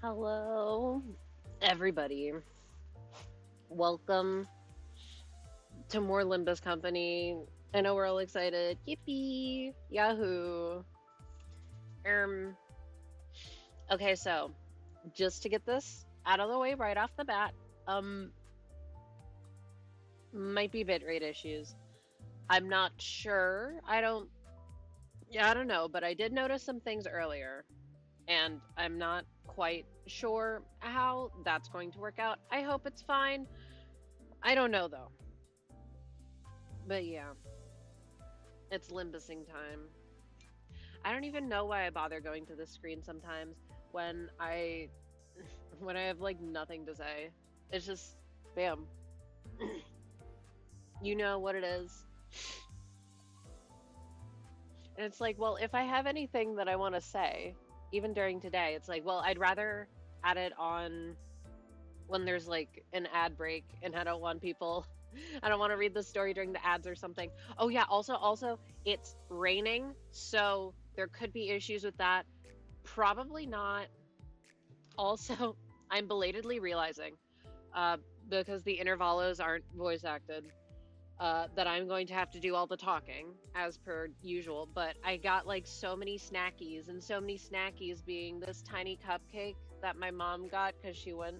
Hello, everybody. Welcome to more Limbus Company. I know we're all excited. Yippee! Yahoo! Um, okay, so just to get this out of the way right off the bat, um, might be bitrate issues. I'm not sure. I don't know, but I did notice some things earlier, and I'm not quite sure how that's going to work out. I hope it's fine. I don't know though. But yeah, it's limbusing time. I don't even know why I bother going to this screen sometimes when I when I have like nothing to say. It's just bam. You know what it is. And it's like, well, if I have anything that I want to say, even during today, it's like, well, I'd rather add it on when there's like an ad break and I don't want people I don't want to read the story during the ads or something. Oh yeah, also it's raining, so there could be issues with that. Probably not. Also, I'm belatedly realizing uh because the intervallos aren't voice acted, that I'm going to have to do all the talking as per usual, but I got like so many snackies, and so many snackies being this tiny cupcake that my mom got because she went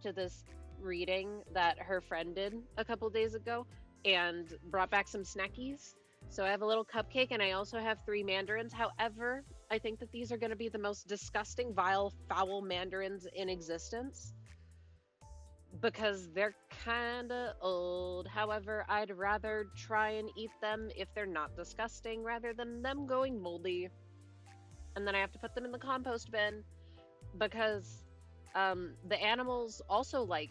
to this reading that her friend did a couple days ago and brought back some snackies. So I have a little cupcake and I also have three mandarins. However, I think that these are going to be the most disgusting, vile, foul mandarins in existence because they're kind of old. However, I'd rather try and eat them if they're not disgusting rather than them going moldy. And then I have to put them in the compost bin because the animals also like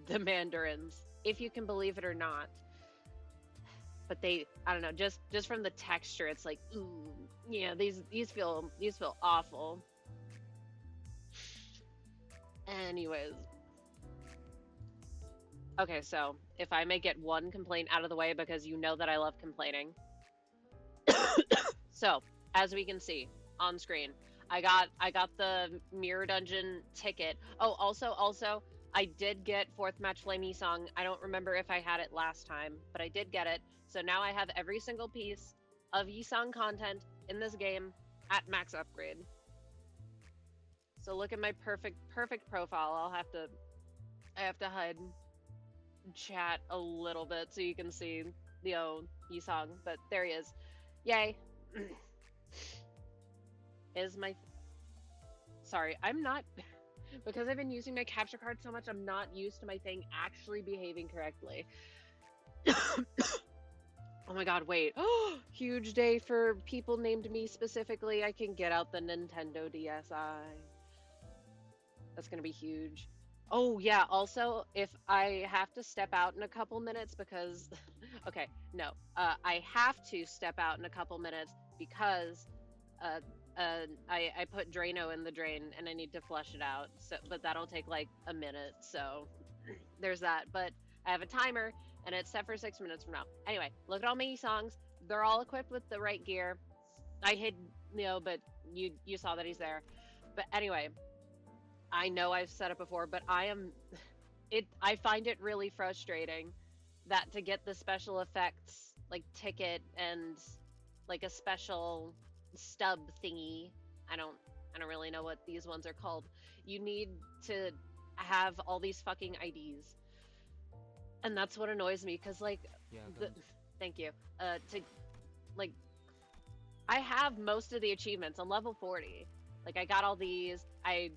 the mandarins, if you can believe it or not. But I don't know, just from the texture, it's like, ooh, yeah, these feel awful. Anyways, okay, so if I may get one complaint out of the way because you know that I love complaining. So, as we can see on screen, I got the mirror dungeon ticket. Oh, also I did get fourth match flame Song. I don't remember if I had it last time, but I did get it. So now I have every single piece of Song content in this game at max upgrade. So look at my perfect profile. I have to hide chat a little bit so you can see Song, but there he is. Yay. Is my sorry, I'm not because I've been using my capture card so much, I'm not used to my thing actually behaving correctly. Oh my god, wait. Huge day for people named me specifically. I can get out the Nintendo DSi. That's gonna be huge. Oh yeah, also if I have to step out in a couple minutes because okay, no. I have to step out in a couple minutes because uh, I put Drano in the drain and I need to flush it out. So, but that'll take like a minute. So there's that. But I have a timer and it's set for 6 minutes from now. Anyway, look at all my songs. They're all equipped with the right gear. I hid, but you saw that he's there. But anyway, I know I've said it before, but I find it really frustrating that to get the special effects like ticket and like a special stub thingy. I don't really know what these ones are called. You need to have all these fucking IDs. And that's what annoys me cuz like Yeah, the guns. thank you. To like I have most of the achievements. I'm level 40. Like I got all these. I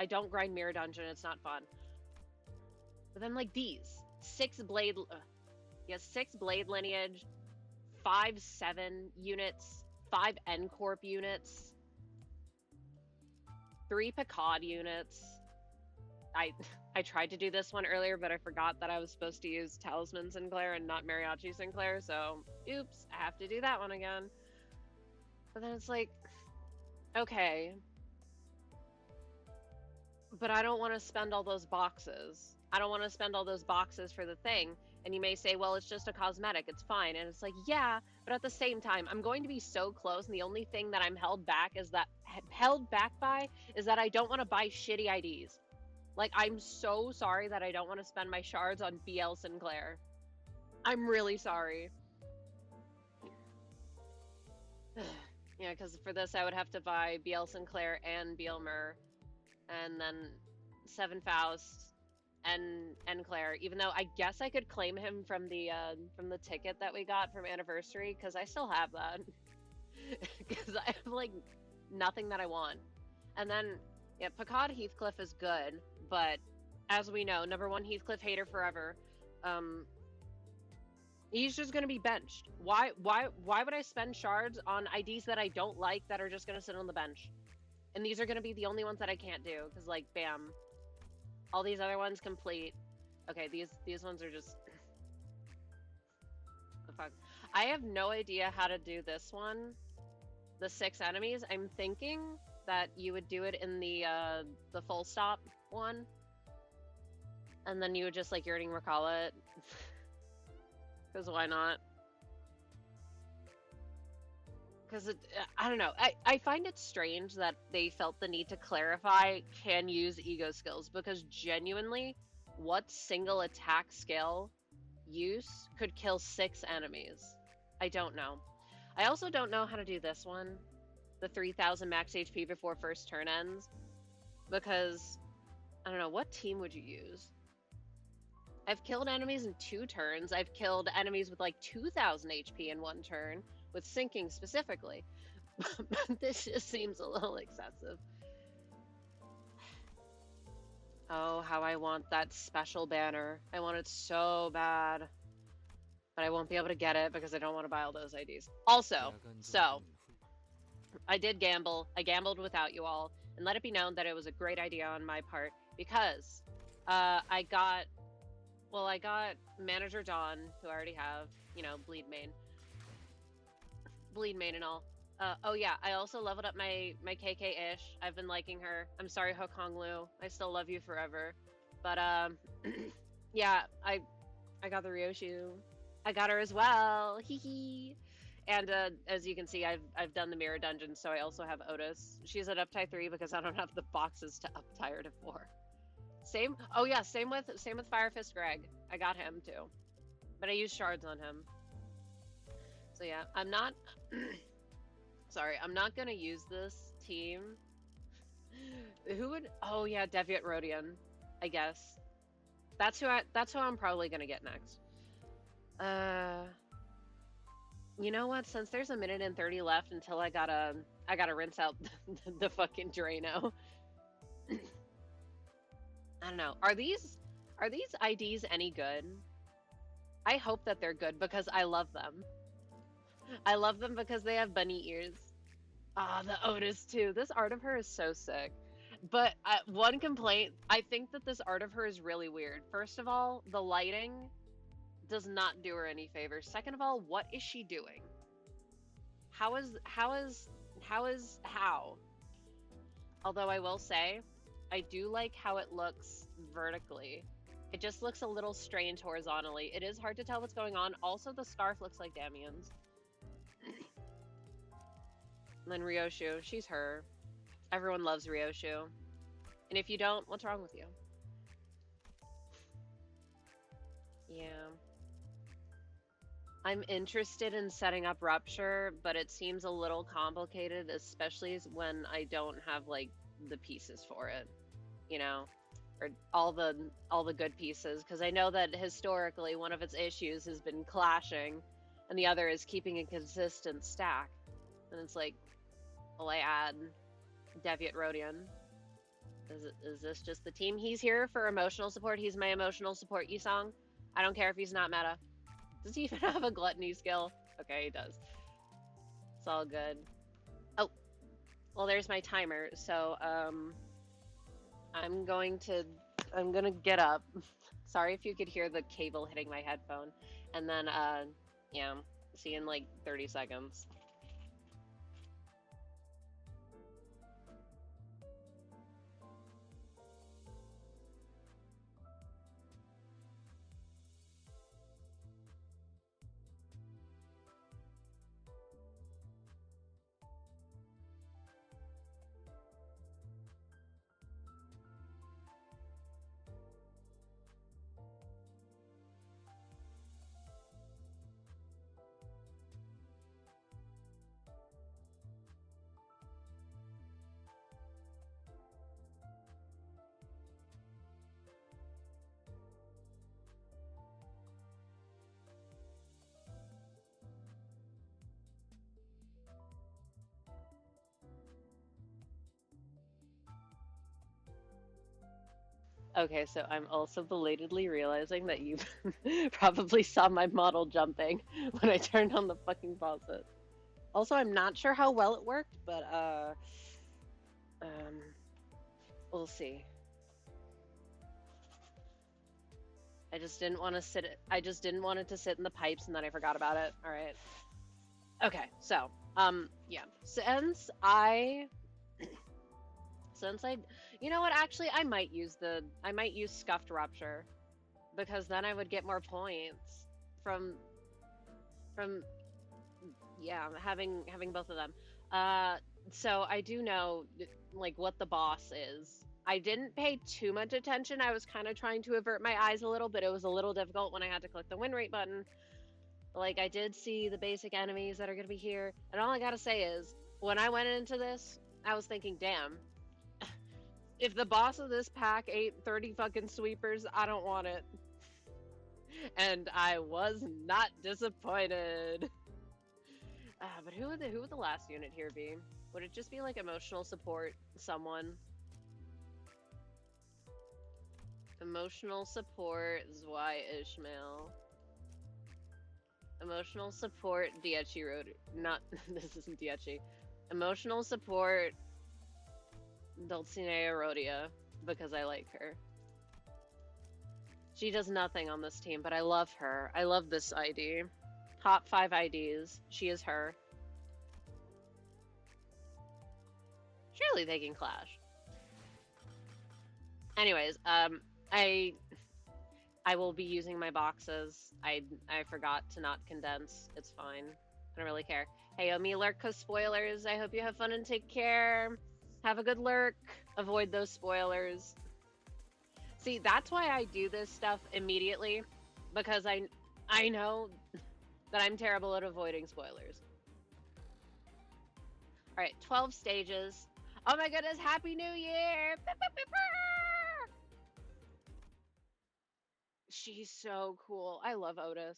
don't grind mirror dungeon. It's not fun. But then like these 6 blade lineage, 5-7 units, 5 N-Corp units, 3 Picard units. I I tried to do this one earlier, but I forgot that I was supposed to use Talisman Sinclair and not Mariachi Sinclair, so oops, I have to do that one again. But then it's like, okay, but I don't want to spend all those boxes. I don't want to spend all those boxes for the thing. And you may say, well, it's just a cosmetic. It's fine. And it's like, yeah, But at the same time, I'm going to be so close, and the only thing that I'm held back by is that I don't want to buy shitty IDs. Like, I'm so sorry that I don't want to spend my shards on BL Sinclair. I'm really sorry. Yeah, because for this I would have to buy BL Sinclair and BL Mur, and then 7 Faust and Claire. Even though I guess I could claim him from the ticket that we got from anniversary, because I still have that. Because I have like nothing that I want. And then yeah, Picard Heathcliff is good, but as we know, #1 Heathcliff hater forever. He's just gonna be benched. Why would I spend shards on IDs that I don't like that are just gonna sit on the bench? And these are gonna be the only ones that I can't do, because like bam. All these other ones complete. Okay, these ones are just the fuck. I have no idea how to do this one. The 6 enemies. I'm thinking that you would do it in the full stop one. And then you would just like Yearning Recall it. Because why not? Because I don't know. I find it strange that they felt the need to clarify can use ego skills, because genuinely, what single attack skill use could kill 6 enemies? I don't know. I also don't know how to do this one, the 3000 max HP before first turn ends, because I don't know, what team would you use? I've killed enemies in 2 turns. I've killed enemies with like 2000 HP in 1 turn, with sinking specifically. But this just seems a little excessive. Oh, how I want that special banner. I want it so bad. But I won't be able to get it because I don't want to buy all those IDs. Also, so, I did gamble. I gambled without you all. And let it be known that it was a great idea on my part, because I got Manager Dawn, who I already have, you know, Bleed main and all. Oh yeah, I also leveled up my KK-ish. I've been liking her. I'm sorry, Ho Kong Lu. I still love you forever. But yeah, I got the Ryoshu. I got her as well. Hee hee. And as you can see, I've done the mirror dungeon, so I also have Otis. She's at uptie 3 because I don't have the boxes to uptie her to 4. Same. Oh yeah, same with Fire Fist Greg. I got him too, but I used shards on him. So yeah, I'm not. Sorry, I'm not gonna use this team. Who would? Oh yeah, Deviant Rodian. I guess that's who I'm probably gonna get next. You know what? Since there's a minute and 30 left until I gotta rinse out the fucking Drano. I don't know. Are these IDs any good? I hope that they're good because I love them. I love them because they have bunny ears. Ah, the Otis too. This art of her is so sick. But one complaint, I think that this art of her is really weird. First of all, the lighting does not do her any favors. Second of all, what is she doing? How? Although I will say, I do like how it looks vertically. It just looks a little strange horizontally. It is hard to tell what's going on. Also, the scarf looks like Damien's. And then Ryoshu, she's her. Everyone loves Ryoshu. And if you don't, what's wrong with you? Yeah. I'm interested in setting up Rupture, but it seems a little complicated, especially when I don't have, like, the pieces for it. You know? Or all the good pieces, because I know that historically one of its issues has been clashing, and the other is keeping a consistent stack. And it's like, will I add Deviant Rodian? Is this just the team? He's here for emotional support. He's my emotional support Yisong. I don't care if he's not meta. Does he even have a gluttony skill? Okay, he does. It's all good. Oh, well, there's my timer. So, I'm gonna get up. Sorry if you could hear the cable hitting my headphone. And then, yeah, see you in like 30 seconds. Okay, so I'm also belatedly realizing that you probably saw my model jumping when I turned on the fucking faucet. Also, I'm not sure how well it worked, but um, we'll see. I just didn't want to sit. I just didn't want it to sit in the pipes, and then I forgot about it. All right. Okay. So, yeah. Since I, you know what? Actually, I might use scuffed rupture because then I would get more points from from yeah having both of them. Uh, so I do know like what the boss is. I didn't pay too much attention. I was kind of trying to avert my eyes a little, but it was a little difficult when I had to click the win rate button. Like I did see the basic enemies that are gonna be here, and all I gotta say is when I went into this, I was thinking, damn, if the boss of this pack ate 30 fucking sweepers, I don't want it. And I was not disappointed. But who would the last unit here be? Would it just be like emotional support someone? Emotional support Zwei Ishmael. Emotional support Dietchi Road. Not this isn't Dietchi. Emotional support Dulcinea Rhodia because I like her. She does nothing on this team, but I love her. I love this ID. Top 5 IDs. She is her. Surely they can clash. Anyways, I will be using my boxes. I forgot to not condense. It's fine. I don't really care. Hey, Omi lurk cause spoilers. I hope you have fun and take care. Have a good lurk. Avoid those spoilers. See, that's why I do this stuff immediately, because I know that I'm terrible at avoiding spoilers. All right, 12 stages. Oh my goodness, Happy New Year! She's so cool. I love Otis.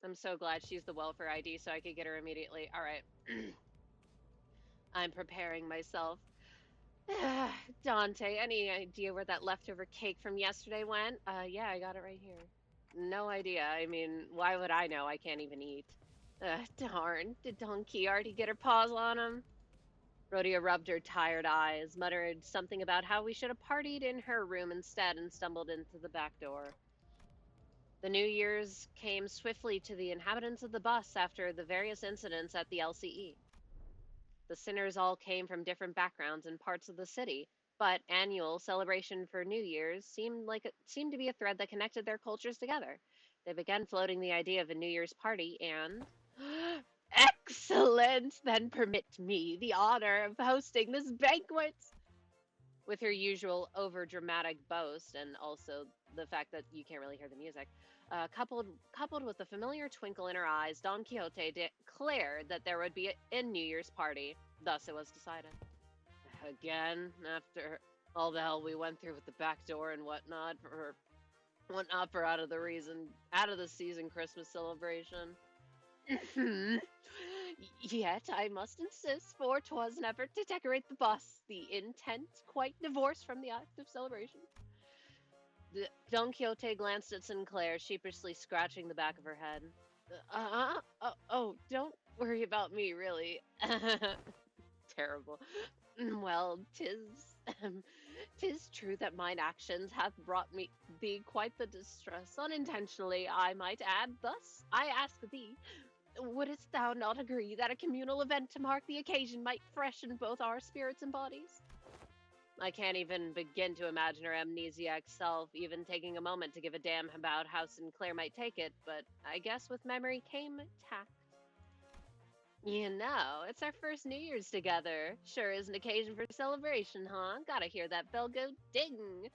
I'm so glad she's the welfare ID so I could get her immediately. All right. I'm preparing myself. Dante, any idea where that leftover cake from yesterday went? Yeah, I got it right here. No idea. I mean, why would I know? I can't even eat. Darn. Did Donkey already get her paws on him? Rhodia rubbed her tired eyes, muttered something about how we should have partied in her room instead, and stumbled into the back door. The New Year's came swiftly to the inhabitants of the bus after the various incidents at the LCE. The sinners all came from different backgrounds and parts of the city, but annual celebration for New Year's seemed to be a thread that connected their cultures together. They began floating the idea of a New Year's party and excellent! Then permit me the honor of hosting this banquet. With her usual over-dramatic boast, and also the fact that you can't really hear the music, coupled with the familiar twinkle in her eyes, Don Quixote declared that there would be a New Year's party. Thus, it was decided. Again, after all the hell we went through with the back door and whatnot for out of the season Christmas celebration. Yet I must insist, for 'twas never to decorate the bus, the intent quite divorced from the act of celebration. Don Quixote glanced at Sinclair, sheepishly scratching the back of her head. Don't worry about me, really. Terrible. Well, tis true that mine actions have brought me thee quite the distress, unintentionally, I might add. Thus, I ask thee, wouldst thou not agree that a communal event to mark the occasion might freshen both our spirits and bodies? I can't even begin to imagine her amnesiac self even taking a moment to give a damn about how Sinclair might take it, but I guess with memory came tact. You know, it's our first New Year's together. Sure is an occasion for celebration, huh? Gotta hear that bell go ding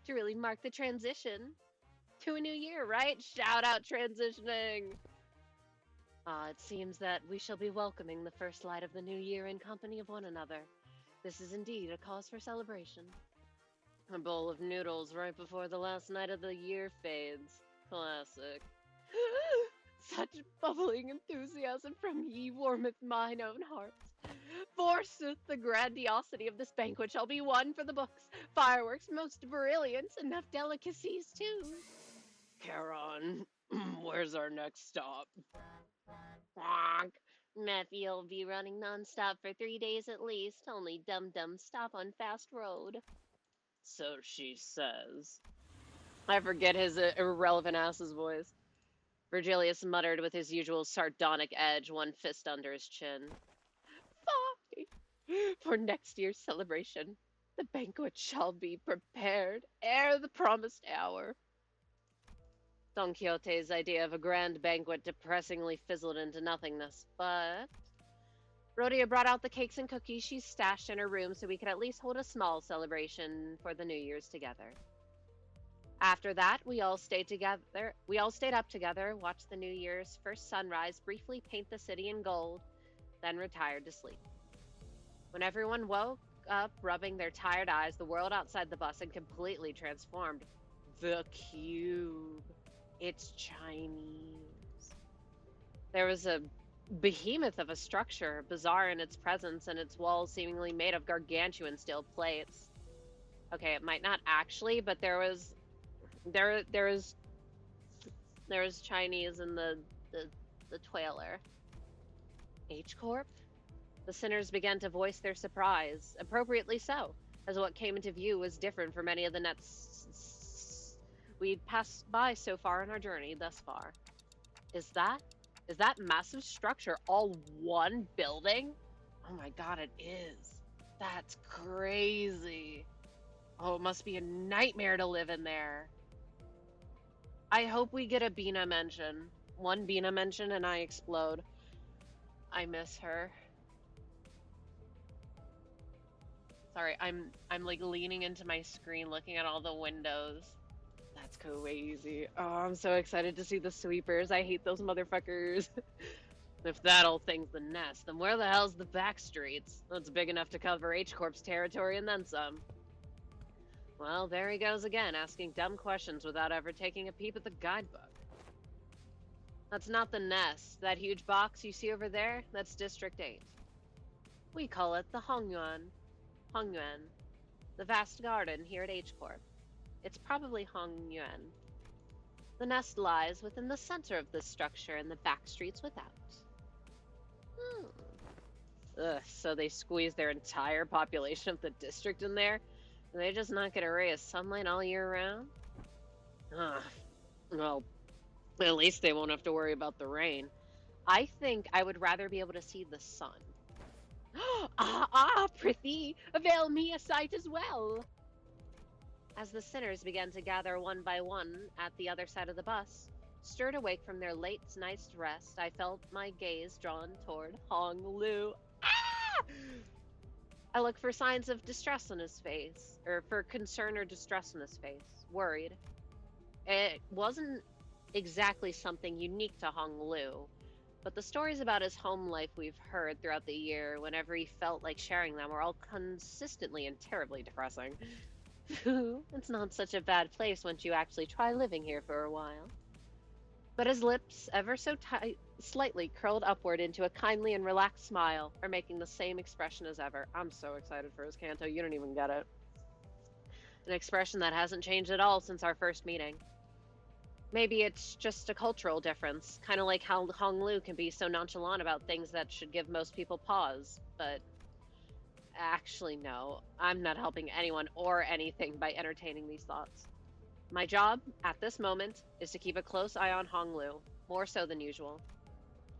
to really mark the transition to a new year, right? Shout out transitioning! It seems that we shall be welcoming the first light of the new year in company of one another. This is indeed a cause for celebration. A bowl of noodles right before the last night of the year fades. Classic. Such bubbling enthusiasm from ye warmeth mine own heart. Forsooth, the grandiosity of this banquet shall be one for the books. Fireworks, most brilliant, enough delicacies too. Charon, where's our next stop? Quack. Matthew'll be running non-stop for 3 days at least. Only dum-dum stop on fast road. So she says. I forget his irrelevant ass's voice. Virgilius muttered with his usual sardonic edge, one fist under his chin. Fie! For next year's celebration, the banquet shall be prepared ere the promised hour. Don Quixote's idea of a grand banquet depressingly fizzled into nothingness, but Rhodia brought out the cakes and cookies she stashed in her room so we could at least hold a small celebration for the New Year's together. After that, we all stayed up together, watched the New Year's first sunrise briefly paint the city in gold, then retired to sleep. When everyone woke up, rubbing their tired eyes, the world outside the bus had completely transformed. The cube. It's Chinese. There was a behemoth of a structure, bizarre in its presence, and its walls seemingly made of gargantuan steel plates. Okay, it might not actually, but there was Chinese in the trailer. H Corp? The sinners began to voice their surprise, appropriately so, as what came into view was different from any of the nets we'd passed by so far in our journey thus far. Is that massive structure all one building? Oh my god, it is. That's crazy. Oh, it must be a nightmare to live in there. I hope we get a Bina mention. One Bina mention and I explode. I miss her. Sorry, I'm like leaning into my screen looking at all the windows. That's crazy. Oh, I'm so excited to see the sweepers. I hate those motherfuckers. If that old thing's the nest, then where the hell's the back streets? That's big enough to cover H-Corp's territory and then some. Well, there he goes again, asking dumb questions without ever taking a peep at the guidebook. That's not the nest. That huge box you see over there, that's District 8. We call it the Hongyuan. Hongyuan. The vast garden here at H-Corp. It's probably Hongyuan. The nest lies within the center of this structure and the back streets without. Ugh, so they squeeze their entire population of the district in there? And they just not get a ray of sunlight all year round? Ugh. Well, at least they won't have to worry about the rain. I think I would rather be able to see the sun. Prithee, avail me a sight as well. As the sinners began to gather one by one at the other side of the bus, stirred awake from their late night's rest, I felt my gaze drawn toward Hong Lu. I looked for signs of distress on his face, or for concern or distress on his face, worried. It wasn't exactly something unique to Hong Lu, but the stories about his home life we've heard throughout the year, whenever he felt like sharing them, were all consistently and terribly depressing. It's not such a bad place once you actually try living here for a while. But his lips, ever so slightly curled upward into a kindly and relaxed smile, are making the same expression as ever. I'm so excited for his canto, you don't even get it. An expression that hasn't changed at all since our first meeting. Maybe it's just a cultural difference, kind of like how Hong Lu can be so nonchalant about things that should give most people pause, but actually no, I'm not helping anyone or anything by entertaining these thoughts. My job, at this moment, is to keep a close eye on Hong Lu, more so than usual.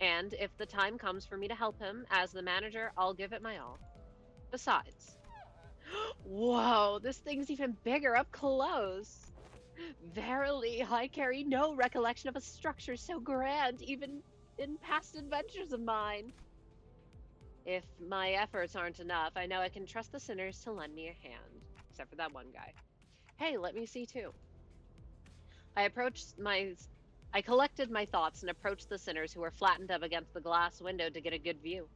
And if the time comes for me to help him, as the manager, I'll give it my all. Besides... Whoa, this thing's even bigger up close! Verily, I carry no recollection of a structure so grand, even in past adventures of mine. If my efforts aren't enough, I know I can trust the sinners to lend me a hand. Except for that one guy. Hey, let me see too. I collected my thoughts and approached the sinners who were flattened up against the glass window to get a good view.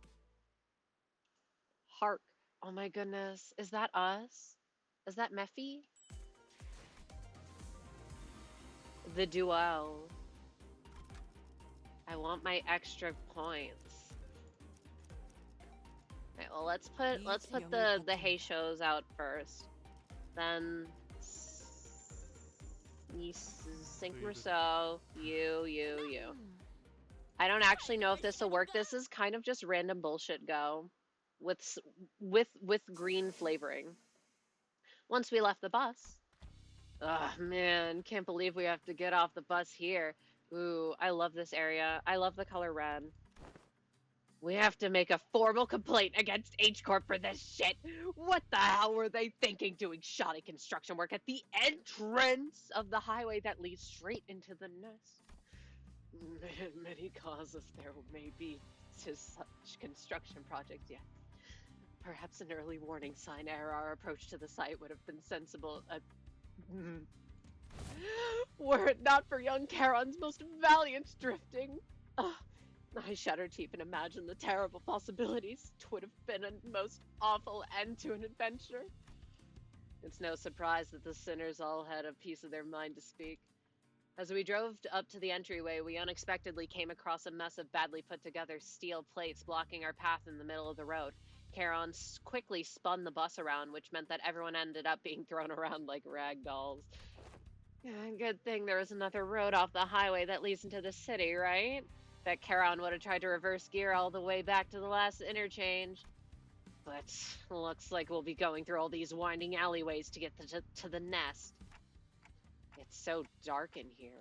Hark. Oh my goodness. Is that us? Is that Mephi? The duel. I want my extra points. let's put the hay shows out first. Then Cinq Rousseau, you. I don't actually know if this will work. This is kind of just random bullshit go with with green flavoring. Once we left the bus. Oh man, can't believe we have to get off the bus here. Ooh, I love this area. I love the color red. We have to make a formal complaint against H Corp for this shit. What the hell were they thinking doing shoddy construction work at the entrance of the highway that leads straight into the nest? Many causes there may be to such construction projects yet. Perhaps an early warning sign ere our approach to the site would have been sensible. Were it not for young Charon's most valiant drifting. I shudder to even imagine the terrible possibilities. 'Twould have been a most awful end to an adventure. It's no surprise that the sinners all had a piece of their mind to speak. As we drove up to the entryway, we unexpectedly came across a mess of badly put together steel plates blocking our path in the middle of the road. Charon quickly spun the bus around, which meant that everyone ended up being thrown around like rag dolls. Good thing there was another road off the highway that leads into the city, right? Bet Charon would have tried to reverse gear all the way back to the last interchange. But looks like we'll be going through all these winding alleyways to get to the nest. It's so dark in here.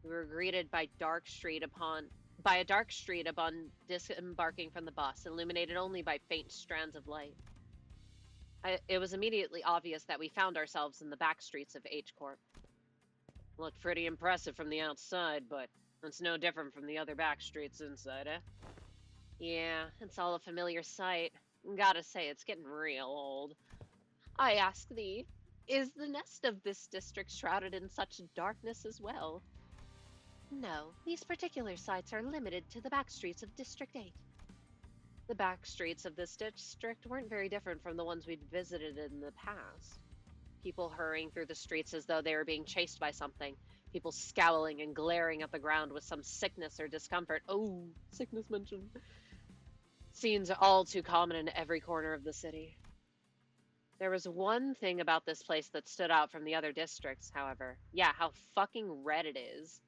We were greeted by a dark street upon disembarking from the bus, illuminated only by faint strands of light. It was immediately obvious that we found ourselves in the back streets of H Corp. Looked pretty impressive from the outside, but it's no different from the other back streets inside, eh? Yeah, it's all a familiar sight. Gotta say, it's getting real old. I ask thee, is the nest of this district shrouded in such darkness as well? No, these particular sites are limited to the back streets of District 8. The back streets of this district weren't very different from the ones we'd visited in the past. People hurrying through the streets as though they were being chased by something. People scowling and glaring at the ground with some sickness or discomfort. Oh, sickness mentioned. Scenes are all too common in every corner of the city. There was one thing about this place that stood out from the other districts, however. Yeah, how fucking red it is.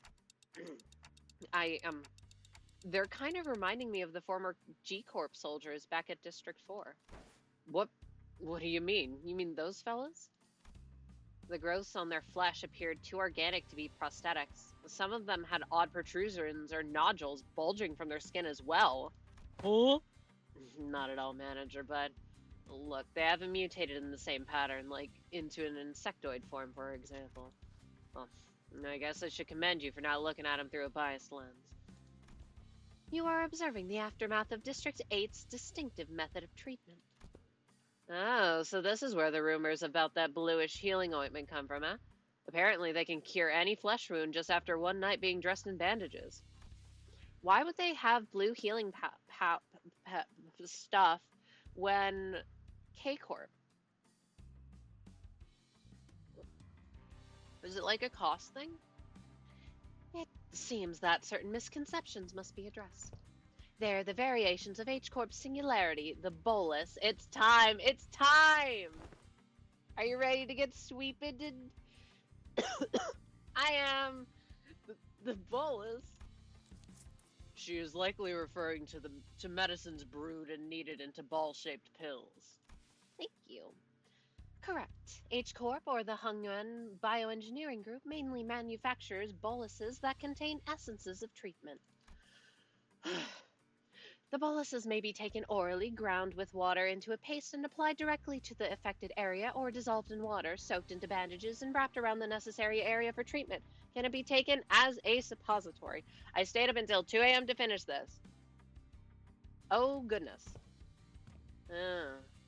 They're kind of reminding me of the former G-Corp soldiers back at District 4. What do you mean? You mean those fellas? The growths on their flesh appeared too organic to be prosthetics. Some of them had odd protrusions or nodules bulging from their skin as well. Huh? Not at all, manager, but look, they haven't mutated in the same pattern, like into an insectoid form, for example. Well, I guess I should commend you for not looking at them through a biased lens. You are observing the aftermath of District 8's distinctive method of treatment. Oh, so this is where the rumors about that bluish healing ointment come from, huh? Apparently they can cure any flesh wound just after one night being dressed in bandages. Why would they have blue healing stuff when K-Corp? Is it like a cost thing? It seems that certain misconceptions must be addressed. They're the variations of H-Corp's singularity, the bolus. It's time! It's time! Are you ready to get sweeped? I am. The bolus. She is likely referring to medicines brewed and kneaded into ball-shaped pills. Thank you. Correct. H-Corp, or the Hungyuan Bioengineering Group, mainly manufactures boluses that contain essences of treatment. The boluses may be taken orally, ground with water into a paste, and applied directly to the affected area, or dissolved in water, soaked into bandages, and wrapped around the necessary area for treatment. Can it be taken as a suppository? I stayed up until 2 a.m. to finish this. Oh, goodness.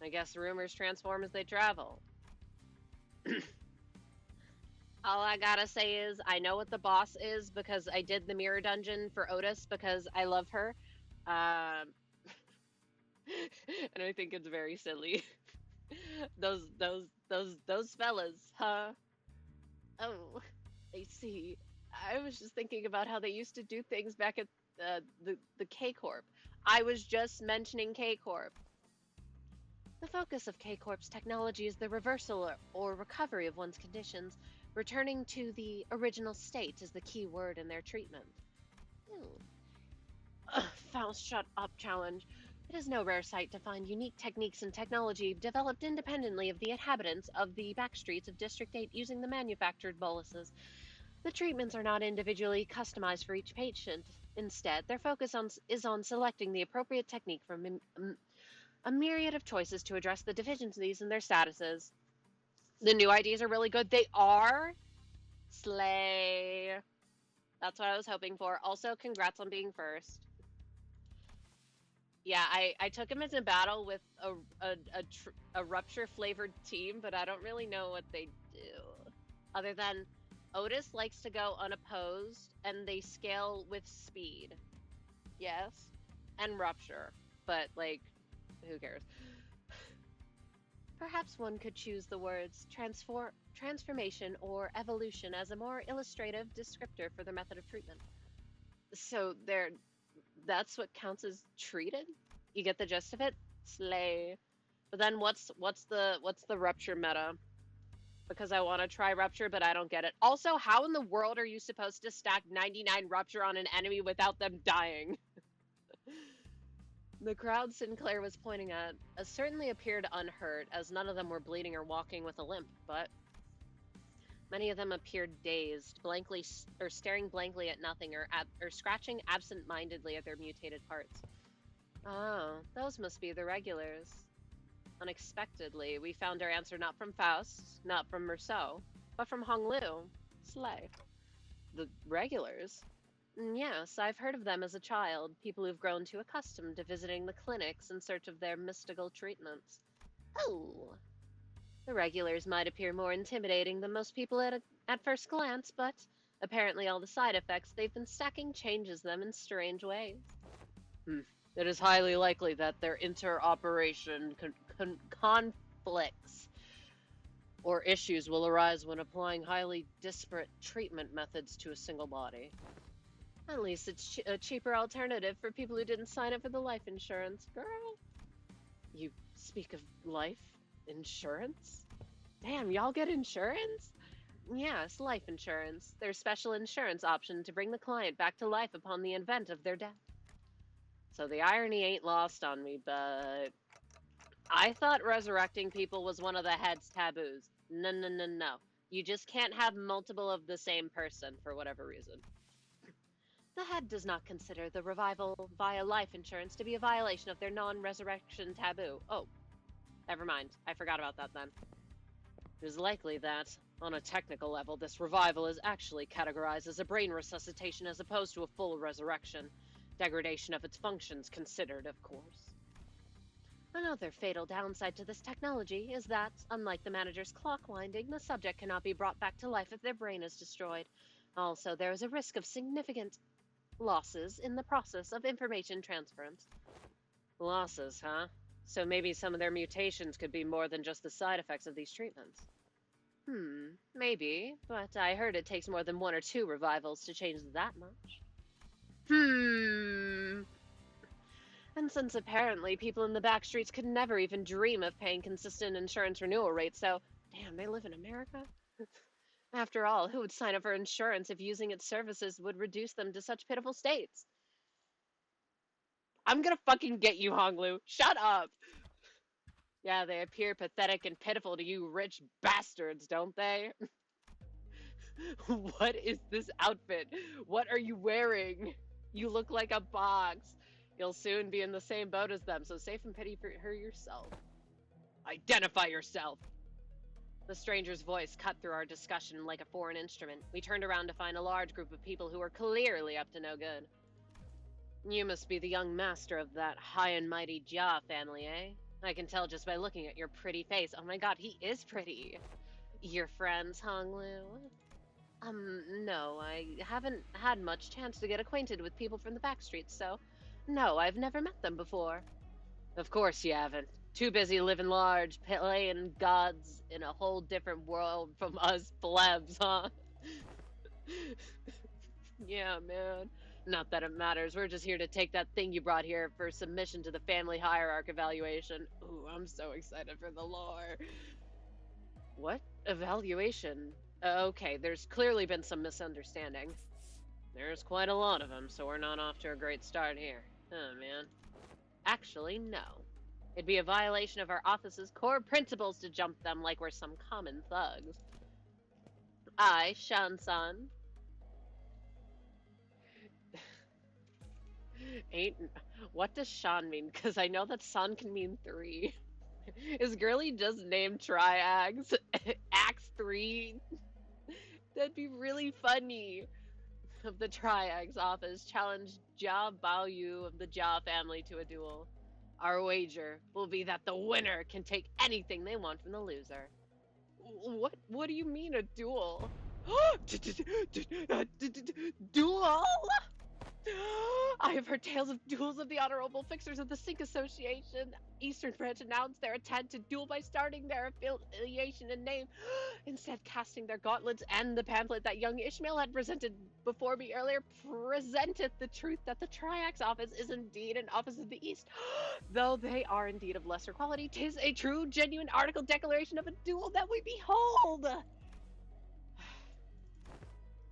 I guess rumors transform as they travel. All I gotta say is, I know what the boss is because I did the mirror dungeon for Otis because I love her. And I think it's very silly. those fellas, huh? Oh, I see. I was just thinking about how they used to do things back at the K-Corp. I was just mentioning K-Corp. The focus of K-Corp's technology is the reversal or recovery of one's conditions. Returning to the original state is the key word in their treatment. Hmm. Faust, shut up challenge. It is no rare sight to find unique techniques and technology developed independently of the inhabitants of the backstreets of District 8 using the manufactured boluses. The treatments are not individually customized for each patient. Instead, their focus is on selecting the appropriate technique from a myriad of choices to address the deficiencies in their statuses. The new ideas are really good. They are. Slay. That's what I was hoping for. Also, congrats on being first. Yeah, I took him into battle with a rupture flavored team, but I don't really know what they do. Other than Otis likes to go unopposed and they scale with speed. Yes. And rupture. But like, who cares? Perhaps one could choose the words transformation or evolution as a more illustrative descriptor for the method of treatment. So that's what counts as treated? You get the gist of it? Slay. But then what's the rupture meta? Because I want to try rupture, but I don't get it. Also, how in the world are you supposed to stack 99 rupture on an enemy without them dying? The crowd Sinclair was pointing at certainly appeared unhurt, as none of them were bleeding or walking with a limp, but many of them appeared dazed, blankly or staring blankly at nothing, or scratching absent-mindedly at their mutated parts. Oh, those must be the regulars. Unexpectedly, we found our answer not from Faust, not from Merceau, but from Honglu. Slay. The regulars? Yes, I've heard of them as a child, people who've grown too accustomed to visiting the clinics in search of their mystical treatments. Oh, the regulars might appear more intimidating than most people at first glance, but apparently all the side effects they've been stacking changes them in strange ways. It is highly likely that their interoperation conflicts or issues will arise when applying highly disparate treatment methods to a single body. At least it's a cheaper alternative for people who didn't sign up for the life insurance, girl. You speak of life insurance? Damn, y'all get insurance? Yes, life insurance. Their special insurance option to bring the client back to life upon the event of their death. So the irony ain't lost on me, but I thought resurrecting people was one of the head's taboos. No, no, no, no. You just can't have multiple of the same person for whatever reason. The head does not consider the revival via life insurance to be a violation of their non-resurrection taboo. Oh, never mind. I forgot about that then. It is likely that, on a technical level, this revival is actually categorized as a brain resuscitation as opposed to a full resurrection. Degradation of its functions considered, of course. Another fatal downside to this technology is that, unlike the manager's clock winding, the subject cannot be brought back to life if their brain is destroyed. Also, there is a risk of significant losses in the process of information transference. Losses, huh? So maybe some of their mutations could be more than just the side effects of these treatments. Maybe, but I heard it takes more than one or two revivals to change that much. And since apparently people in the back streets could never even dream of paying consistent insurance renewal rates, so, damn, they live in America? After all, who would sign up for insurance if using its services would reduce them to such pitiful states? I'm gonna fucking get you, Honglu. Shut up! Yeah, they appear pathetic and pitiful to you rich bastards, don't they? What is this outfit? What are you wearing? You look like a box. You'll soon be in the same boat as them, so save and pity for her yourself. Identify yourself! The stranger's voice cut through our discussion like a foreign instrument. We turned around to find a large group of people who were clearly up to no good. You must be the young master of that high and mighty Jia family, eh? I can tell just by looking at your pretty face. Oh my god, he is pretty. Your friends, Honglu? No, I haven't had much chance to get acquainted with people from the back streets, so no, I've never met them before. Of course you haven't. Too busy living large, playing gods in a whole different world from us plebs, huh? Yeah, man. Not that it matters. We're just here to take that thing you brought here for submission to the family hierarch evaluation. Ooh, I'm so excited for the lore. What? Evaluation? Okay, there's clearly been some misunderstanding. There's quite a lot of them, so we're not off to a great start here. Oh, man. Actually, no. It'd be a violation of our office's core principles to jump them like we're some common thugs. I, Shan-san, ain't... What does Shan mean? Because I know that san can mean 3. Is Girly just named Triax? Axe 3? That'd be really funny. Of the Triax office challenged Jia Baoyu of the Jia family to a duel. Our wager will be that the winner can take anything they want from the loser. What do you mean a duel? Duel? I have heard tales of duels of the honorable fixers of the Sink Association. Eastern Branch announced their intent to duel by starting their affiliation and name, instead casting their gauntlets, and the pamphlet that young Ishmael had presented before me earlier presenteth the truth that the Triax office is indeed an office of the East. Though they are indeed of lesser quality, 'tis a true, genuine article declaration of a duel that we behold.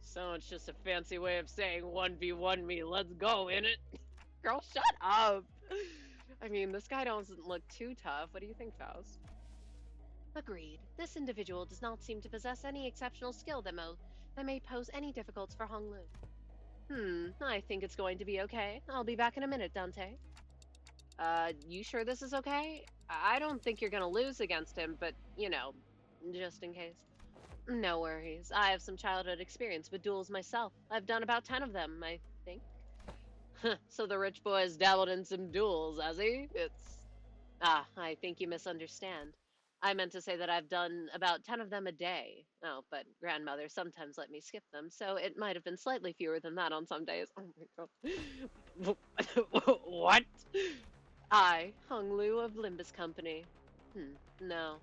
So it's just a fancy way of saying 1v1 me, let's go, innit? Girl, shut up! I mean, this guy doesn't look too tough. What do you think, Faust? Agreed. This individual does not seem to possess any exceptional skill that may pose any difficulties for Hong Lu. I think it's going to be okay. I'll be back in a minute, Dante. You sure this is okay? I don't think you're gonna lose against him, but, you know, just in case. No worries. I have some childhood experience with duels myself. I've done about 10 of them, I think. So the rich boy has dabbled in some duels, has he? I think you misunderstand. I meant to say that I've done about 10 of them a day. Oh, but grandmother sometimes let me skip them, so it might have been slightly fewer than that on some days. Oh my god. What? I, Hung Lu of Limbus Company. No.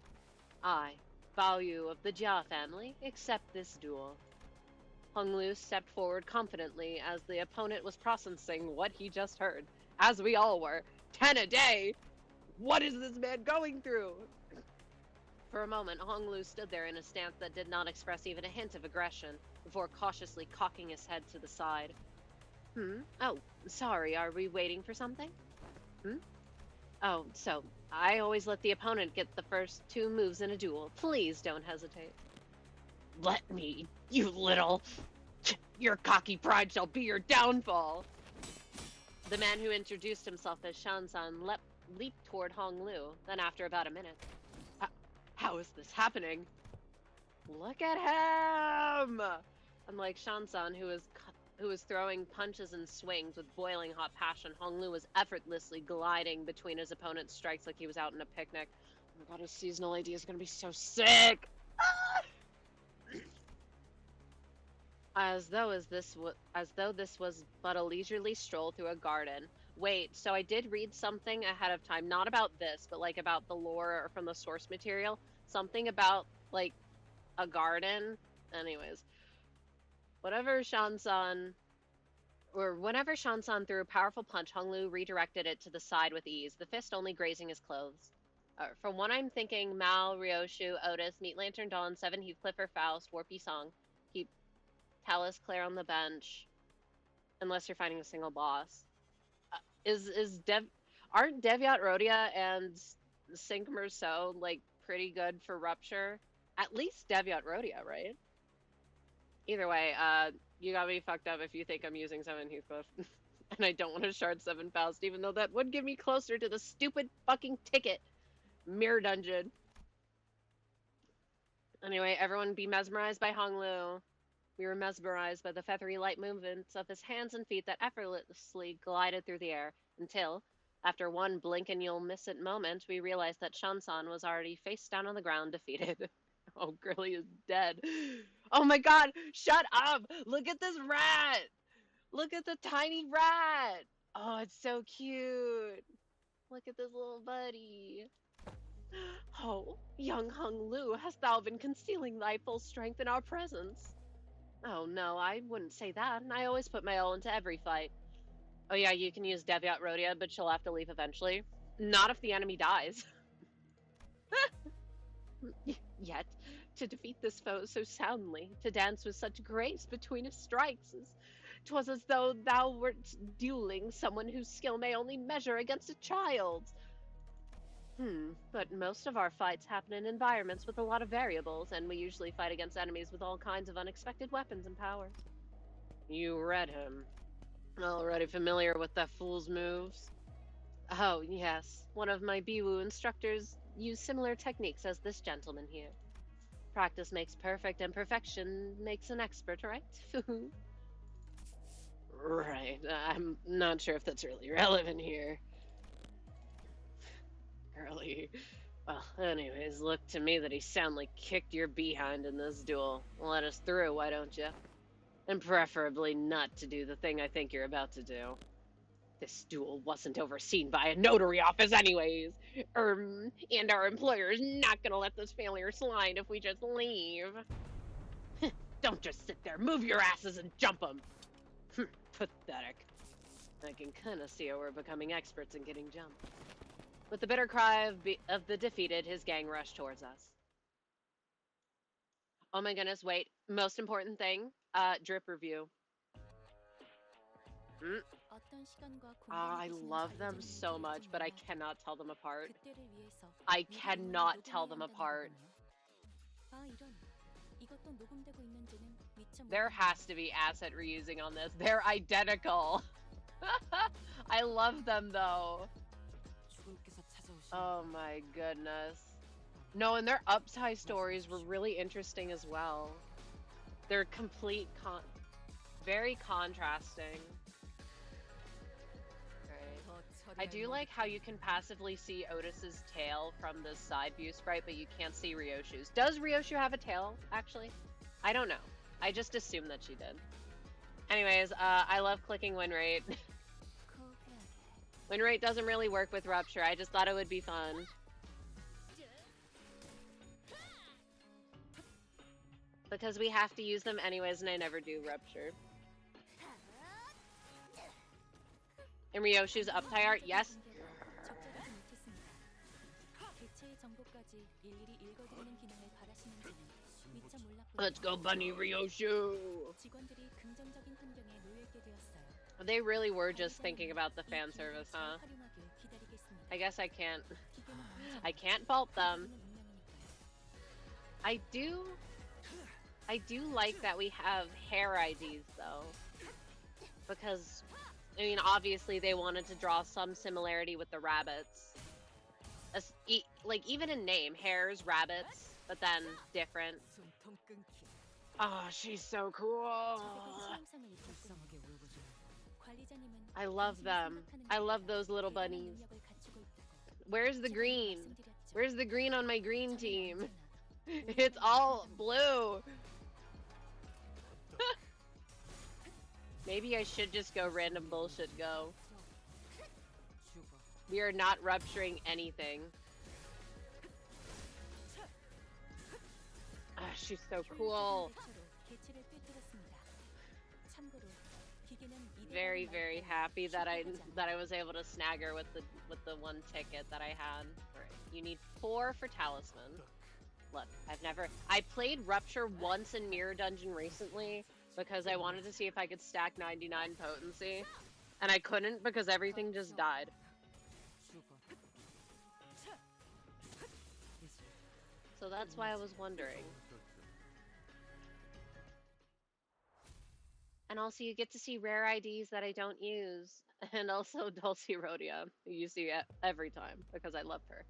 I, Baoyu of the Jia family, accept this duel. Hung Lu stepped forward confidently as the opponent was processing what he just heard. As we all were. 10 a day? What is this man going through? For a moment, Hong Lu stood there in a stance that did not express even a hint of aggression, before cautiously cocking his head to the side. Oh, sorry, are we waiting for something? Oh, so, I always let the opponent get the first 2 moves in a duel. Please don't hesitate. Let me, you little... Your cocky pride shall be your downfall! The man who introduced himself as Shansan leaped toward Hong Lu, then after about a minute. How is this happening? Look at him! Unlike Shansan, who was throwing punches and swings with boiling hot passion, Hong Lu was effortlessly gliding between his opponent's strikes like he was out on a picnic. Oh my god, his seasonal AD is gonna be so sick! As though this was but a leisurely stroll through a garden. Wait, so I did read something ahead of time, not about this, but like about the lore or from the source material. Something about like a garden. Anyways, whenever Shansan threw a powerful punch, Hong Lu redirected it to the side with ease, the fist only grazing his clothes. From what I'm thinking, Mal, Ryoshu, Otis, Meat Lantern Dawn, Seven Heathcliff or Faust, Warpy Song, keep Talus, Claire on the bench, unless you're fighting a single boss. Aren't Deviat Rhodia and Cinq Merceau like pretty good for Rupture? At least Deviat Rhodia, right? Either way, you got me fucked up if you think I'm using 7 Heathcliff. And I don't want to shard 7 Faust, even though that would give me closer to the stupid fucking ticket. Mirror Dungeon. Anyway, everyone be mesmerized by Hong Lu. We were mesmerized by the feathery light movements of his hands and feet that effortlessly glided through the air, until, after one blink and you'll miss it moment, we realized that Shansan was already face down on the ground, defeated. Oh, Girly is dead. Oh my god, shut up! Look at this rat! Look at the tiny rat! Oh, it's so cute! Look at this little buddy. Oh, young Hung Lu, hast thou been concealing thy full strength in our presence? Oh no, I wouldn't say that. I always put my all into every fight. Oh yeah, you can use Deviat Rhodia, but she'll have to leave eventually. Not if the enemy dies. Yet, to defeat this foe so soundly, to dance with such grace between his strikes, 'twas as though thou wert dueling someone whose skill may only measure against a child's. But most of our fights happen in environments with a lot of variables, and we usually fight against enemies with all kinds of unexpected weapons and powers. You read him. Already familiar with that fool's moves? Oh, yes. One of my Biwu instructors used similar techniques as this gentleman here. Practice makes perfect, and perfection makes an expert, right? Right. I'm not sure if that's really relevant here. Girly. Well, anyways, look to me that he soundly kicked your behind in this duel. Let us through, why don't you? And preferably not to do the thing I think you're about to do. This duel wasn't overseen by a notary office anyways. And our employer is not gonna let this failure slide if we just leave. Don't just sit there. Move your asses and jump them. Pathetic. I can kind of see how we're becoming experts in getting jumped. With the bitter cry of the defeated, his gang rushed towards us. Oh my goodness, wait. Most important thing, drip review. I love them so much, but I cannot tell them apart. I cannot tell them apart. There has to be asset reusing on this. They're identical. I love them though. Oh my goodness. No, and their upside stories were really interesting as well. They're very contrasting. Right. I do like how you can passively see Otis's tail from the side view sprite, but you can't see Ryoshu's. Does Ryoshu have a tail, actually? I don't know. I just assumed that she did. Anyways, I love clicking win rate. Win rate doesn't really work with Rupture. I just thought it would be fun. Because we have to use them anyways, and I never do Rupture. And Ryoshu's up-tie art, yes. Let's go, Bunny Ryoshu! They really were just thinking about the fan service, huh? I guess I can't fault them. I do like that we have hair IDs though. Because, I mean, obviously they wanted to draw some similarity with the rabbits. Like, even in name, hares, rabbits, but then different. Oh, she's so cool! I love them. I love those little bunnies. Where's the green? Where's the green on my green team? It's all blue. Maybe I should just go random bullshit go. We are not rupturing anything. Ah, she's so cool. Very, very happy that I was able to snag her with the one ticket that I had. Alright, you need 4 for talisman. Look, I played Rupture once in Mirror Dungeon recently because I wanted to see if I could stack 99 potency, and I couldn't because everything just died. So that's why I was wondering. And also you get to see rare IDs that I don't use, and also Dulcie Rhodia, who you see every time because I love her.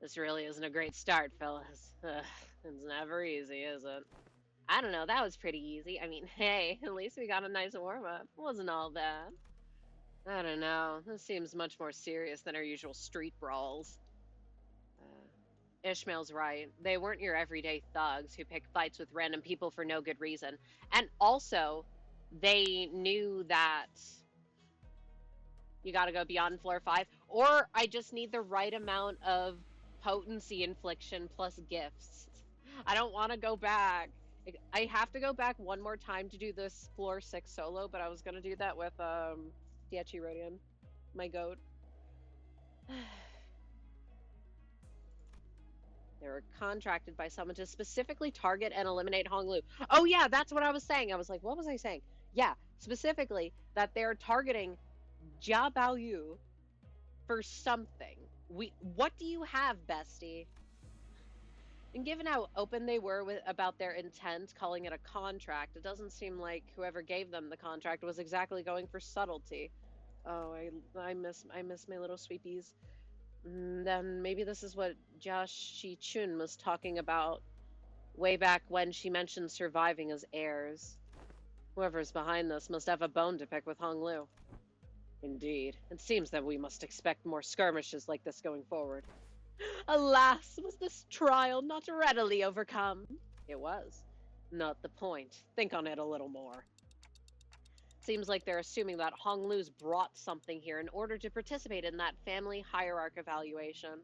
This really isn't a great start, fellas. It's never easy, is it? I don't know, that was pretty easy. I mean, hey, at least we got a nice warm-up. Wasn't all bad. I don't know, this seems much more serious than our usual street brawls. Ishmael's right. They weren't your everyday thugs who pick fights with random people for no good reason. And also, they knew that you gotta go beyond floor 5, or I just need the right amount of potency infliction plus gifts. I don't want to go back. I have to go back one more time to do this floor 6 solo, but I was gonna do that with Diachi Rodian, my goat. They were contracted by someone to specifically target and eliminate Honglu. Oh yeah, that's what I was saying. I was like, what was I saying? Yeah, specifically that they're targeting Jia Baoyu for something. What do you have, bestie? And given how open they were about their intent, calling it a contract, it doesn't seem like whoever gave them the contract was exactly going for subtlety. Oh, I miss my little sweepies. Then maybe this is what Jia Shi-chun was talking about way back when she mentioned surviving as heirs. Whoever's behind this must have a bone to pick with Hong Lu. Indeed, it seems that we must expect more skirmishes like this going forward. Alas, was this trial not readily overcome? It was. Not the point. Think on it a little more. Seems like they're assuming that Hong Lu's brought something here in order to participate in that family hierarch evaluation.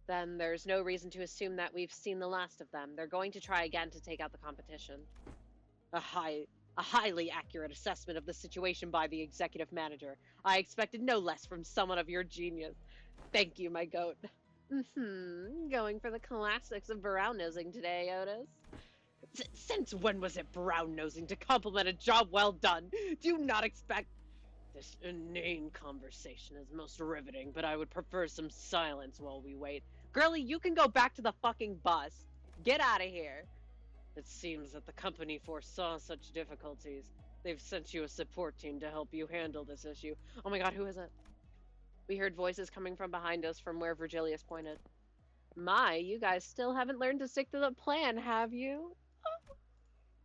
Then there's no reason to assume that we've seen the last of them. They're going to try again to take out the competition. A highly accurate assessment of the situation by the executive manager. I expected no less from someone of your genius. Thank you, my goat. Going for the classics of brown-nosing today, Otis. Since when was it brown-nosing to compliment a job well done? Do not expect... This inane conversation is most riveting, but I would prefer some silence while we wait. Girlie, you can go back to the fucking bus. Get out of here. It seems that the company foresaw such difficulties. They've sent you a support team to help you handle this issue. Oh my god, who is it? We heard voices coming from behind us from where Virgilius pointed. My, you guys still haven't learned to stick to the plan, have you?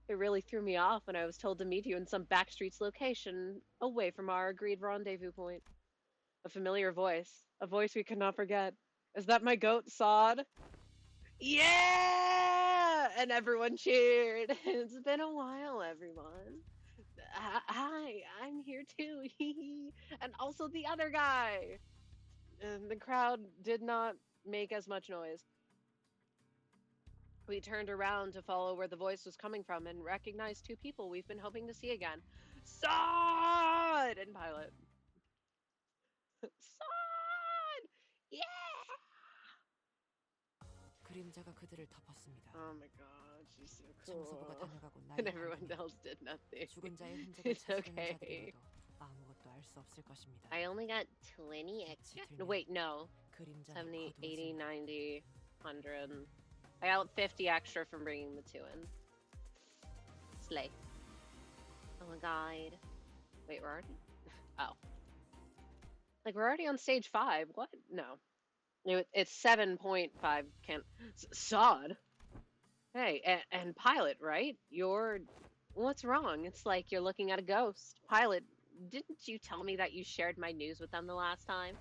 It really threw me off when I was told to meet you in some backstreets location away from our agreed rendezvous point. A familiar voice. A voice we could not forget. Is that my goat, Sod? Yeah! And everyone cheered. It's been a while, everyone. Hi, I'm here too. And also the other guy. And the crowd did not make as much noise. We turned around to follow where the voice was coming from and recognized two people we've been hoping to see again. Sod! And Pilot. Sod! Yeah! 그림자가 그들을 덮었습니다. Oh my god, she's so cool. 청소부가 다녀가고 And 나의 everyone 한편이 else did nothing. 죽은 자의 흔적을 It's 찾아내는 okay. 자들이라도 아무것도 알 수 없을 것입니다. I only got 20 extra. Wait, no. 70, 80, 90, 100. I got 50 extra from bringing the two in. Slay. Oh my god. Wait, we're already... Oh. Like, we're already on stage 5. What? No. It's 7.5. Sod? Hey, and Pilot, right? What's wrong? It's like you're looking at a ghost. Pilot, didn't you tell me that you shared my news with them the last time?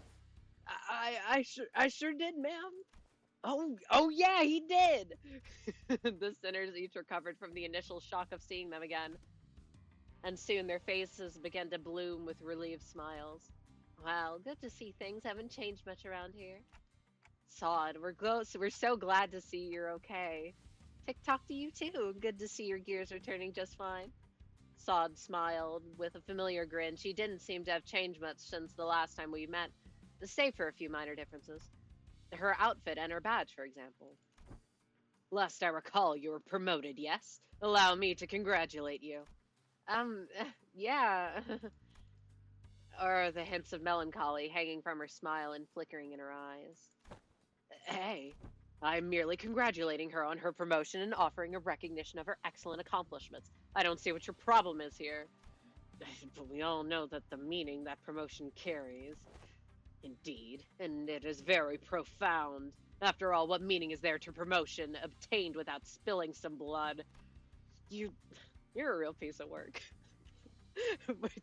I sure did, ma'am. Oh yeah, he did! The sinners each recovered from the initial shock of seeing them again. And soon their faces began to bloom with relieved smiles. Well, good to see things haven't changed much around here. Sod, we're so glad to see you're okay. Tick-tock to you too. Good to see your gears are turning just fine. Sod smiled with a familiar grin. She didn't seem to have changed much since the last time we met, save for a few minor differences. Her outfit and her badge, for example. Last I recall, you were promoted, yes? Allow me to congratulate you. Yeah. Or the hints of melancholy hanging from her smile and flickering in her eyes. Hey, I'm merely congratulating her on her promotion and offering a recognition of her excellent accomplishments. I don't see what your problem is here. But we all know that the meaning that promotion carries. Indeed, and it is very profound. After all, what meaning is there to promotion obtained without spilling some blood? You're a real piece of work.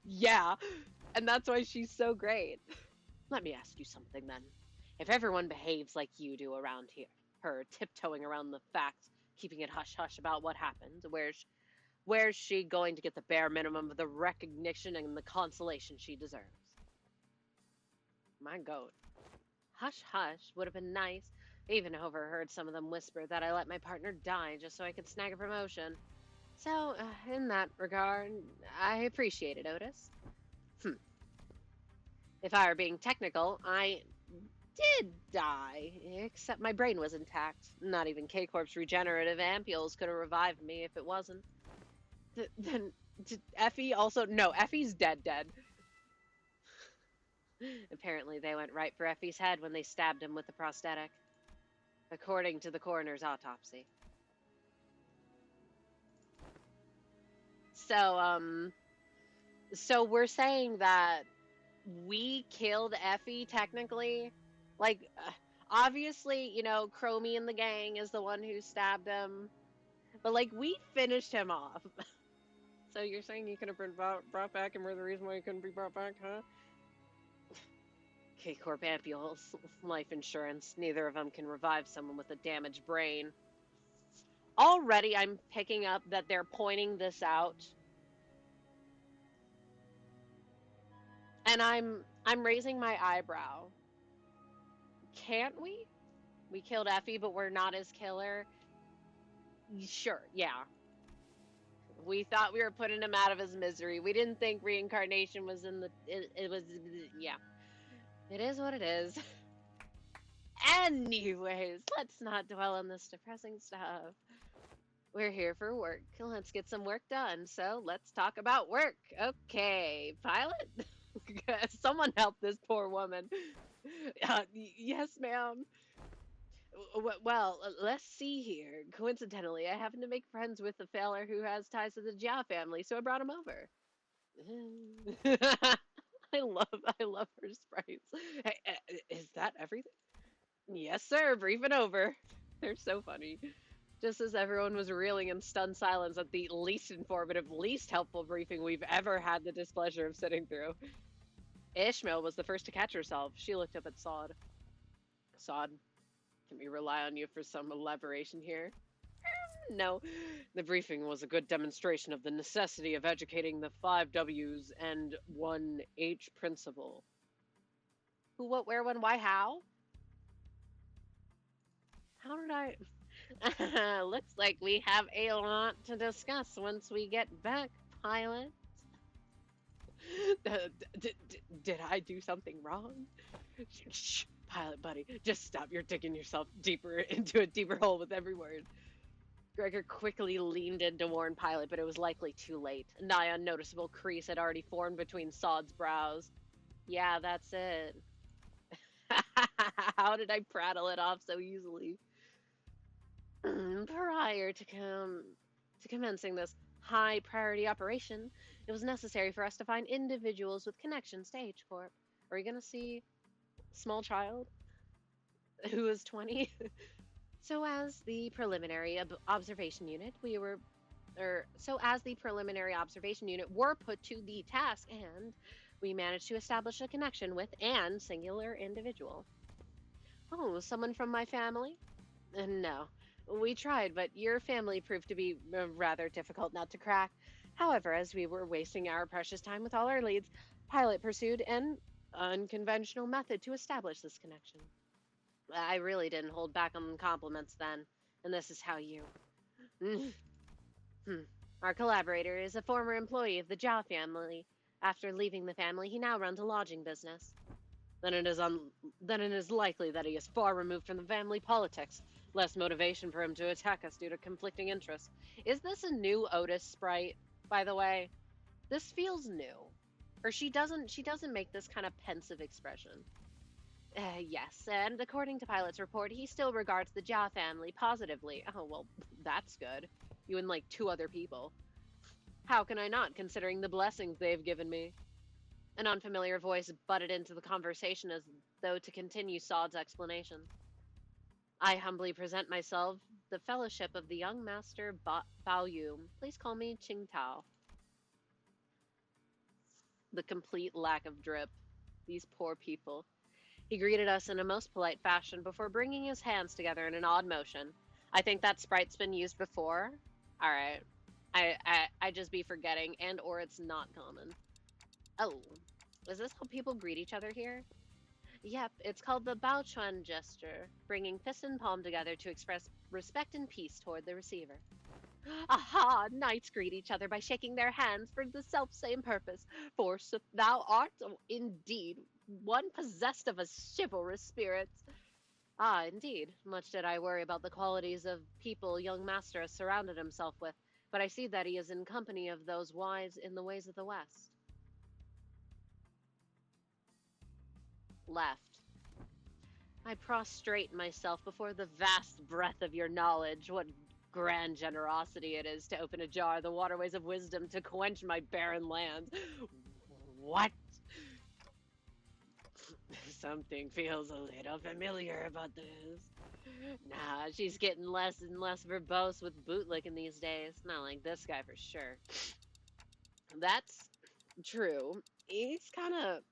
Yeah, and that's why she's so great. Let me ask you something then. If everyone behaves like you do around here, her tiptoeing around the facts, keeping it hush-hush about what happened, where's she going to get the bare minimum of the recognition and the consolation she deserves? My goat. Hush hush would have been nice, Even overheard some of them whisper that I let my partner die just so I could snag a promotion. So, in that regard, I appreciate it, Otis. Hmm. If I were being technical, I did die, except my brain was intact. Not even K-Corp's regenerative ampules could have revived me if it wasn't. Then, did Effie also... No, Effie's dead. Apparently they went right for Effie's head when they stabbed him with the prosthetic, according to the coroner's autopsy. So we're saying that we killed Effie, technically? Like, obviously, you know, Chromie and the gang is the one who stabbed him, but, like, we finished him off. So you're saying he could have been brought back and we're the reason why he couldn't be brought back, huh? K-Corp ampules, life insurance. Neither of them can revive someone with a damaged brain. Already I'm picking up that they're pointing this out. And I'm raising my eyebrow. Can't we? We killed Effie, but we're not his killer. Sure, yeah. We thought we were putting him out of his misery. We didn't think reincarnation was in the... It was... Yeah. It is what it is. Anyways, let's not dwell on this depressing stuff. We're here for work. Let's get some work done. So let's talk about work. Okay, pilot? Someone help this poor woman. Yes, ma'am. Well, let's see here. Coincidentally, I happen to make friends with a feller who has ties to the Jia family, so I brought him over. I love her sprites. Hey, is that everything? Yes, sir. Briefing over. They're so funny. Just as everyone was reeling in stunned silence at the least informative, least helpful briefing we've ever had the displeasure of sitting through, Ishmael was the first to catch herself. She looked up at Sod. Sod, can we rely on you for some elaboration here? No. The briefing was a good demonstration of the necessity of educating the 5 W's and 1 H principle. Who, what, where, when, why, how? How did I... Looks like we have a lot to discuss once we get back, pilot. Did I do something wrong? Shh, pilot buddy, just stop. You're digging yourself deeper into a deeper hole with every word. Gregor quickly leaned in to warn Pilot, but it was likely too late. A nigh unnoticeable crease had already formed between Sod's brows. Yeah, that's it. How did I prattle it off so easily? Prior to commencing this high priority operation, it was necessary for us to find individuals with connections to H Corp. Are you gonna see small child who is 20? So as the preliminary observation unit, were put to the task, and we managed to establish a connection with an singular individual. Oh, someone from my family? No. We tried, but your family proved to be rather difficult nut to crack. However, as we were wasting our precious time with all our leads, Pilot pursued an unconventional method to establish this connection. I really didn't hold back on compliments then, and this is how you... Our collaborator is a former employee of the Jia family. After leaving the family, he now runs a lodging business. Then it is likely that he is far removed from the family politics. Less motivation for him to attack us due to conflicting interests. Is this a new Otis sprite, by the way? This feels new. Or she doesn't make this kind of pensive expression. Yes, and according to Pilot's report, he still regards the Jia family positively. Oh, well, that's good. You and, like, 2 other people. How can I not, considering the blessings they've given me? An unfamiliar voice butted into the conversation as though to continue Sod's explanation. I humbly present myself, the fellowship of the young master Bao Yu. Please call me Qing Tao. The complete lack of drip. These poor people. He greeted us in a most polite fashion before bringing his hands together in an odd motion. I think that sprite's been used before. Alright. I just be forgetting, and or it's not common. Oh. Is this how people greet each other here? Yep, it's called the Baochuan gesture, bringing fist and palm together to express respect and peace toward the receiver. Aha! Knights greet each other by shaking their hands for the self-same purpose. For thou art indeed one possessed of a chivalrous spirit. Ah, indeed. Much did I worry about the qualities of people young master has surrounded himself with, but I see that he is in company of those wise in the ways of the West. Left. I prostrate myself before the vast breadth of your knowledge. What grand generosity it is to open ajar the waterways of wisdom to quench my barren lands. What? Something feels a little familiar about this. Nah, she's getting less and less verbose with bootlicking these days. Not like this guy for sure. That's true. He's kind of,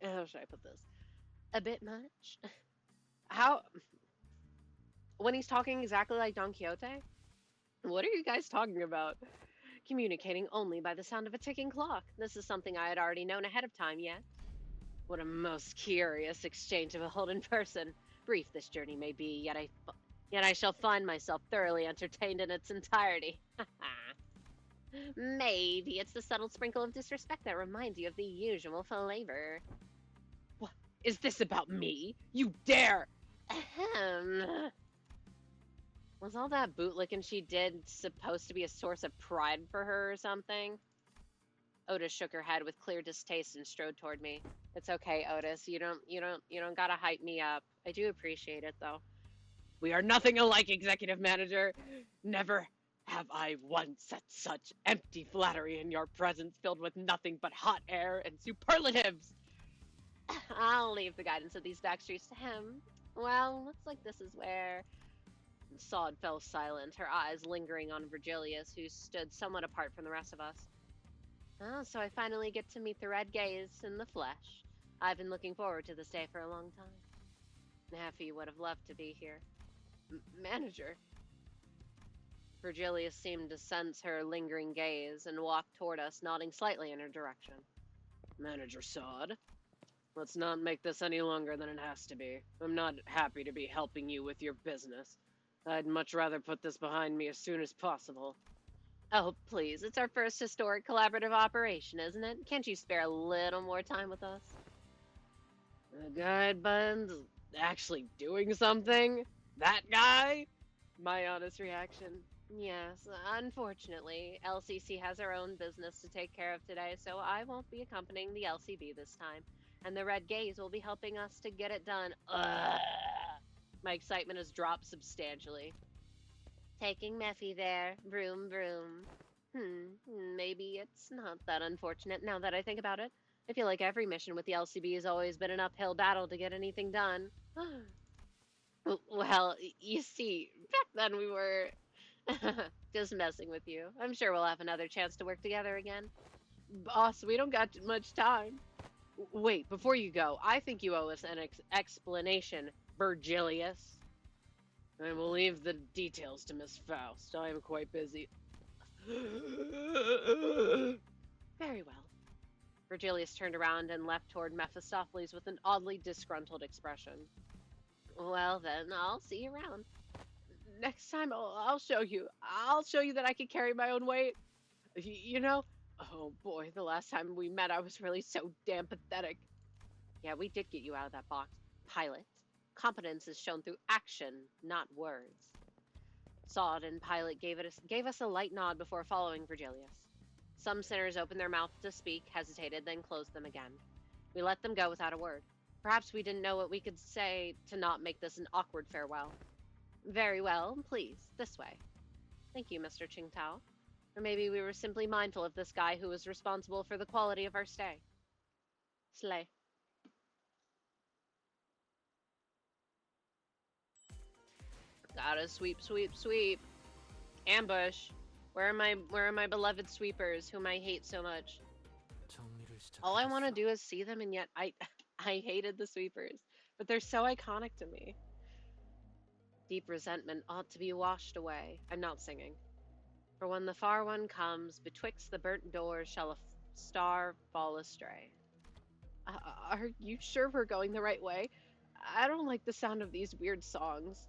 how should I put this? A bit much. How, when he's talking exactly like Don Quixote? What are you guys talking about? Communicating only by the sound of a ticking clock. This is something I had already known ahead of time, yet. What a most curious exchange of a holden person. Brief this journey may be, yet I shall find myself thoroughly entertained in its entirety. Maybe it's the subtle sprinkle of disrespect that reminds you of the usual flavor. What? Is this about me? You dare! Ahem. Was all that bootlicking she did supposed to be a source of pride for her or something? Otis shook her head with clear distaste and strode toward me. It's okay, Otis. You don't gotta hype me up. I do appreciate it, though. We are nothing alike, executive manager. Never have I once set such empty flattery in your presence, filled with nothing but hot air and superlatives. I'll leave the guidance of these back streets to him. Well, looks like this is where... Sod fell silent, her eyes lingering on Virgilius, who stood somewhat apart from the rest of us. Oh, so I finally get to meet the Red Gaze in the flesh. I've been looking forward to this day for a long time. Effie would have loved to be here. Manager. Virgilius seemed to sense her lingering gaze and walked toward us, nodding slightly in her direction. Manager Sod, let's not make this any longer than it has to be. I'm not happy to be helping you with your business. I'd much rather put this behind me as soon as possible. Oh, please, it's our first historic collaborative operation, isn't it? Can't you spare a little more time with us? The guy Bun's actually doing something? That guy? My honest reaction. Yes, unfortunately, LCC has our own business to take care of today, so I won't be accompanying the LCB this time. And the Red Gaze will be helping us to get it done. Ugh. My excitement has dropped substantially. Taking Meffy there. Vroom, vroom. Maybe it's not that unfortunate now that I think about it. I feel like every mission with the LCB has always been an uphill battle to get anything done. Well, you see, back then we were... just messing with you. I'm sure we'll have another chance to work together again. Boss, we don't got much time. Wait, before you go, I think you owe us an explanation, Virgilius. I will leave the details to Miss Faust. I am quite busy. Very well. Virgilius turned around and left toward Mephistopheles with an oddly disgruntled expression. Well then, I'll see you around. Next time I'll show you. I'll show you that I can carry my own weight. You know? Oh boy, the last time we met I was really so damn pathetic. Yeah, we did get you out of that box. Pilot. Competence is shown through action, not words. Sod and Pilot gave us a light nod before following Virgilius. Some sinners opened their mouths to speak, hesitated, then closed them again. We let them go without a word. Perhaps we didn't know what we could say to not make this an awkward farewell. Very well, please, this way. Thank you, Mr. Qingtao. Or maybe we were simply mindful of this guy who was responsible for the quality of our stay. Slay. Gotta sweep, sweep, sweep. Ambush. Where are my beloved sweepers, whom I hate so much? All I want to do is see them, and yet I hated the sweepers. But they're so iconic to me. Deep resentment ought to be washed away. I'm not singing. For when the far one comes, betwixt the burnt doors shall a star fall astray. Are you sure we're going the right way? I don't like the sound of these weird songs.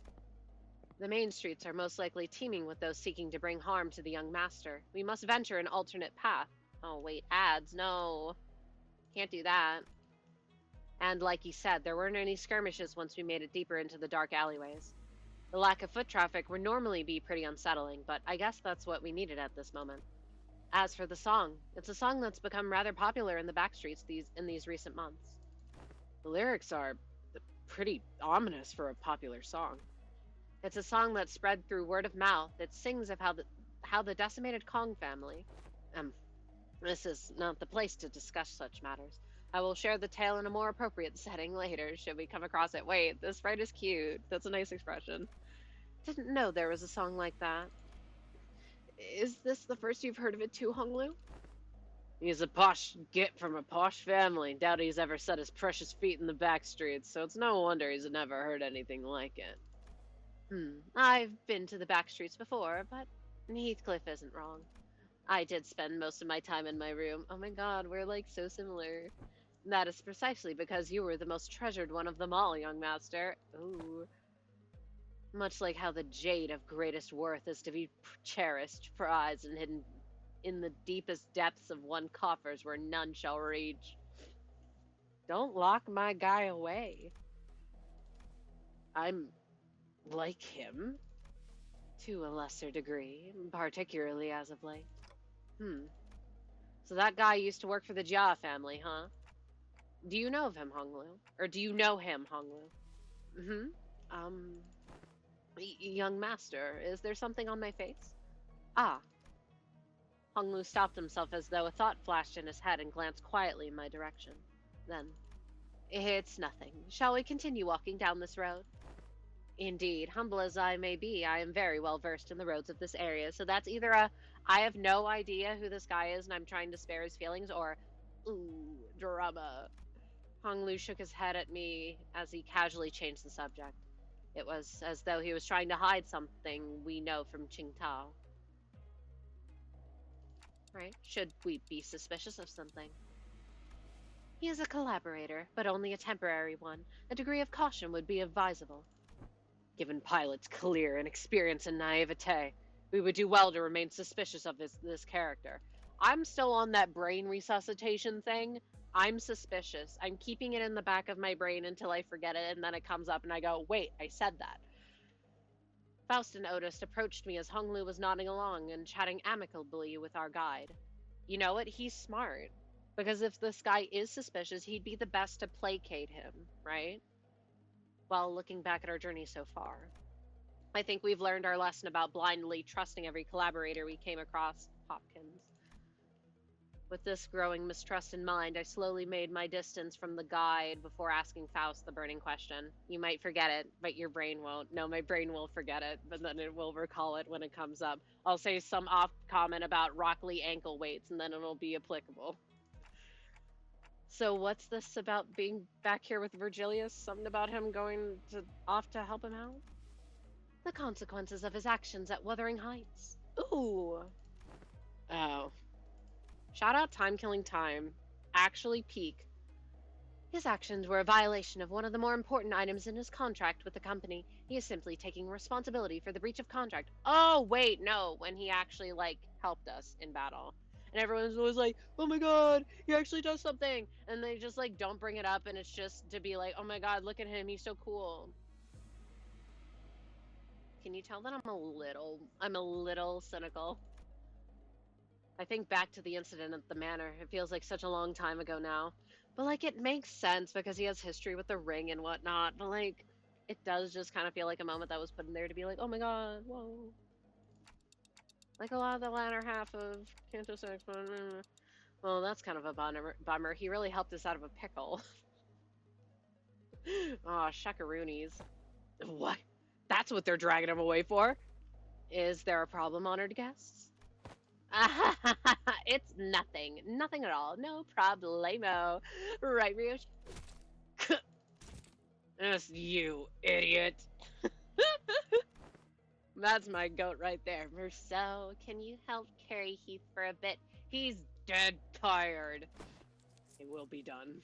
The main streets are most likely teeming with those seeking to bring harm to the young master. We must venture an alternate path. Oh, wait, ads. No. Can't do that. And like he said, there weren't any skirmishes once we made it deeper into the dark alleyways. The lack of foot traffic would normally be pretty unsettling, but I guess that's what we needed at this moment. As for the song, it's a song that's become rather popular in the backstreets in these recent months. The lyrics are pretty ominous for a popular song. It's a song that's spread through word of mouth. It sings of how the decimated Kong family. Um, this is not the place to discuss such matters. I will share the tale in a more appropriate setting later, should we come across it. Wait, this sprite is cute. That's a nice expression. Didn't know there was a song like that. Is this the first you've heard of it too, Honglu? He's a posh git from a posh family. Doubt he's ever set his precious feet in the back streets, so it's no wonder he's never heard anything like it. I've been to the back streets before, but Heathcliff isn't wrong. I did spend most of my time in my room. Oh my god, we're like so similar. That is precisely because you were the most treasured one of them all, young master. Ooh. Much like how the jade of greatest worth is to be cherished, prized, and hidden in the deepest depths of one coffers where none shall reach. Don't lock my guy away. I'm like him? To a lesser degree, particularly as of late. So that guy used to work for the Jia family, huh? Do you know of him, Honglu? Or do you know him, Honglu? Young master, is there something on my face? Ah. Honglu stopped himself as though a thought flashed in his head and glanced quietly in my direction. Then, it's nothing. Shall we continue walking down this road? Indeed, humble as I may be, I am very well versed in the roads of this area, so that's either a I have no idea who this guy is and I'm trying to spare his feelings, or ooh, drama. Honglu shook his head at me as he casually changed the subject. It was as though he was trying to hide something we know from Qingtao. Right? Should we be suspicious of something? He is a collaborator, but only a temporary one. A degree of caution would be advisable. Given Pilot's clear inexperience and naivete, we would do well to remain suspicious of this character. I'm still on that brain resuscitation thing. I'm suspicious. I'm keeping it in the back of my brain until I forget it, and then it comes up and I go, wait, I said that. Faust and Otis approached me as Honglu was nodding along and chatting amicably with our guide. You know what? He's smart. Because if this guy is suspicious, he'd be the best to placate him, right? While looking back at our journey so far, I think we've learned our lesson about blindly trusting every collaborator we came across, Hopkins. With this growing mistrust in mind, I slowly made my distance from the guide before asking Faust the burning question. You might forget it, but your brain won't. No, my brain will forget it, but then it will recall it when it comes up. I'll say some off comment about Rock Lee ankle weights, and then it'll be applicable. So what's this about being back here with Virgilius? Something about him going off to help him out? The consequences of his actions at Wuthering Heights. Ooh. Oh. Shout out Time Killing Time. Actually peak. His actions were a violation of one of the more important items in his contract with the company. He is simply taking responsibility for the breach of contract. Oh, wait, no. When he actually, helped us in battle. And everyone's always like, oh my god, he actually does something. And they just, don't bring it up, and it's just to be like, oh my god, look at him, he's so cool. Can you tell that I'm a little cynical? I think back to the incident at the manor. It feels like such a long time ago now. But, it makes sense because he has history with the ring and whatnot. But, it does just kind of feel like a moment that was put in there to be like, oh my god, whoa. Like a lot of the latter half of Canto 6. Well, that's kind of a bummer. He really helped us out of a pickle. Aw, shuckaroonies. What? That's what they're dragging him away for? Is there a problem, honored guests? It's nothing. Nothing at all. No problemo. Right, Ryoshi? That's you, idiot. That's my goat right there. Merceau, can you help carry Heath for a bit? He's dead tired. It will be done.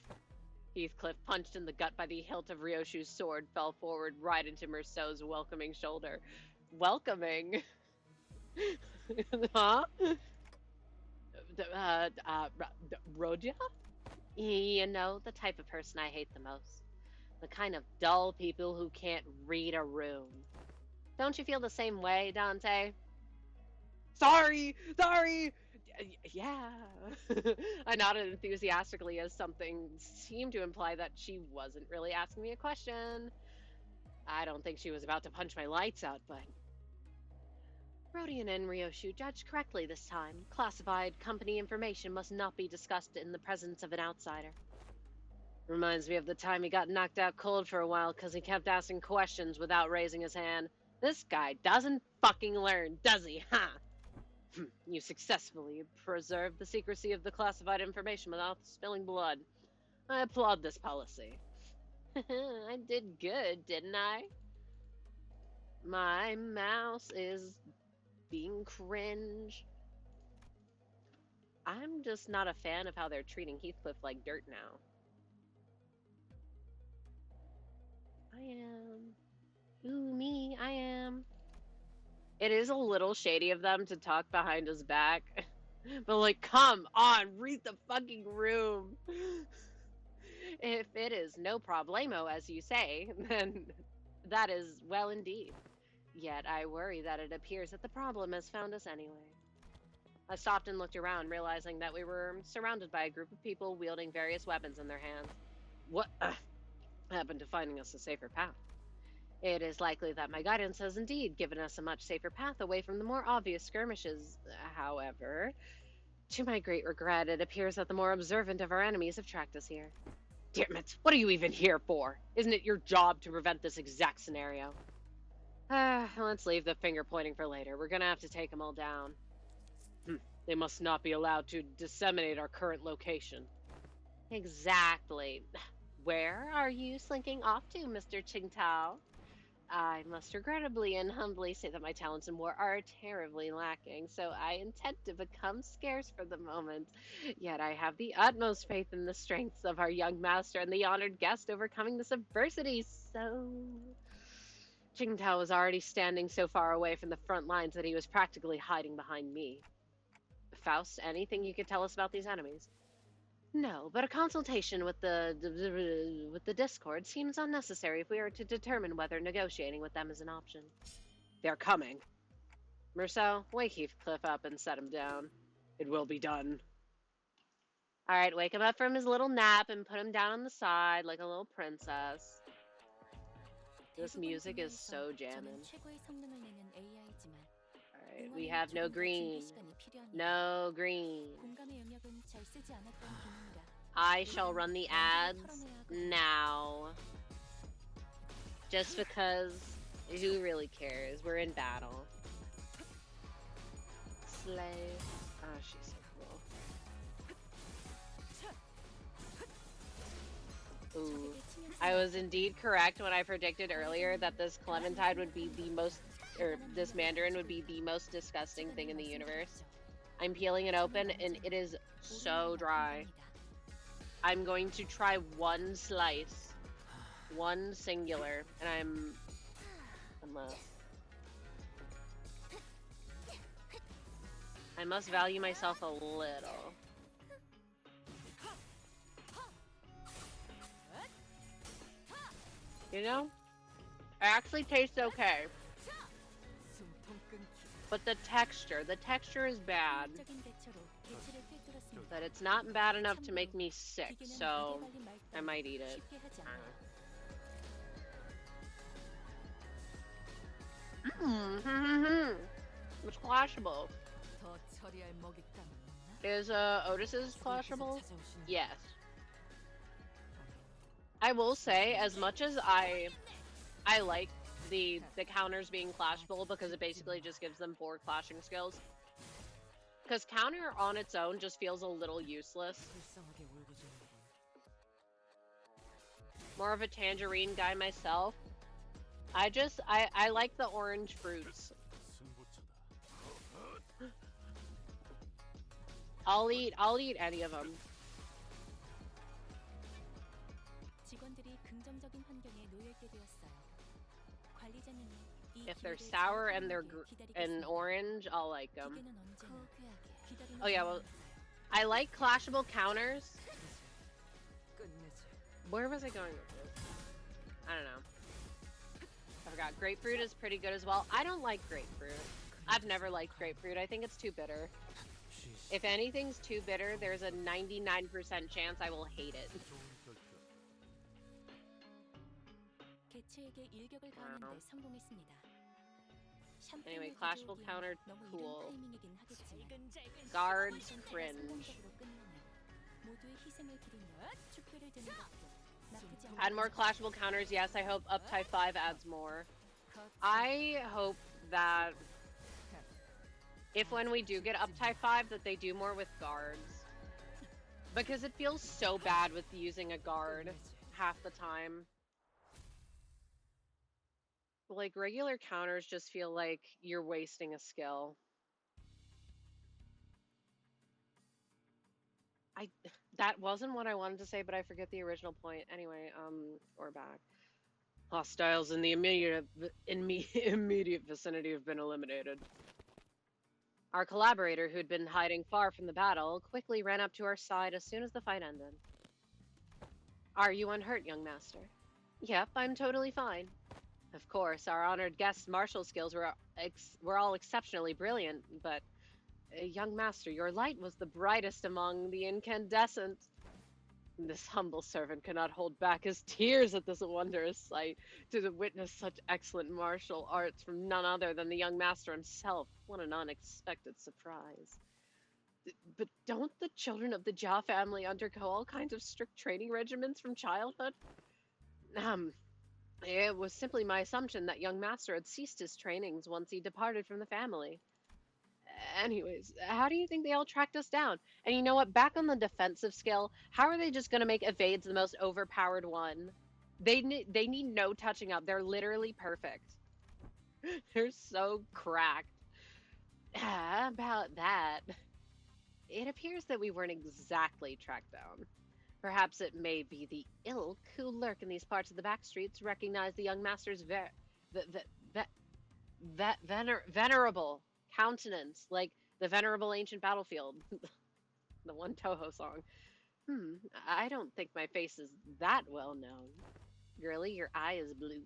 Heathcliff, punched in the gut by the hilt of Ryoshu's sword, fell forward right into Merceau's welcoming shoulder. Welcoming? Huh? Rodia? You know, the type of person I hate the most. The kind of dull people who can't read a room. Don't you feel the same way, Dante? Sorry! Sorry! Yeah. I nodded enthusiastically as something seemed to imply that she wasn't really asking me a question. I don't think she was about to punch my lights out, but... Rodian and Ryoshu judged correctly this time. Classified company information must not be discussed in the presence of an outsider. Reminds me of the time he got knocked out cold for a while because he kept asking questions without raising his hand. This guy doesn't fucking learn, does he, huh? You successfully preserved the secrecy of the classified information without spilling blood. I applaud this policy. I did good, didn't I? My mouse is being cringe. I'm just not a fan of how they're treating Heathcliff like dirt now. I am. Ooh, me, I am. It is a little shady of them to talk behind his back. But, like, come on, read the fucking room. If it is no problemo, as you say, then that is well indeed. Yet I worry that it appears that the problem has found us anyway. I stopped and looked around, realizing that we were surrounded by a group of people wielding various weapons in their hands. What happened to finding us a safer path? It is likely that my guidance has indeed given us a much safer path away from the more obvious skirmishes. However, to my great regret, it appears that the more observant of our enemies have tracked us here. Damn it, what are you even here for? Isn't it your job to prevent this exact scenario? Let's leave the finger pointing for later. We're gonna have to take them all down. They must not be allowed to disseminate our current location. Exactly. Where are you slinking off to, Mr. Qingtao? I must regrettably and humbly say that my talents in war are terribly lacking, so I intend to become scarce for the moment. Yet I have the utmost faith in the strengths of our young master and the honored guest overcoming this adversity, so... Qingtao was already standing so far away from the front lines that he was practically hiding behind me. Faust, anything you could tell us about these enemies? No, but a consultation with the Discord seems unnecessary if we are to determine whether negotiating with them is an option. They're coming. Merceau, wake Heathcliff up and set him down. It will be done. Alright, wake him up from his little nap and put him down on the side like a little princess. This music is so jamming. Alright, we have no green. No green. I shall run the ads now. Just because who really cares? We're in battle. Slay. Oh, she's so cool. Ooh. I was indeed correct when I predicted earlier that this Clementine would be the most, or this Mandarin would be the most disgusting thing in the universe. I'm peeling it open and it is so dry. I'm going to try one slice. One singular. And I'm I must value myself a little. You know? It actually tastes okay. But the texture is bad. But it's not bad enough to make me sick, so I might eat it. It's clashable. Is Otis's clashable? Yes. I will say, as much as I like the counters being clashable because it basically just gives them 4 clashing skills. Because counter on its own just feels a little useless. More of a tangerine guy myself. I like the orange fruits. I'll eat any of them. If they're sour and they're and orange, I'll like them. Oh yeah, well, I like clashable counters. Where was I going with this? I don't know. I forgot. Grapefruit is pretty good as well. I don't like grapefruit. I've never liked grapefruit. I think it's too bitter. If anything's too bitter, there's a 99% chance I will hate it. Wow. Anyway, clashable counter, cool. Guards, cringe. Add more clashable counters, yes. I hope Uptype 5 adds more. I hope that if when we do get Uptype 5 that they do more with guards. Because it feels so bad with using a guard half the time. Like, regular counters just feel like you're wasting a skill. That wasn't what I wanted to say, but I forget the original point. Anyway, we're back. Hostiles in the immediate vicinity have been eliminated. Our collaborator, who'd been hiding far from the battle, quickly ran up to our side as soon as the fight ended. Are you unhurt, young master? Yep, I'm totally fine. Of course, our honored guest's martial skills were all exceptionally brilliant, but young master, your light was the brightest among the incandescent. This humble servant cannot hold back his tears at this wondrous sight, to witness such excellent martial arts from none other than the young master himself. What an unexpected surprise. But don't the children of the Jia family undergo all kinds of strict training regimens from childhood? It was simply my assumption that young master had ceased his trainings once he departed from the family. Anyways, how do you think they all tracked us down? And you know what? Back on the defensive skill, how are they just going to make evades the most overpowered one? They need no touching up. They're literally perfect. They're so cracked. About that, it appears that we weren't exactly tracked down. Perhaps it may be the ilk who lurk in these parts of the back streets recognize the young master's venerable countenance, like the venerable ancient battlefield, the one Toho song. I don't think my face is that well known. Girlie, your eye is blue.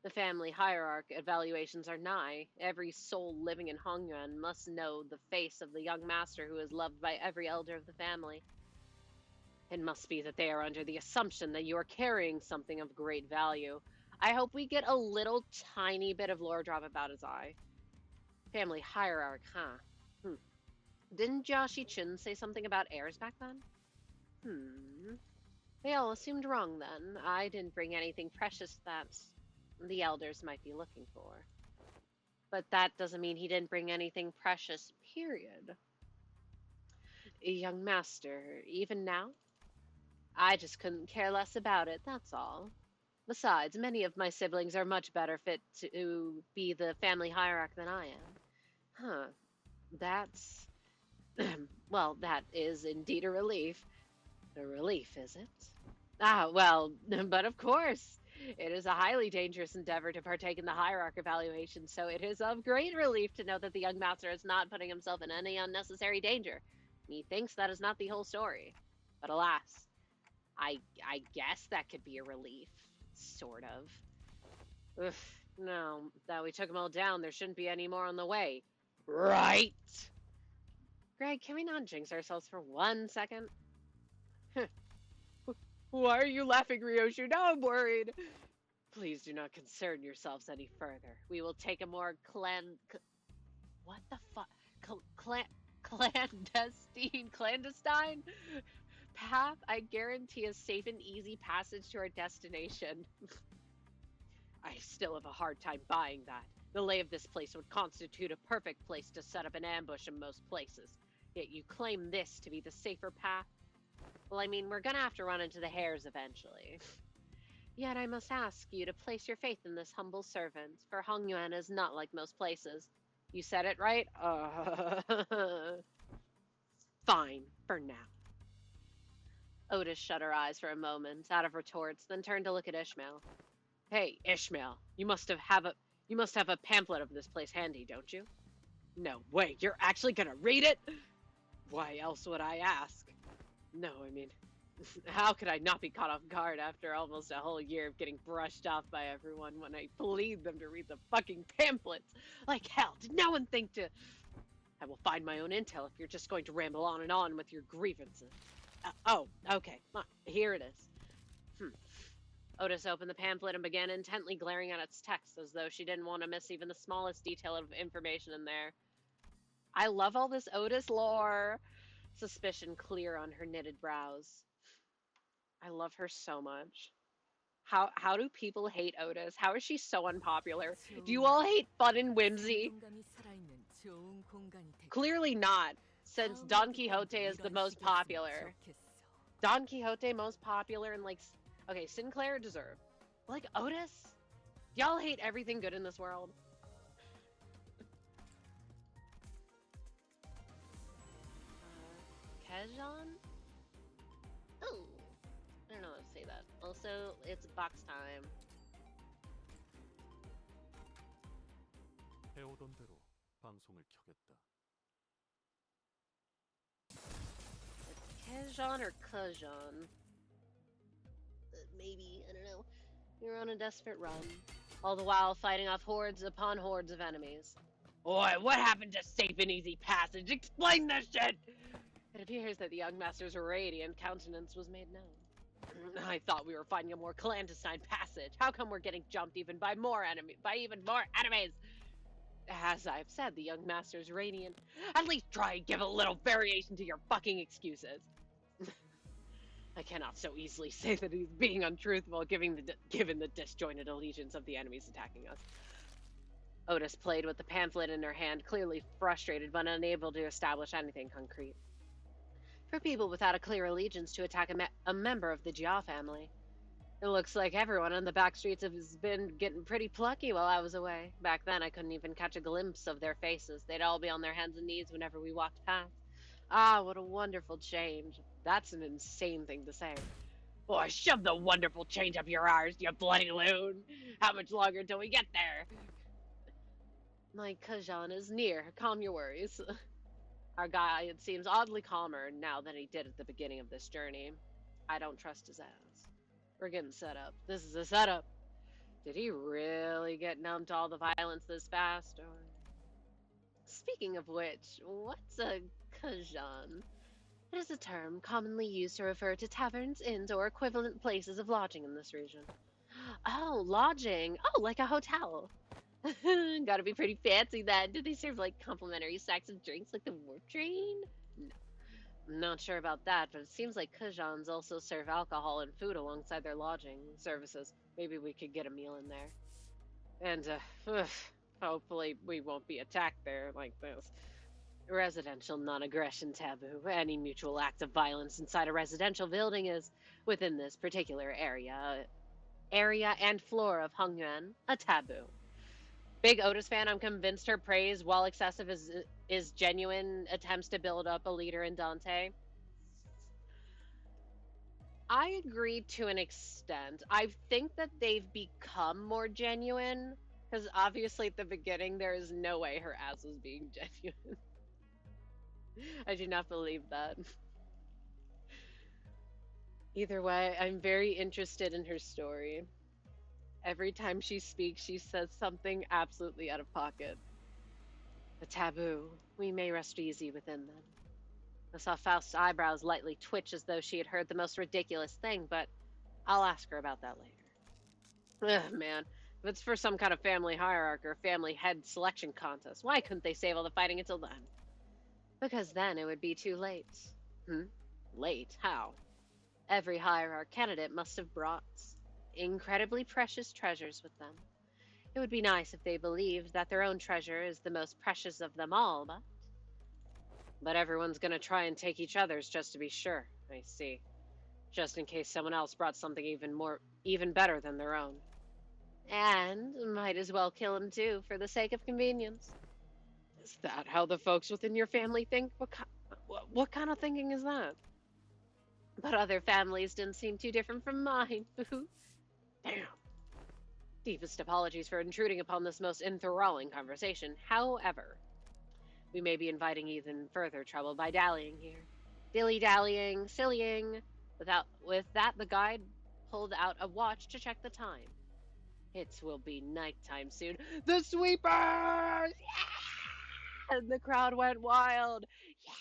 The family hierarch evaluations are nigh. Every soul living in Hongyuan must know the face of the young master who is loved by every elder of the family. It must be that they are under the assumption that you are carrying something of great value. I hope we get a little tiny bit of lore drop about his eye. Family hierarch, huh? Didn't Jiashi Chun say something about heirs back then? They all assumed wrong then. I didn't bring anything precious that the elders might be looking for. But that doesn't mean he didn't bring anything precious, period. Young master, even now? I just couldn't care less about it, that's all. Besides, many of my siblings are much better fit to be the family hierarch than I am. That's... well, that is indeed a relief. A relief, is it? Well, but of course. It is a highly dangerous endeavor to partake in the hierarch evaluation, so it is of great relief to know that the young master is not putting himself in any unnecessary danger. Methinks that is not the whole story. But alas, I guess that could be a relief. Sort of. Oof, no, that we took them all down, there shouldn't be any more on the way. Right! Greg, can we not jinx ourselves for 1 second? Why are you laughing, Ryoshu? Now I'm worried. Please do not concern yourselves any further. We will take a more what the fuck? Clandestine path. I guarantee a safe and easy passage to our destination. I still have a hard time buying that. The lay of this place would constitute a perfect place to set up an ambush in most places. Yet you claim this to be the safer path? Well, I mean, we're gonna have to run into the hares eventually. Yet I must ask you to place your faith in this humble servant, for Hongyuan is not like most places. You said it right? Fine, for now. Otis shut her eyes for a moment, out of retorts, then turned to look at Ishmael. Hey, Ishmael, you must have a pamphlet of this place handy, don't you? No way, you're actually gonna read it? Why else would I ask? No, I mean, how could I not be caught off guard after almost a whole year of getting brushed off by everyone when I plead them to read the fucking pamphlets? Like hell, did no one think to... I will find my own intel if you're just going to ramble on and on with your grievances. Oh, okay, here it is. Otis opened the pamphlet and began intently glaring at its text as though she didn't want to miss even the smallest detail of information in there. I love all this Otis lore. Suspicion clear on her knitted brows. I love her so much. How do people hate Otis? How is she so unpopular? Do you all hate fun and whimsy? Clearly not, since Don Quixote is the most popular. Don Quixote most popular and like... Okay, Sinclair deserved. Like Otis? Y'all hate everything good in this world? Kejon? Oh, I don't know how to say that. Also, it's box time. 해오던 대로 방송을 켜겠다. Kejon or Kejon? Maybe, I don't know. You're on a desperate run, all the while fighting off hordes upon hordes of enemies. Oi, what happened to safe and easy passage? Explain this shit! It appears that the young master's radiant countenance was made known. I thought we were finding a more clandestine passage. How come we're getting jumped even by even more enemies? As I've said, the young master's radiant. At least try and give a little variation to your fucking excuses. I cannot so easily say that he's being untruthful, given the disjointed allegiance of the enemies attacking us. Otis played with the pamphlet in her hand, clearly frustrated but unable to establish anything concrete. For people without a clear allegiance to attack a member of the Jia family. It looks like everyone on the back streets has been getting pretty plucky while I was away. Back then, I couldn't even catch a glimpse of their faces. They'd all be on their hands and knees whenever we walked past. Ah, what a wonderful change. That's an insane thing to say. Boy, shove the wonderful change up your arse, you bloody loon. How much longer till we get there? My Kajan is near. Calm your worries. Our guide seems oddly calmer now than he did at the beginning of this journey. I don't trust his ass. We're getting set up. This is a setup. Did he really get numb to all the violence this fast, or... Speaking of which, what's a Kajan? It is a term commonly used to refer to taverns, inns, or equivalent places of lodging in this region. Oh, lodging. Oh, like a hotel. Gotta be pretty fancy then. Do they serve like complimentary stacks of drinks like the warp train? No. I'm not sure about that, but it seems like Kajans also serve alcohol and food alongside their lodging services. Maybe we could get a meal in there. And, hopefully we won't be attacked there like this. Residential non-aggression taboo. Any mutual act of violence inside a residential building is, within this particular area and floor of Hongyuan, a taboo. Big Otis fan, I'm convinced her praise, while excessive, is genuine attempts to build up a leader in Dante. I agree to an extent. I think that they've become more genuine, because obviously at the beginning there is no way her ass was being genuine. I do not believe that. Either way, I'm very interested in her story. Every time she speaks, she says something absolutely out of pocket. A taboo. We may rest easy within them. I saw Faust's eyebrows lightly twitch as though she had heard the most ridiculous thing, but I'll ask her about that later. Ugh, man. If it's for some kind of family hierarchy or family head selection contest, why couldn't they save all the fighting until then? Because then it would be too late. Late? How? Every hierarch candidate must have brought incredibly precious treasures with them. It would be nice if they believed that their own treasure is the most precious of them all, but everyone's gonna try and take each other's just to be sure, I see. Just in case someone else brought something even better than their own. And might as well kill him too, for the sake of convenience. Is that how the folks within your family think? What kind of thinking is that? But other families didn't seem too different from mine. Damn. Deepest apologies for intruding upon this most enthralling conversation. However, we may be inviting even further trouble by dallying here. Dilly-dallying, sillying. With that, the guide pulled out a watch to check the time. It will be nighttime soon. The sweepers! Yeah! And the crowd went wild. Yeah!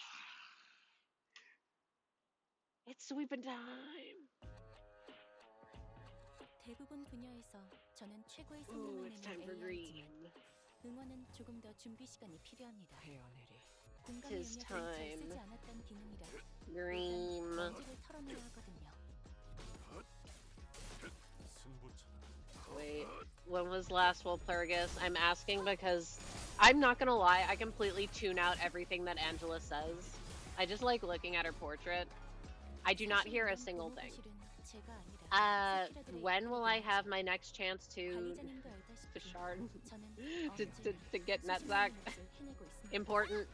It's sweeping time. 대부분 분야에서 저는 최고의 Ooh, 성능을 it's time 내는 for AI지만 green. 응원은 조금 더 준비 시간이 필요합니다. 헤어내리. 공감 Tis 영역을 잘 time. 쓰지 않았던 기능이라 Green. 일단 먼지를 털어내야 하거든요. 승부처. Wait, when was last Walpurgis? I'm asking because I'm not gonna lie, I completely tune out everything that Angela says. I just like looking at her portrait. I do not hear a single thing. When will I have my next chance to shard to get Netzach? Important.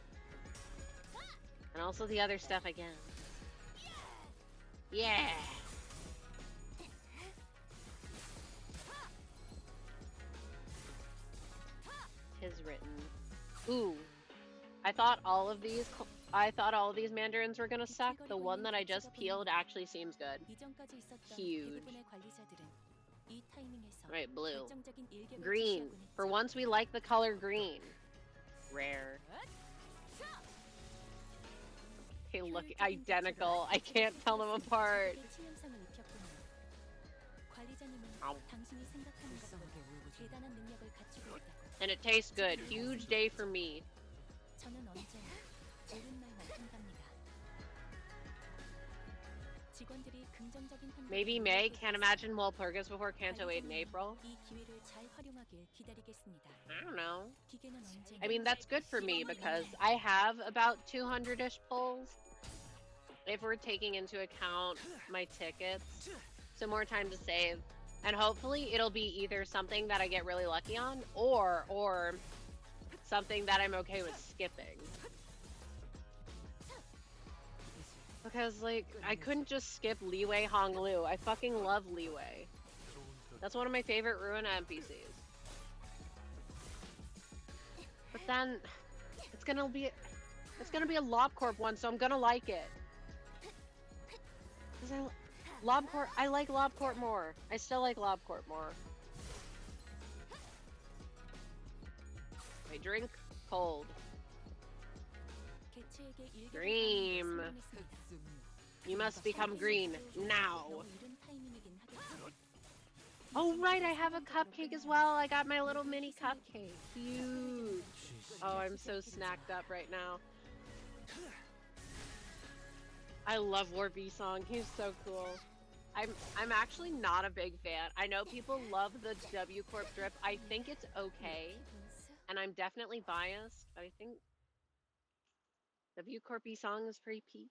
And also the other stuff again. Yeah. Tis written. Ooh. I thought all of these mandarins were gonna suck. The one that I just peeled actually seems good. Huge. Right, blue. Green. For once we like the color green. Rare. They look identical. I can't tell them apart. Ow. And it tastes good. Huge day for me. Maybe May. Can't imagine Walpurgis before Canto 8 in April. I don't know. I mean, that's good for me because I have about 200-ish pulls. If we're taking into account my tickets. So more time to save. And hopefully it'll be either something that I get really lucky on or something that I'm okay with skipping. Because, like, I couldn't just skip Liwei Honglu. I fucking love Liwei. That's one of my favorite Ruina NPCs. But then, it's gonna be a LobCorp one, so I'm gonna like it. Because I like LobCorp more. I still like LobCorp more. Wait, drink cold. Dream. You must become green now. Oh right, I have a cupcake as well. I got my little mini cupcake. Huge. Oh, I'm so snacked up right now. I love Warby Song. He's so cool. I'm actually not a big fan. I know people love the W Corp drip. I think it's okay. And I'm definitely biased, but I think W Corp song is pretty peak.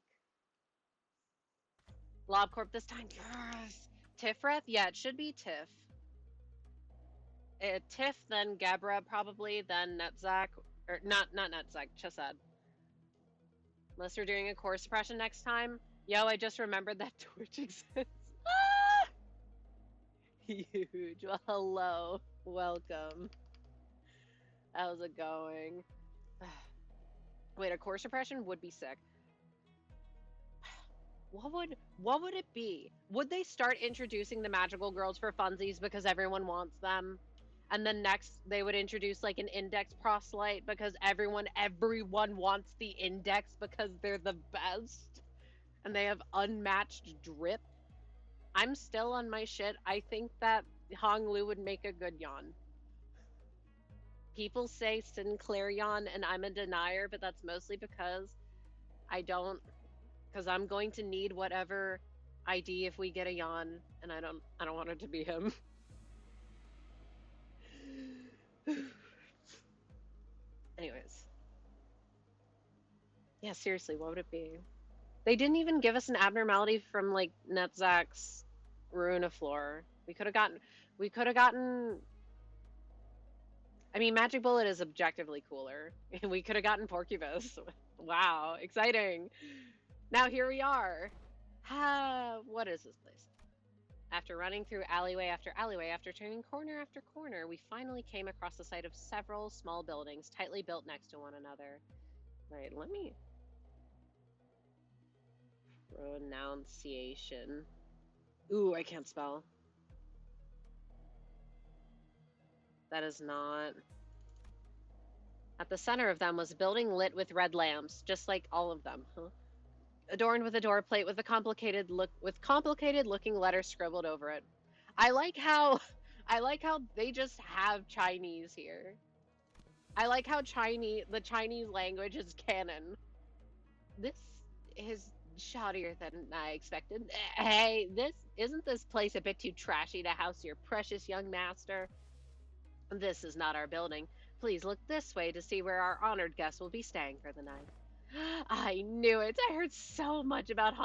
LobCorp this time. Yes. Tifreth? Yeah, it should be Tiff. Tiff, then Gabra probably, then Netzach. Or not Netzach, Chesed. Unless we're doing a core suppression next time. Yo, I just remembered that Twitch exists. Huge. Well, hello. Welcome. How's it going? Wait, a core suppression would be sick. What would it be? Would they start introducing the magical girls for funsies because everyone wants them? And then next they would introduce like an index proselyte because everyone wants the index because they're the best and they have unmatched drip. I'm still on my shit. I think that Hong Lu would make a good yawn. People say Sinclair yawn and I'm a denier, but that's mostly because because I'm going to need whatever ID if we get a yawn, and I don't want it to be him. Anyways. Yeah, seriously, what would it be? They didn't even give us an abnormality from like Netzach's Runaflor. We could have gotten I mean, Magic Bullet is objectively cooler. We could have gotten Porcubus. Wow, exciting. Now here we are. What is this place? After running through alleyway after alleyway, after turning corner after corner, we finally came across the site of several small buildings, tightly built next to one another. Right, let me... Pronunciation. Ooh, I can't spell. That is not... At the center of them was a building lit with red lamps, just like all of them, huh? Adorned with a door plate with complicated looking letters scribbled over it. I like how I like how they just have Chinese here. I like how the Chinese language is canon. This is shoddier than I expected. Hey, isn't this place a bit too trashy to house your precious young master? This is not our building. Please look this way to see where our honored guest will be staying for the night. I knew it. I heard so much about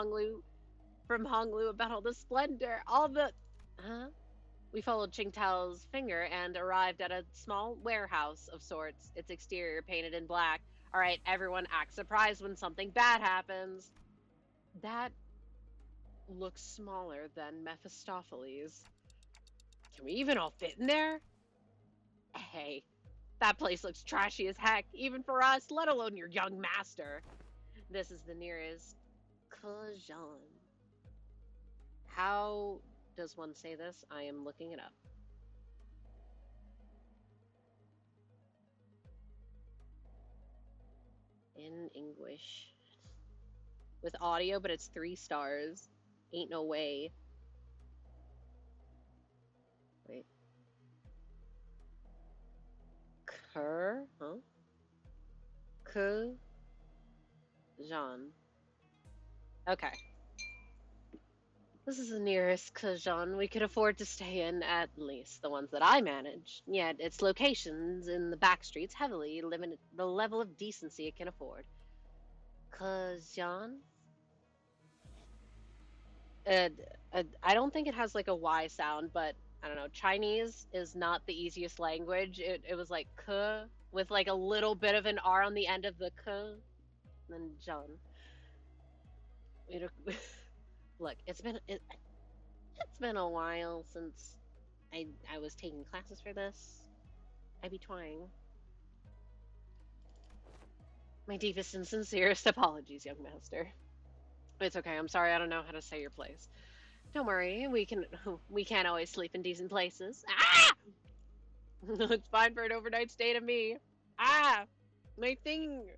from Honglu, about all the splendor, all the... Huh? We followed Qingtao's finger and arrived at a small warehouse of sorts, its exterior painted in black. All right, everyone act surprised when something bad happens. That looks smaller than Mephistopheles. Can we even all fit in there? Hey, that place looks trashy as heck, even for us, let alone your young master. This is the nearest Kajan. How does one say this? I am looking it up. In English. With audio, but it's 3 stars. Ain't no way. Wait. Kur? Huh? Kajan. Okay. This is the nearest Kajan we could afford to stay in, at least the ones that I manage. Yet its locations in the back streets heavily limit the level of decency it can afford. Kajan? I don't think it has like a Y sound, but I don't know. Chinese is not the easiest language. It was like k with like a little bit of an R on the end of the k, and then John. Look, it's been a while since I was taking classes for this. I be trying. My deepest and sincerest apologies, young master. It's okay. I'm sorry. I don't know how to say your place. Don't worry. We can't always sleep in decent places. Ah! It's fine for an overnight stay to me. Ah! My thing!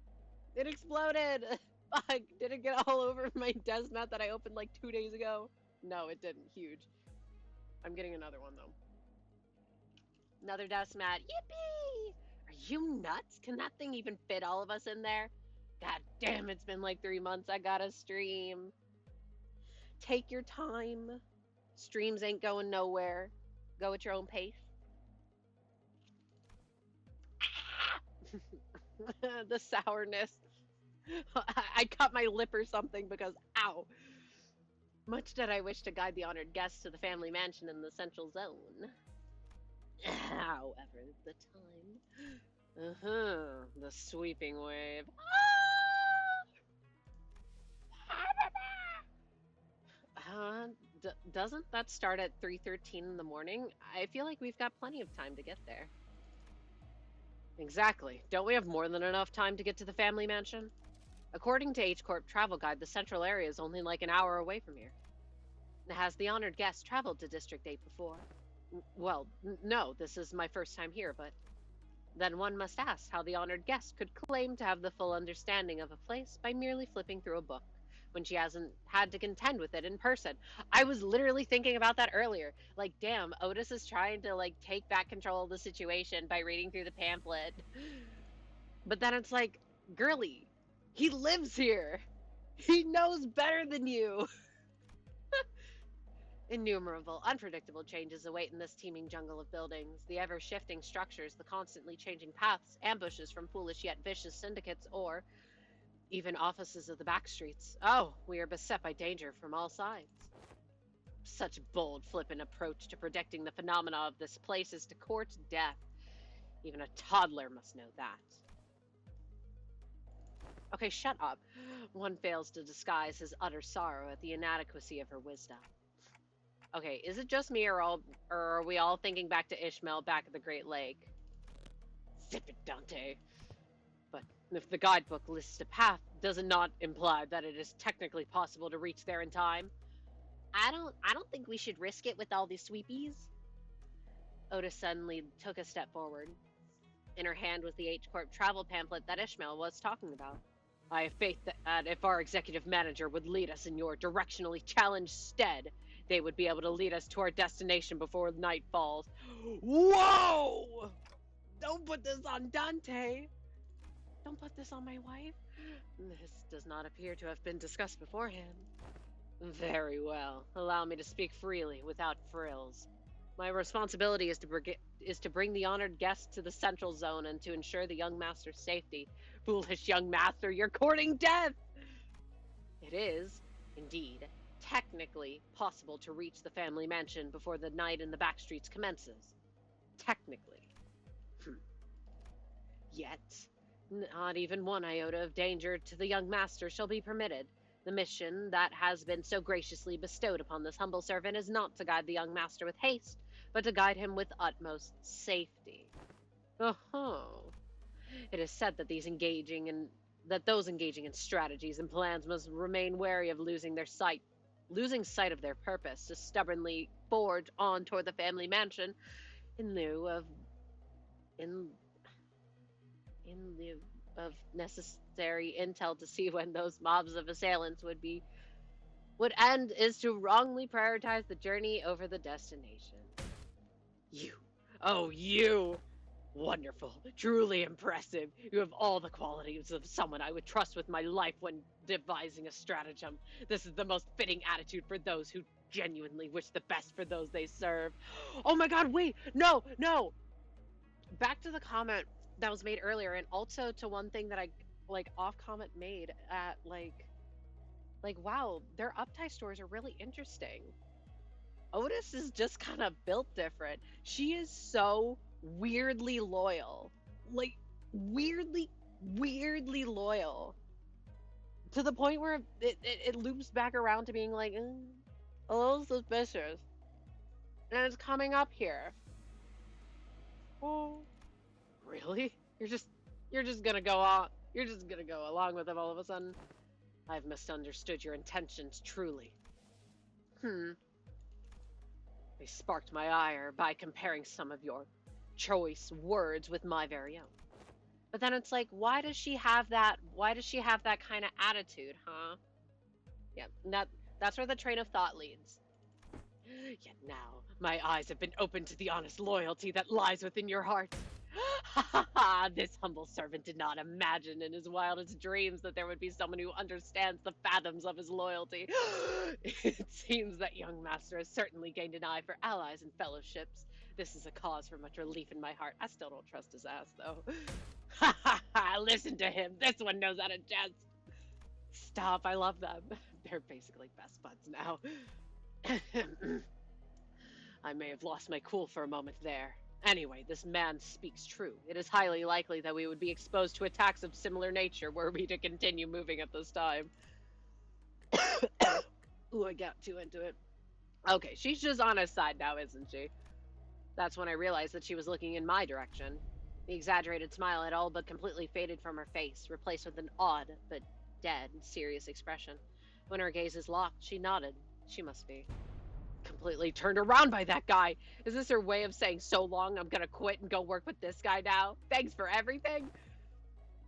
It exploded! Fuck! Did it get all over my desk mat that I opened like 2 days ago? No, it didn't. Huge. I'm getting another one though. Another desk mat. Yippee! Are you nuts? Can that thing even fit all of us in there? God damn, it's been like 3 months. I gotta stream. Take your time. Streams ain't going nowhere. Go at your own pace. The sourness. I cut my lip or something because, ow. Much did I wish to guide the honored guests to the family mansion in the central zone. However, the time. The sweeping wave. Doesn't that start at 3:13 in the morning? I feel like we've got plenty of time to get there. Exactly. Don't we have more than enough time to get to the family mansion? According to H-Corp Travel Guide, the central area is only like an hour away from here. Has the honored guest traveled to District 8 before? Well, no, this is my first time here, but... Then one must ask how the honored guest could claim to have the full understanding of a place by merely flipping through a book, when she hasn't had to contend with it in person. I was literally thinking about that earlier. Like, damn, Otis is trying to, like, take back control of the situation by reading through the pamphlet. But then it's like, girly, he lives here. He knows better than you. Innumerable, unpredictable changes await in this teeming jungle of buildings. The ever-shifting structures, the constantly changing paths, ambushes from foolish yet vicious syndicates, or even offices of the back streets. Oh, we are beset by danger from all sides. Such bold, flippant approach to predicting the phenomena of this place is to court death. Even a toddler must know that. Okay, shut up. One fails to disguise his utter sorrow at the inadequacy of her wisdom. Okay, is it just me, or are we all thinking back to Ishmael back at the Great Lake? Zip it, Dante. But if the guidebook lists a path, does it not imply that it is technically possible to reach there in time? I don't think we should risk it with all these sweepies. Otis suddenly took a step forward. In her hand was the H Corp travel pamphlet that Ishmael was talking about. I have faith that if our executive manager would lead us in your directionally challenged stead, they would be able to lead us to our destination before night falls. Whoa! Don't put this on Dante! Don't put this on my wife. This does not appear to have been discussed beforehand. Very well. Allow me to speak freely, without frills. My responsibility is to bring the honored guest to the central zone and to ensure the young master's safety. Foolish young master, you're courting death! It is, indeed, technically possible to reach the family mansion before the night in the back streets commences. Technically. Yet, not even one iota of danger to the young master shall be permitted. The mission that has been so graciously bestowed upon this humble servant is not to guide the young master with haste, but to guide him with utmost safety. Oh, it is said that those engaging in strategies and plans must remain wary of losing sight of their purpose, to stubbornly forge on toward the family mansion in lieu of necessary intel to see when those mobs of assailants would end, is to wrongly prioritize the journey over the destination. You, wonderful, truly impressive. You have all the qualities of someone I would trust with my life when devising a stratagem. This is the most fitting attitude for those who genuinely wish the best for those they serve. Oh my god, wait, no. Back to the comment that was made earlier, and also to one thing that I off comment made at wow, their uptie stores are really interesting. Otis is just kind of built different. She is so weirdly loyal, like weirdly loyal, to the point where it loops back around to being like a little suspicious, and it's coming up here. Oh, really? You're just gonna go on. You're just gonna go along with them all of a sudden. I've misunderstood your intentions truly. They sparked my ire by comparing some of your choice words with my very own. But then it's like, why does she have that kind of attitude, huh? Yeah, that's where the train of thought leads. Yet now, my eyes have been opened to the honest loyalty that lies within your heart. This humble servant did not imagine in his wildest dreams that there would be someone who understands the fathoms of his loyalty. It seems that young master has certainly gained an eye for allies and fellowships. This is a cause for much relief in my heart. I still don't trust his ass, though. Listen to him. This one knows how to jest. Stop, I love them. They're basically best buds now. I may have lost my cool for a moment there. Anyway, this man speaks true. It is highly likely that we would be exposed to attacks of similar nature were we to continue moving at this time. Ooh, I got too into it. Okay, she's just on his side now, isn't she? That's when I realized that she was looking in my direction. The exaggerated smile had all but completely faded from her face, replaced with an odd, but dead, serious expression. When her gaze is locked, she nodded. She must be completely turned around by that guy. Is this her way of saying, so long, I'm gonna quit and go work with this guy now? Thanks for everything?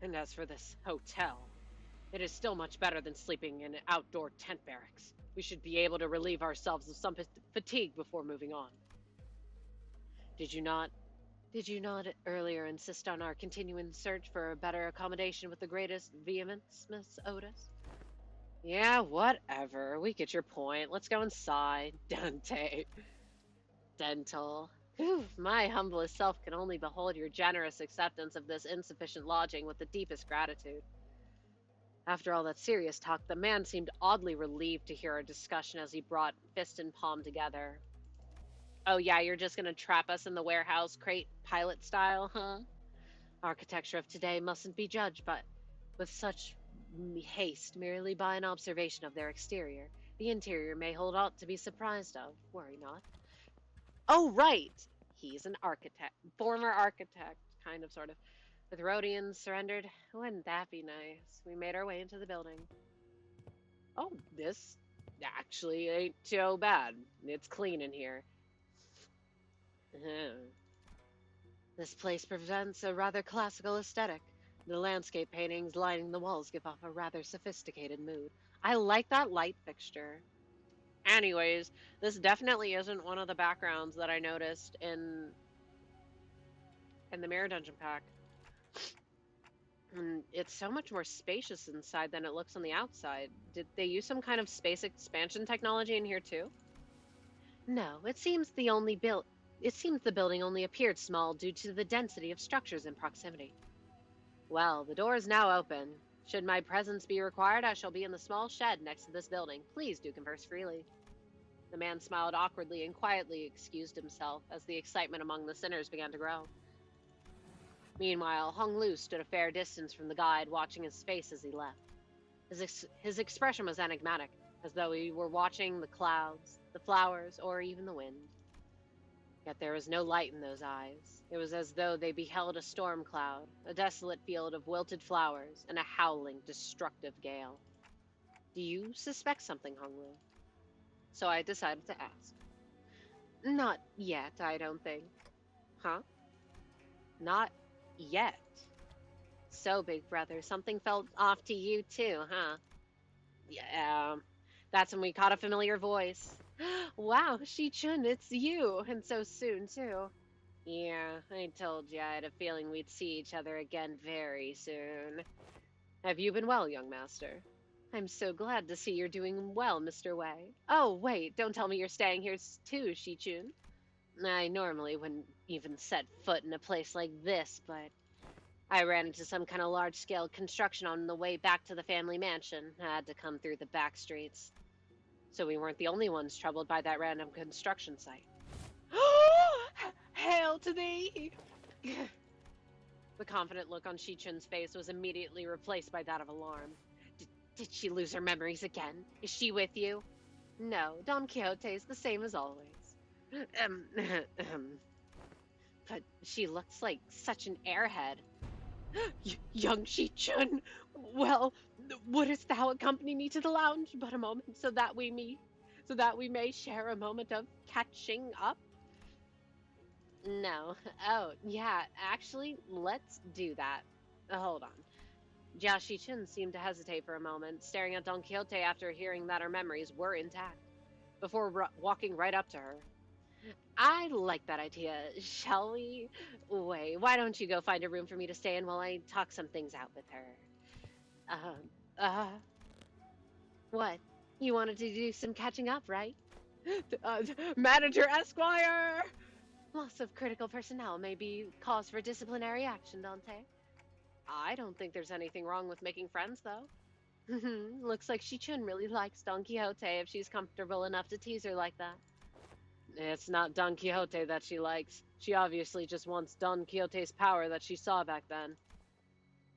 And as for this hotel, it is still much better than sleeping in an outdoor tent barracks. We should be able to relieve ourselves of some fatigue before moving on. Did you not earlier insist on our continuing search for a better accommodation with the greatest vehemence, Miss Otis? Yeah, whatever. We get your point. Let's go inside. Dante. Dental. Whew, my humblest self can only behold your generous acceptance of this insufficient lodging with the deepest gratitude. After all that serious talk, the man seemed oddly relieved to hear our discussion as he brought fist and palm together. Oh yeah, you're just gonna trap us in the warehouse crate pilot style, huh? Architecture of today mustn't be judged, but with such haste merely by an observation of their exterior. The interior may hold out to be surprised of. Worry not. Oh, right! He's an architect. Former architect, kind of, sort of. With Rhodians surrendered, wouldn't that be nice? We made our way into the building. Oh, this actually ain't so bad. It's clean in here. This place presents a rather classical aesthetic. The landscape paintings lining the walls give off a rather sophisticated mood. I like that light fixture. Anyways, this definitely isn't one of the backgrounds that I noticed in the Mirror Dungeon pack. And it's so much more spacious inside than it looks on the outside. Did they use some kind of space expansion technology in here too? No, it seems the building only appeared small due to the density of structures in proximity. Well, the door is now open. Should my presence be required, I shall be in the small shed next to this building. Please do converse freely. The man smiled awkwardly and quietly excused himself as the excitement among the sinners began to grow. Meanwhile, Hung Lu stood a fair distance from the guide, watching his face as he left. His expression was enigmatic, as though he were watching the clouds, the flowers, or even the wind. Yet there was no light in those eyes. It was as though they beheld a storm cloud, a desolate field of wilted flowers, and a howling, destructive gale. Do you suspect something, Hung Lu? So I decided to ask. Not yet, I don't think. Huh? Not yet. So, big brother, something felt off to you too, huh? Yeah, that's when we caught a familiar voice. Wow, Shi-chun, it's you, and so soon too. Yeah, I told you I had a feeling we'd see each other again very soon. Have you been well, young master? I'm so glad to see you're doing well, Mr. Wei. Oh, wait, don't tell me you're staying here too, Shi-chun. I normally wouldn't even set foot in a place like this, but I ran into some kind of large-scale construction on the way back to the family mansion. I had to come through the back streets. So we weren't the only ones troubled by that random construction site. Hail to thee! The confident look on Shi-chun's face was immediately replaced by that of alarm. Did she lose her memories again? Is she with you? No, Don Quixote's the same as always. But she looks like such an airhead. Young Shi-chun, well, wouldst thou accompany me to the lounge but a moment so that we may share a moment of catching up? No. Oh, yeah, actually, let's do that. Hold on. Jia Shi-chun seemed to hesitate for a moment, staring at Don Quixote after hearing that her memories were intact, before walking right up to her. I like that idea. Shall we? Wait, why don't you go find a room for me to stay in while I talk some things out with her? What? You wanted to do some catching up, right? Manager Esquire! Loss of critical personnel may be cause for disciplinary action, Dante. I don't think there's anything wrong with making friends, though. Looks like Shi-chun really likes Don Quixote if she's comfortable enough to tease her like that. It's not Don Quixote that she likes. She obviously just wants Don Quixote's power that she saw back then.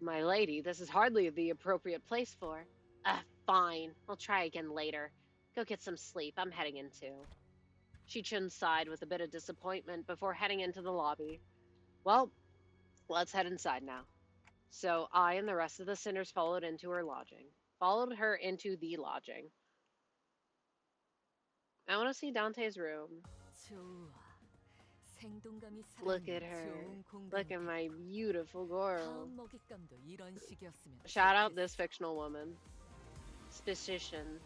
My lady, this is hardly the appropriate place for. Fine. I'll try again later. Go get some sleep. I'm heading in too. Shi-chun sighed with a bit of disappointment before heading into the lobby. Well, let's head inside now. So I and the rest of the sinners followed her into the lodging. I want to see Dante's room. 좋아. 생동감이 Look at 살아있는 her. 좋은 Look at 공간이다. my beautiful girl. 다음 먹잇감도 이런 식이었으면 Shout out this 좋겠어. fictional woman. Specition.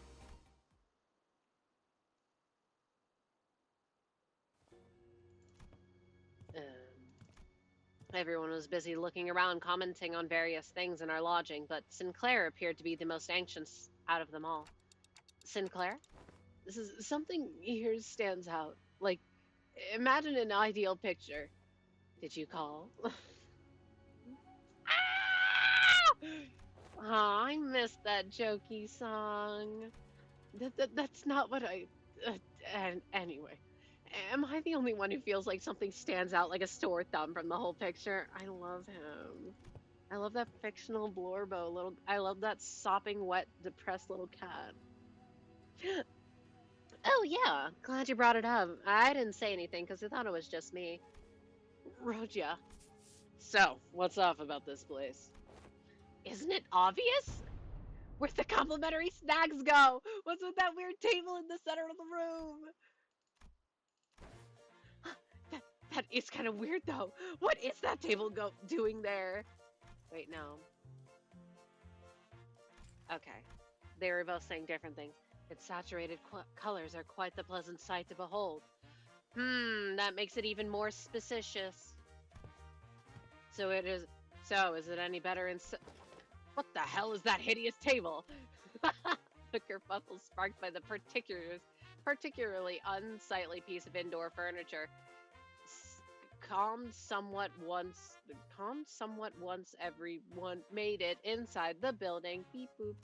Everyone was busy looking around, commenting on various things in our lodging, but Sinclair appeared to be the most anxious out of them all. Sinclair? This is something here stands out. Like, imagine an ideal picture. Did you call? I missed that jokey song. That's not what I... anyway. Am I the only one who feels like something stands out like a sore thumb from the whole picture? I love him. I love that fictional Blorbo little. I love that sopping wet, depressed little cat. Oh yeah, glad you brought it up. I didn't say anything because I thought it was just me. Roja. So, what's off about this place? Isn't it obvious? Where'd the complimentary snacks go? What's with that weird table in the center of the room? That is kind of weird though. What is that table doing there? Wait, no. Okay. They were both saying different things. Its saturated colors are quite the pleasant sight to behold. That makes it even more suspicious. So it is. So, is it any better in? What the hell is that hideous table? The kerfuffle sparked by the particularly unsightly piece of indoor furniture. Calmed somewhat once everyone made it inside the building. Beep boop.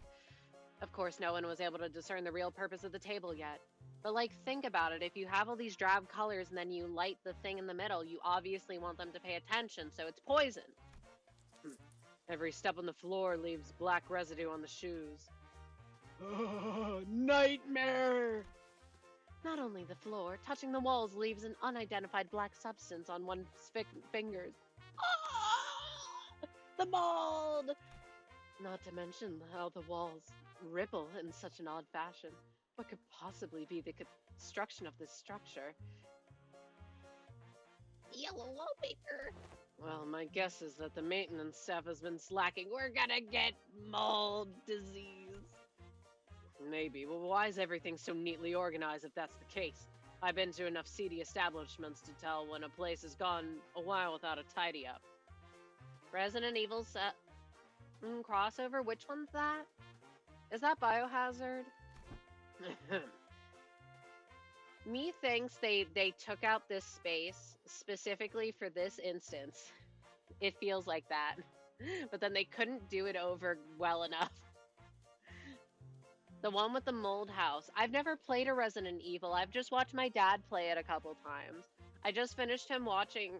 Of course, no one was able to discern the real purpose of the table yet. But, like, think about it. If you have all these drab colors and then you light the thing in the middle, you obviously want them to pay attention, so it's poison. Every step on the floor leaves black residue on the shoes. Oh, nightmare! Not only the floor, touching the walls leaves an unidentified black substance on one's fingers. Ah! The mold! Not to mention how the walls ripple in such an odd fashion. What could possibly be the construction of this structure? Yellow wallpaper! Well, my guess is that the maintenance staff has been slacking. We're gonna get mold disease. Maybe. Well, why is everything so neatly organized if that's the case? I've been to enough seedy establishments to tell when a place has gone a while without a tidy up. Resident Evil crossover? Which one's that? Is that Biohazard? Methinks they took out this space specifically for this instance. It feels like that. But then they couldn't do it over well enough. The one with the mold house. I've never played a Resident Evil. I've just watched my dad play it a couple times. I just finished watching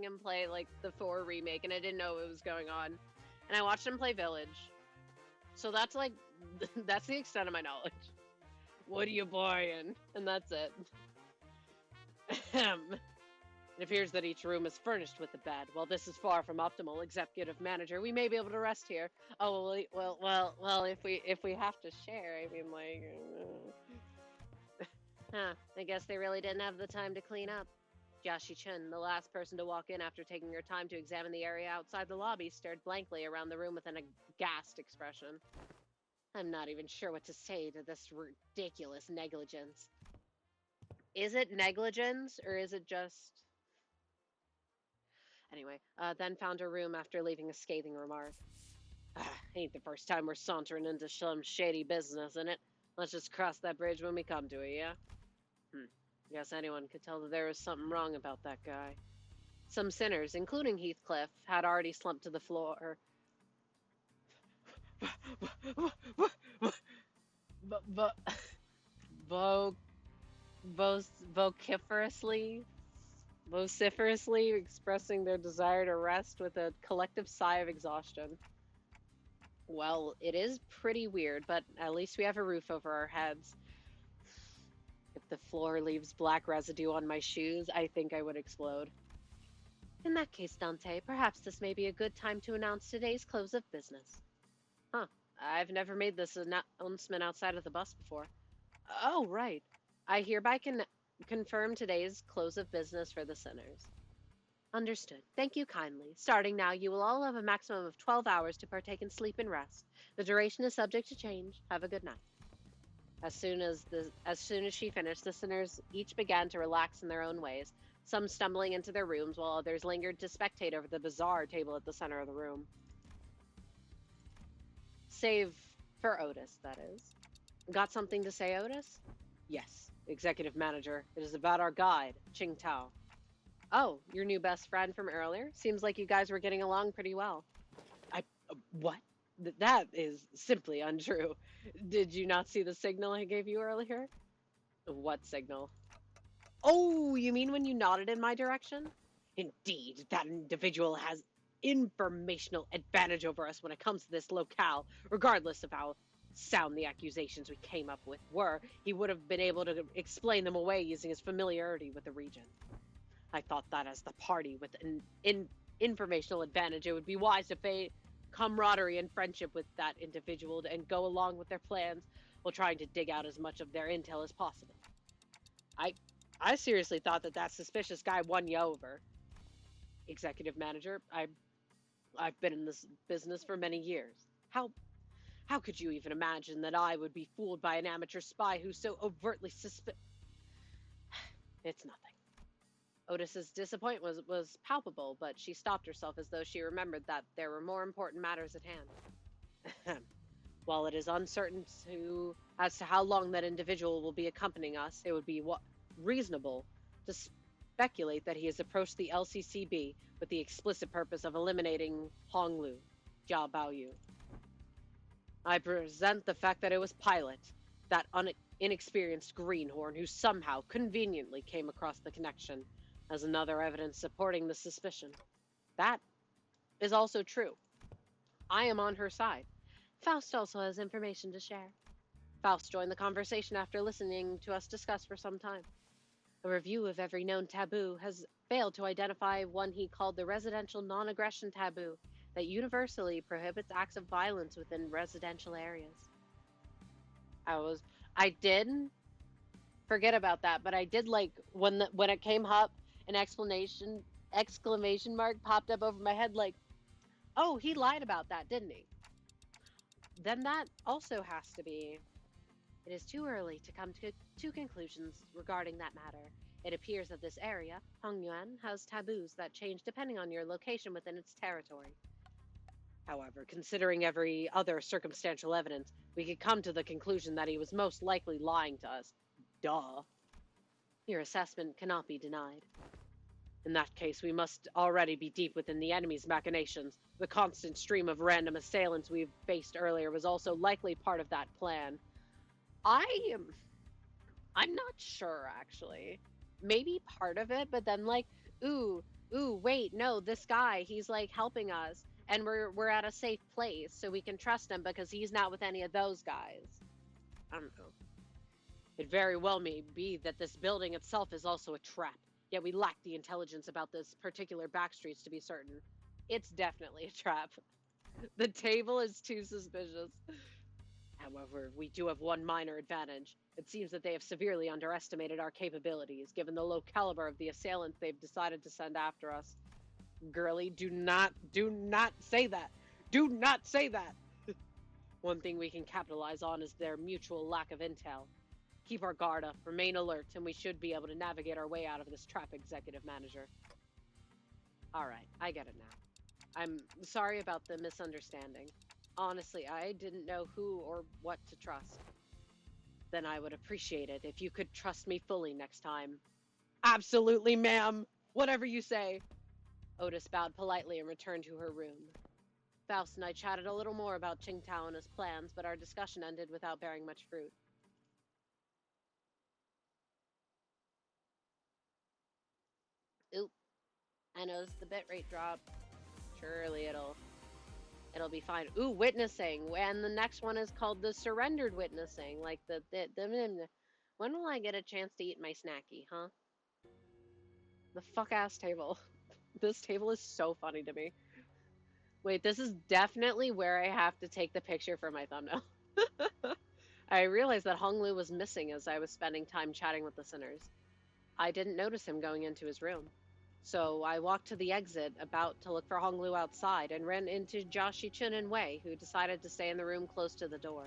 him play like the 4 remake and I didn't know what was going on. And I watched him play Village. So that's like that's the extent of my knowledge. What are you buying? And that's it. It appears that each room is furnished with a bed. While this is far from optimal, executive manager, we may be able to rest here. Oh well. If we have to share, I mean, like, I guess they really didn't have the time to clean up. Jiashi Chun, the last person to walk in after taking her time to examine the area outside the lobby, stared blankly around the room with an aghast expression. I'm not even sure what to say to this ridiculous negligence. Is it negligence, or is it just... Anyway, then found her room after leaving a scathing remark. Ain't the first time we're sauntering into some shady business, innit? Let's just cross that bridge when we come to it, yeah? Guess anyone could tell that there was something wrong about that guy. Some sinners, including Heathcliff, had already slumped to the floor. Vociferously expressing their desire to rest with a collective sigh of exhaustion. Well, it is pretty weird, but at least we have a roof over our heads. If the floor leaves black residue on my shoes, I think I would explode. In that case, Dante, perhaps this may be a good time to announce today's close of business. Huh. I've never made this announcement outside of the bus before. Oh, right. I hereby confirm today's close of business for the sinners. Understood. Thank you kindly. Starting now, you will all have a maximum of 12 hours to partake in sleep and rest. The duration is subject to change. Have a good night. As soon as she finished, the sinners each began to relax in their own ways, some stumbling into their rooms while others lingered to spectate over the bizarre table at the center of the room. Save for Otis, that is. Got something to say, Otis? Yes, executive manager. It is about our guide, Ching Tao. Oh, your new best friend from earlier? Seems like you guys were getting along pretty well. What? That is simply untrue. Did you not see the signal I gave you earlier? What signal? Oh, you mean when you nodded in my direction? Indeed, that individual has informational advantage over us when it comes to this locale, regardless of how sound the accusations we came up with were. He would have been able to explain them away using his familiarity with the region. I thought that as the party with an informational advantage, it would be wise to pay camaraderie and friendship with that individual and go along with their plans while trying to dig out as much of their intel as possible. I seriously thought that suspicious guy won you over. Executive manager, I've been in this business for many years. How could you even imagine that I would be fooled by an amateur spy who's so overtly It's nothing. Otis's disappointment was palpable, but she stopped herself as though she remembered that there were more important matters at hand. While it is uncertain as to how long that individual will be accompanying us, it would be reasonable to speculate that he has approached the LCCB with the explicit purpose of eliminating Honglu, Jia Baoyu. I present the fact that it was Pilot, that inexperienced greenhorn who somehow conveniently came across the connection, as another evidence supporting the suspicion. That is also true. I am on her side. Faust also has information to share. Faust joined the conversation after listening to us discuss for some time. A review of every known taboo has failed to identify one he called the residential non-aggression taboo that universally prohibits acts of violence within residential areas. I did forget about that, but I did like when it came up, an exclamation mark popped up over my head like, oh, he lied about that, didn't he? Then that also has to be. It is too early to come to conclusions regarding that matter. It appears that this area, Hongyuan, has taboos that change depending on your location within its territory. However, considering every other circumstantial evidence, we could come to the conclusion that he was most likely lying to us. Duh. Your assessment cannot be denied. In that case, we must already be deep within the enemy's machinations. The constant stream of random assailants we faced earlier was also likely part of that plan. I'm not sure, actually. Maybe part of it, but then like, ooh, wait, no, this guy, he's like helping us, and we're at a safe place, so we can trust him because he's not with any of those guys. I don't know. It very well may be that this building itself is also a trap, yet we lack the intelligence about this particular backstreets to be certain. It's definitely a trap. The table is too suspicious. However, we do have one minor advantage. It seems that they have severely underestimated our capabilities, given the low caliber of the assailants they've decided to send after us. Girlie, do not say that. Do not say that. One thing we can capitalize on is their mutual lack of intel. Keep our guard up, remain alert, and we should be able to navigate our way out of this trap, Executive Manager. Alright, I get it now. I'm sorry about the misunderstanding. Honestly, I didn't know who or what to trust. Then I would appreciate it if you could trust me fully next time. Absolutely, ma'am! Whatever you say! Otis bowed politely and returned to her room. Faust and I chatted a little more about Qingtao and his plans, but our discussion ended without bearing much fruit. Oop. I noticed the bitrate drop. Surely it'll be fine. Ooh, witnessing. And the next one is called the surrendered witnessing. Like the when will I get a chance to eat my snacky, huh? The fuck-ass table. This table is so funny to me. Wait, this is definitely where I have to take the picture for my thumbnail. I realized that Honglu was missing as I was spending time chatting with the sinners. I didn't notice him going into his room. So I walked to the exit, about to look for Honglu outside, and ran into Jia Shichun and Wei, who decided to stay in the room close to the door.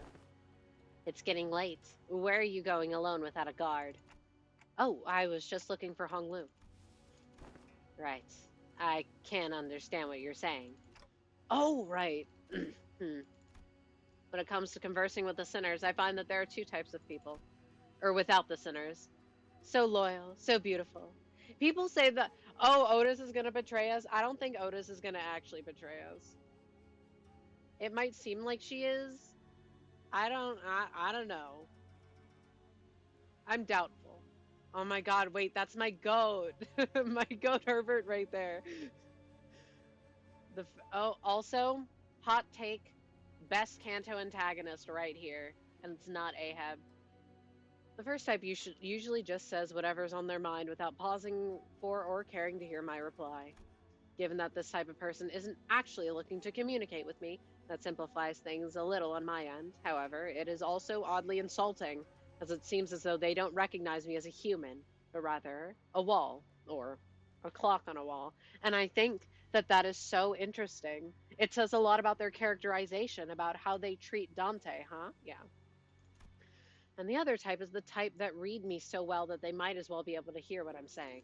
It's getting late. Where are you going alone without a guard? Oh, I was just looking for Honglu. Right. I can't understand what you're saying. Oh, right. When it comes to conversing with the sinners, I find that there are two types of people. Or without the sinners. So loyal, so beautiful. People say that, oh, Otis is going to betray us. I don't think Otis is going to actually betray us. It might seem like she is. I don't know. I'm doubtful. Oh my god, wait, that's my goat. My goat Herbert right there. Also, hot take, best Kanto antagonist right here, and it's not Ahab. The first type usually just says whatever's on their mind without pausing for or caring to hear my reply. Given that this type of person isn't actually looking to communicate with me, that simplifies things a little on my end. However, it is also oddly insulting, as it seems as though they don't recognize me as a human, but rather a wall, or a clock on a wall. And I think that that is so interesting. It says a lot about their characterization, about how they treat Dante, huh? Yeah. And the other type is the type that read me so well that they might as well be able to hear what I'm saying.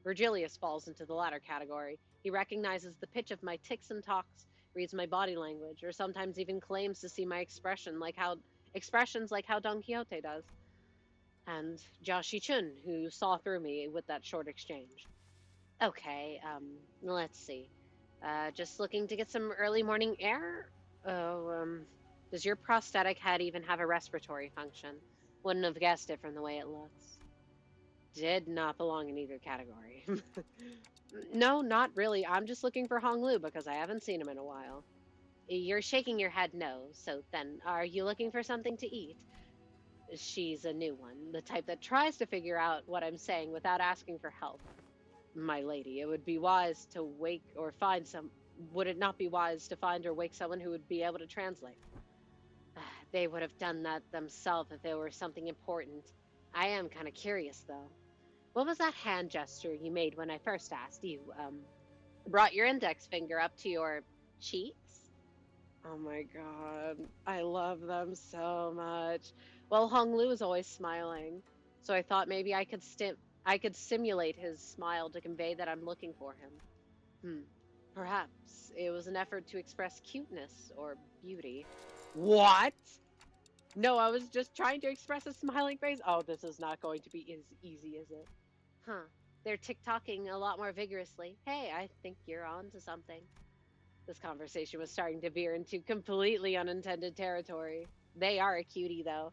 Virgilius falls into the latter category. He recognizes the pitch of my ticks and talks, reads my body language, or sometimes even claims to see my expressions like how Don Quixote does. And Joshi Chun, who saw through me with that short exchange. Okay, let's see. Just looking to get some early morning air? Oh, does your prosthetic head even have a respiratory function? Wouldn't have guessed it from the way it looks. Did not belong in either category. No, not really. I'm just looking for Hong Lu because I haven't seen him in a while. You're shaking your head no, so then are you looking for something to eat? She's a new one, the type that tries to figure out what I'm saying without asking for help. My lady, it would be wise to wake or find some. Would it not be wise to find or wake someone who would be able to translate? They would have done that themselves if it were something important. I am kind of curious, though. What was that hand gesture you made when I first asked? You, brought your index finger up to your cheeks? Oh my god, I love them so much. Well, Hong Lu is always smiling, so I thought maybe I could simulate his smile to convey that I'm looking for him. Hmm. Perhaps it was an effort to express cuteness or beauty. What? No, I was just trying to express a smiling face. Oh, this is not going to be as easy, is it? Huh. They're tick-tocking a lot more vigorously. Hey, I think you're on to something. This conversation was starting to veer into completely unintended territory. They are a cutie, though,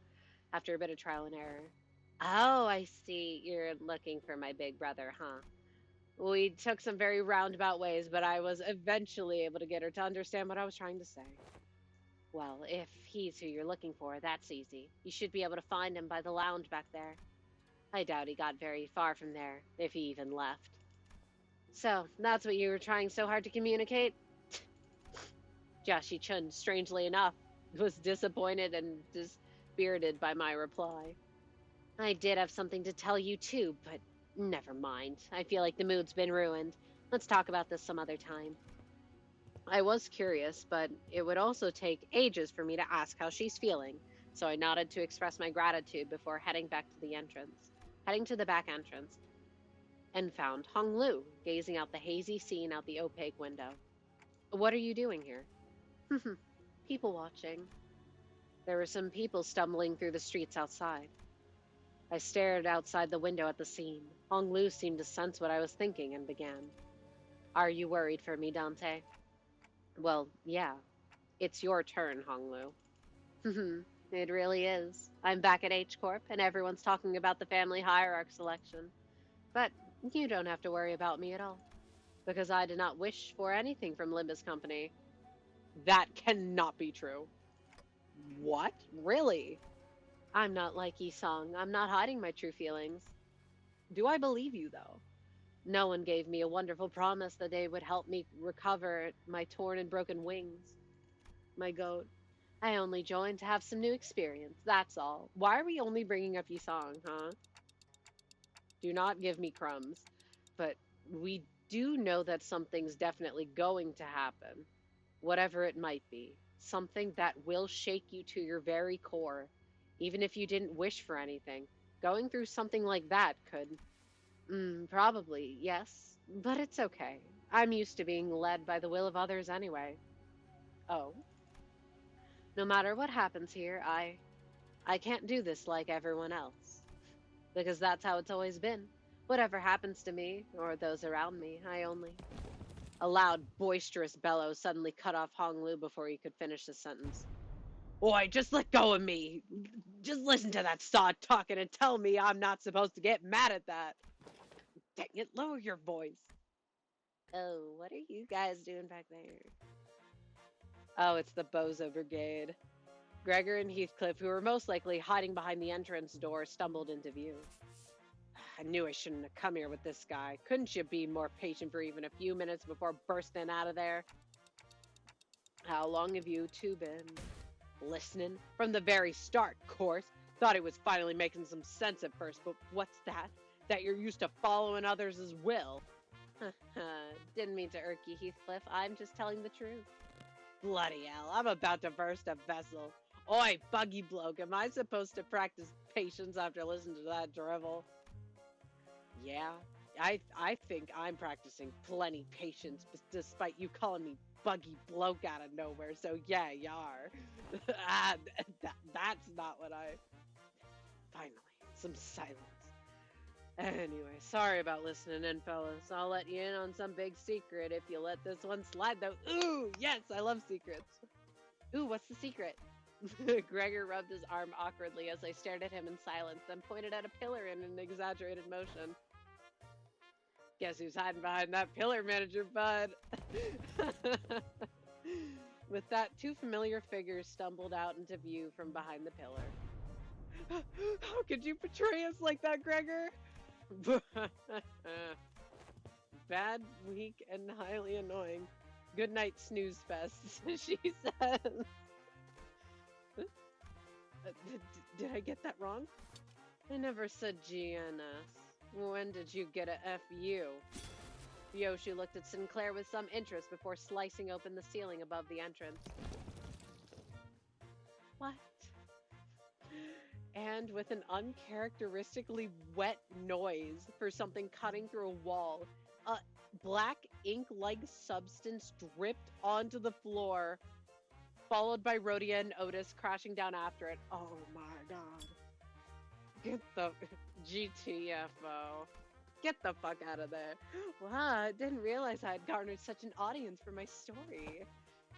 after a bit of trial and error. Oh, I see. You're looking for my big brother, huh? We took some very roundabout ways, but I was eventually able to get her to understand what I was trying to say. Well, if he's who you're looking for, that's easy. You should be able to find him by the lounge back there. I doubt he got very far from there, if he even left. So, that's what you were trying so hard to communicate? Joshi Chun, strangely enough, was disappointed and dispirited by my reply. I did have something to tell you too, but never mind. I feel like the mood's been ruined. Let's talk about this some other time. I was curious, but it would also take ages for me to ask how she's feeling, so I nodded to express my gratitude before heading to the back entrance, and found Hong Lu gazing out the hazy scene out the opaque window. What are you doing here? People watching. There were some people stumbling through the streets outside. I stared outside the window at the scene. Hong Lu seemed to sense what I was thinking and began. Are you worried for me, Dante? Well, yeah. It's your turn, Hong Lu. It really is. I'm back at H Corp, and everyone's talking about the family hierarch selection. But you don't have to worry about me at all, because I did not wish for anything from Limbus Company. That cannot be true. What? Really? I'm not like Yi-sung. I'm not hiding my true feelings. Do I believe you, though? No one gave me a wonderful promise that they would help me recover my torn and broken wings. My goat. I only joined to have some new experience, that's all. Why are we only bringing up Yi-sung, huh? Do not give me crumbs. But we do know that something's definitely going to happen. Whatever it might be. Something that will shake you to your very core. Even if you didn't wish for anything. Going through something like that could... probably, yes. But it's okay. I'm used to being led by the will of others anyway. Oh? No matter what happens here, I can't do this like everyone else. Because that's how it's always been. Whatever happens to me, or those around me, I only... A loud, boisterous bellow suddenly cut off Hong Lu before he could finish the sentence. Oi, just let go of me! Just listen to that sod talking and tell me I'm not supposed to get mad at that! Dang it, lower your voice! Oh, what are you guys doing back there? Oh, it's the Bozo Brigade. Gregor and Heathcliff, who were most likely hiding behind the entrance door, stumbled into view. I knew I shouldn't have come here with this guy. Couldn't you be more patient for even a few minutes before bursting out of there? How long have you two been listening? From the very start, course. Thought it was finally making some sense at first, but what's that? That you're used to following others' will? Didn't mean to irk you, Heathcliff. I'm just telling the truth. Bloody hell, I'm about to burst a vessel. Oi, buggy bloke, am I supposed to practice patience after listening to that drivel? Yeah, I think I'm practicing plenty patience, despite you calling me buggy bloke out of nowhere, so yeah, you are. That's not what I... Finally, some silence. Anyway, sorry about listening in, fellas. I'll let you in on some big secret if you let this one slide, though. Ooh, yes, I love secrets. Ooh, what's the secret? Gregor rubbed his arm awkwardly as I stared at him in silence, then pointed at a pillar in an exaggerated motion. Guess who's hiding behind that pillar, Manager Bud? With that, two familiar figures stumbled out into view from behind the pillar. How could you betray us like that, Gregor? Bad, weak, and highly annoying. Good night, snooze fest, she says. Did I get that wrong? I never said GNS. When did you get a FU? Yoshi looked at Sinclair with some interest before slicing open the ceiling above the entrance. What? And with an uncharacteristically wet noise for something cutting through a wall, a black ink-like substance dripped onto the floor, followed by Rhodia and Otis crashing down after it. Oh my god. Get the GTFO. Get the fuck out of there. Wow, I didn't realize I had garnered such an audience for my story.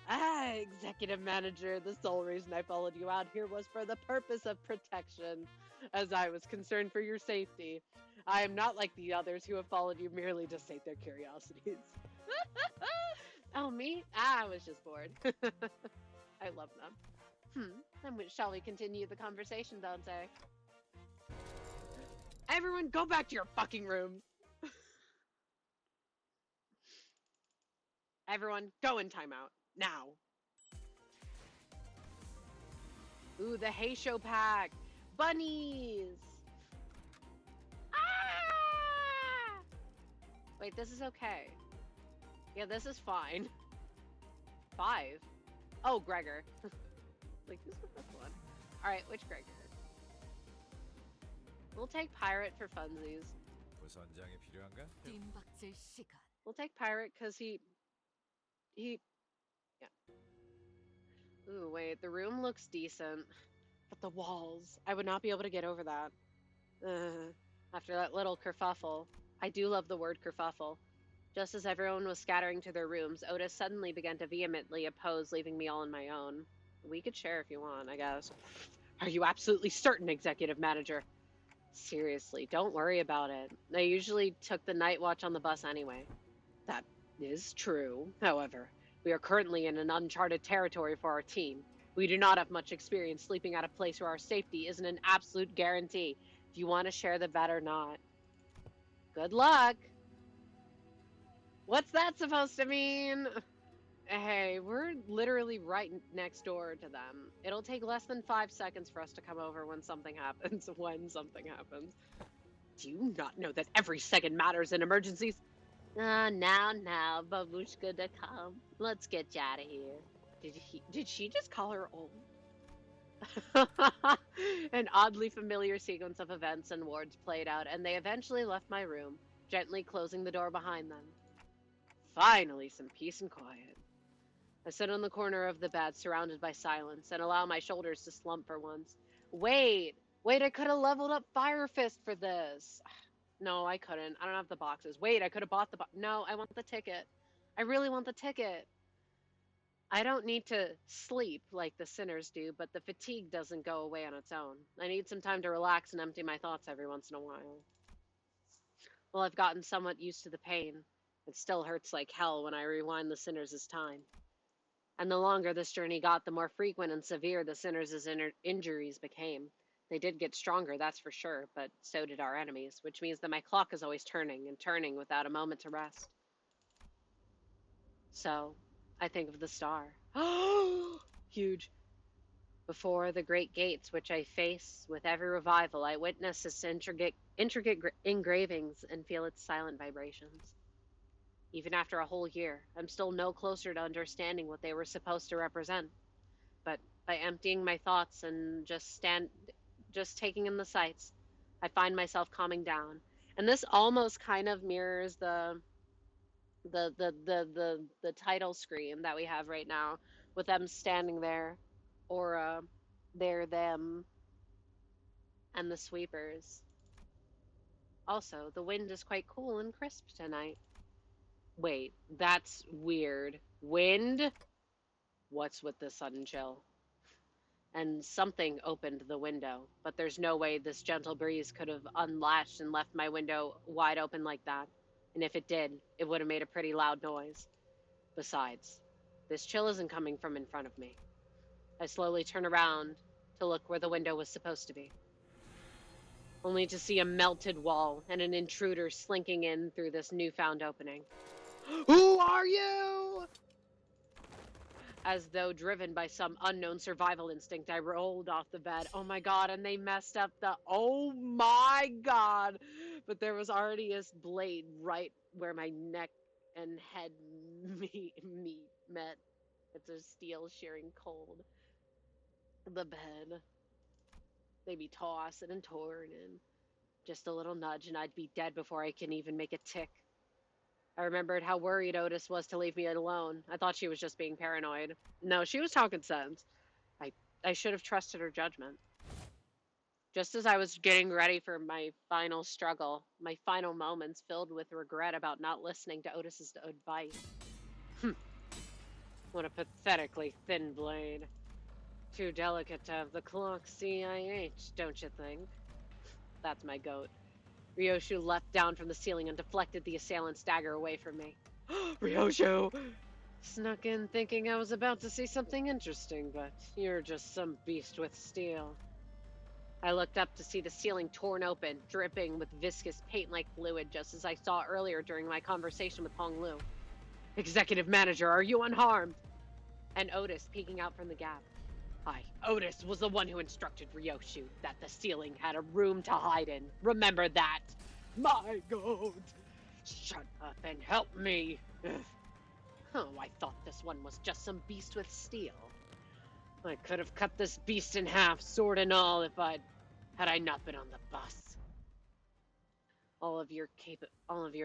Ah, executive manager, the sole reason I followed you out here was for the purpose of protection, as I was concerned for your safety. I am not like the others who have followed you merely to sate their curiosities. Oh, me? I was just bored. I love them. Then shall we continue the conversation, Dante? Everyone, go back to your fucking rooms! Everyone, go in timeout. Now. Ooh, the Hay Show pack. Bunnies. Ah! Wait, this is okay. Yeah, this is fine. 5. Oh, Gregor. Like, who's the first one? Alright, which Gregor? We'll take Pirate for funsies. 부선장이 필요한가? 뜀박질 시간. We'll take Pirate because he... Yeah. Ooh, wait, the room looks decent. But the walls, I would not be able to get over that. After that little kerfuffle. I do love the word kerfuffle. Just as everyone was scattering to their rooms, Otis suddenly began to vehemently oppose leaving me all on my own. We could share if you want, I guess. Are you absolutely certain, executive manager? Seriously, don't worry about it. I usually took the night watch on the bus anyway. That is true. However, we are currently in an uncharted territory for our team. We do not have much experience sleeping at a place where our safety isn't an absolute guarantee. If you want to share the vet or not. Good luck! What's that supposed to mean? Hey, we're literally right next door to them. It'll take less than 5 seconds for us to come over when something happens. Do you not know that every second matters in emergencies? Now, babushka to come. Let's get you out of here. Did she just call her old? An oddly familiar sequence of events and words played out, and they eventually left my room, gently closing the door behind them. Finally, some peace and quiet. I sit on the corner of the bed, surrounded by silence, and allow my shoulders to slump for once. Wait, I could have leveled up Fire Fist for this. No, I couldn't. I don't have the boxes. Wait, I could have bought the No, I want the ticket. I really want the ticket. I don't need to sleep like the sinners do, but the fatigue doesn't go away on its own. I need some time to relax and empty my thoughts every once in a while. Well, I've gotten somewhat used to the pain. It still hurts like hell when I rewind the sinners' time. And the longer this journey got, the more frequent and severe the sinners' injuries became. They did get stronger, that's for sure, but so did our enemies, which means that my clock is always turning and turning without a moment to rest. So, I think of the star. Huge. Before the great gates which I face with every revival, I witness its intricate engravings and feel its silent vibrations. Even after a whole year, I'm still no closer to understanding what they were supposed to represent. But by emptying my thoughts and just taking in the sights, I find myself calming down. And this almost kind of mirrors the title screen that we have right now, with them standing there, or they're them and the sweepers. Also, the wind is quite cool and crisp tonight. Wait, that's weird. Wind? What's with the sudden chill? And something opened the window, but there's no way this gentle breeze could have unlatched and left my window wide open like that. And if it did, it would have made a pretty loud noise. Besides, this chill isn't coming from in front of me. I slowly turn around to look where the window was supposed to be, only to see a melted wall and an intruder slinking in through this newfound opening. Who are you? As though driven by some unknown survival instinct, I rolled off the bed. Oh my god, and they messed up the... Oh my god! But there was already this blade right where my neck and head met. It's a steel shearing cold. The bed. They'd be tossed and torn, and just a little nudge, and I'd be dead before I can even make a tick. I remembered how worried Otis was to leave me alone. I thought she was just being paranoid. No, she was talking sense. I should have trusted her judgment. Just as I was getting ready for my final struggle, my final moments filled with regret about not listening to Otis's advice. What a pathetically thin blade. Too delicate to have the clock CIH, don't you think? That's my goat. Ryoshu leapt down from the ceiling and deflected the assailant's dagger away from me. Ryoshu! Snuck in thinking I was about to see something interesting, but you're just some beast with steel. I looked up to see the ceiling torn open, dripping with viscous paint-like fluid, just as I saw earlier during my conversation with Hong Lu. Executive Manager, are you unharmed? And Otis peeking out from the gap. Otis was the one who instructed Ryoshu that the ceiling had a room to hide in. Remember that. My God. Shut up and help me. Oh, I thought this one was just some beast with steel. I could have cut this beast in half, sword and all, had I not been on the bus. All of your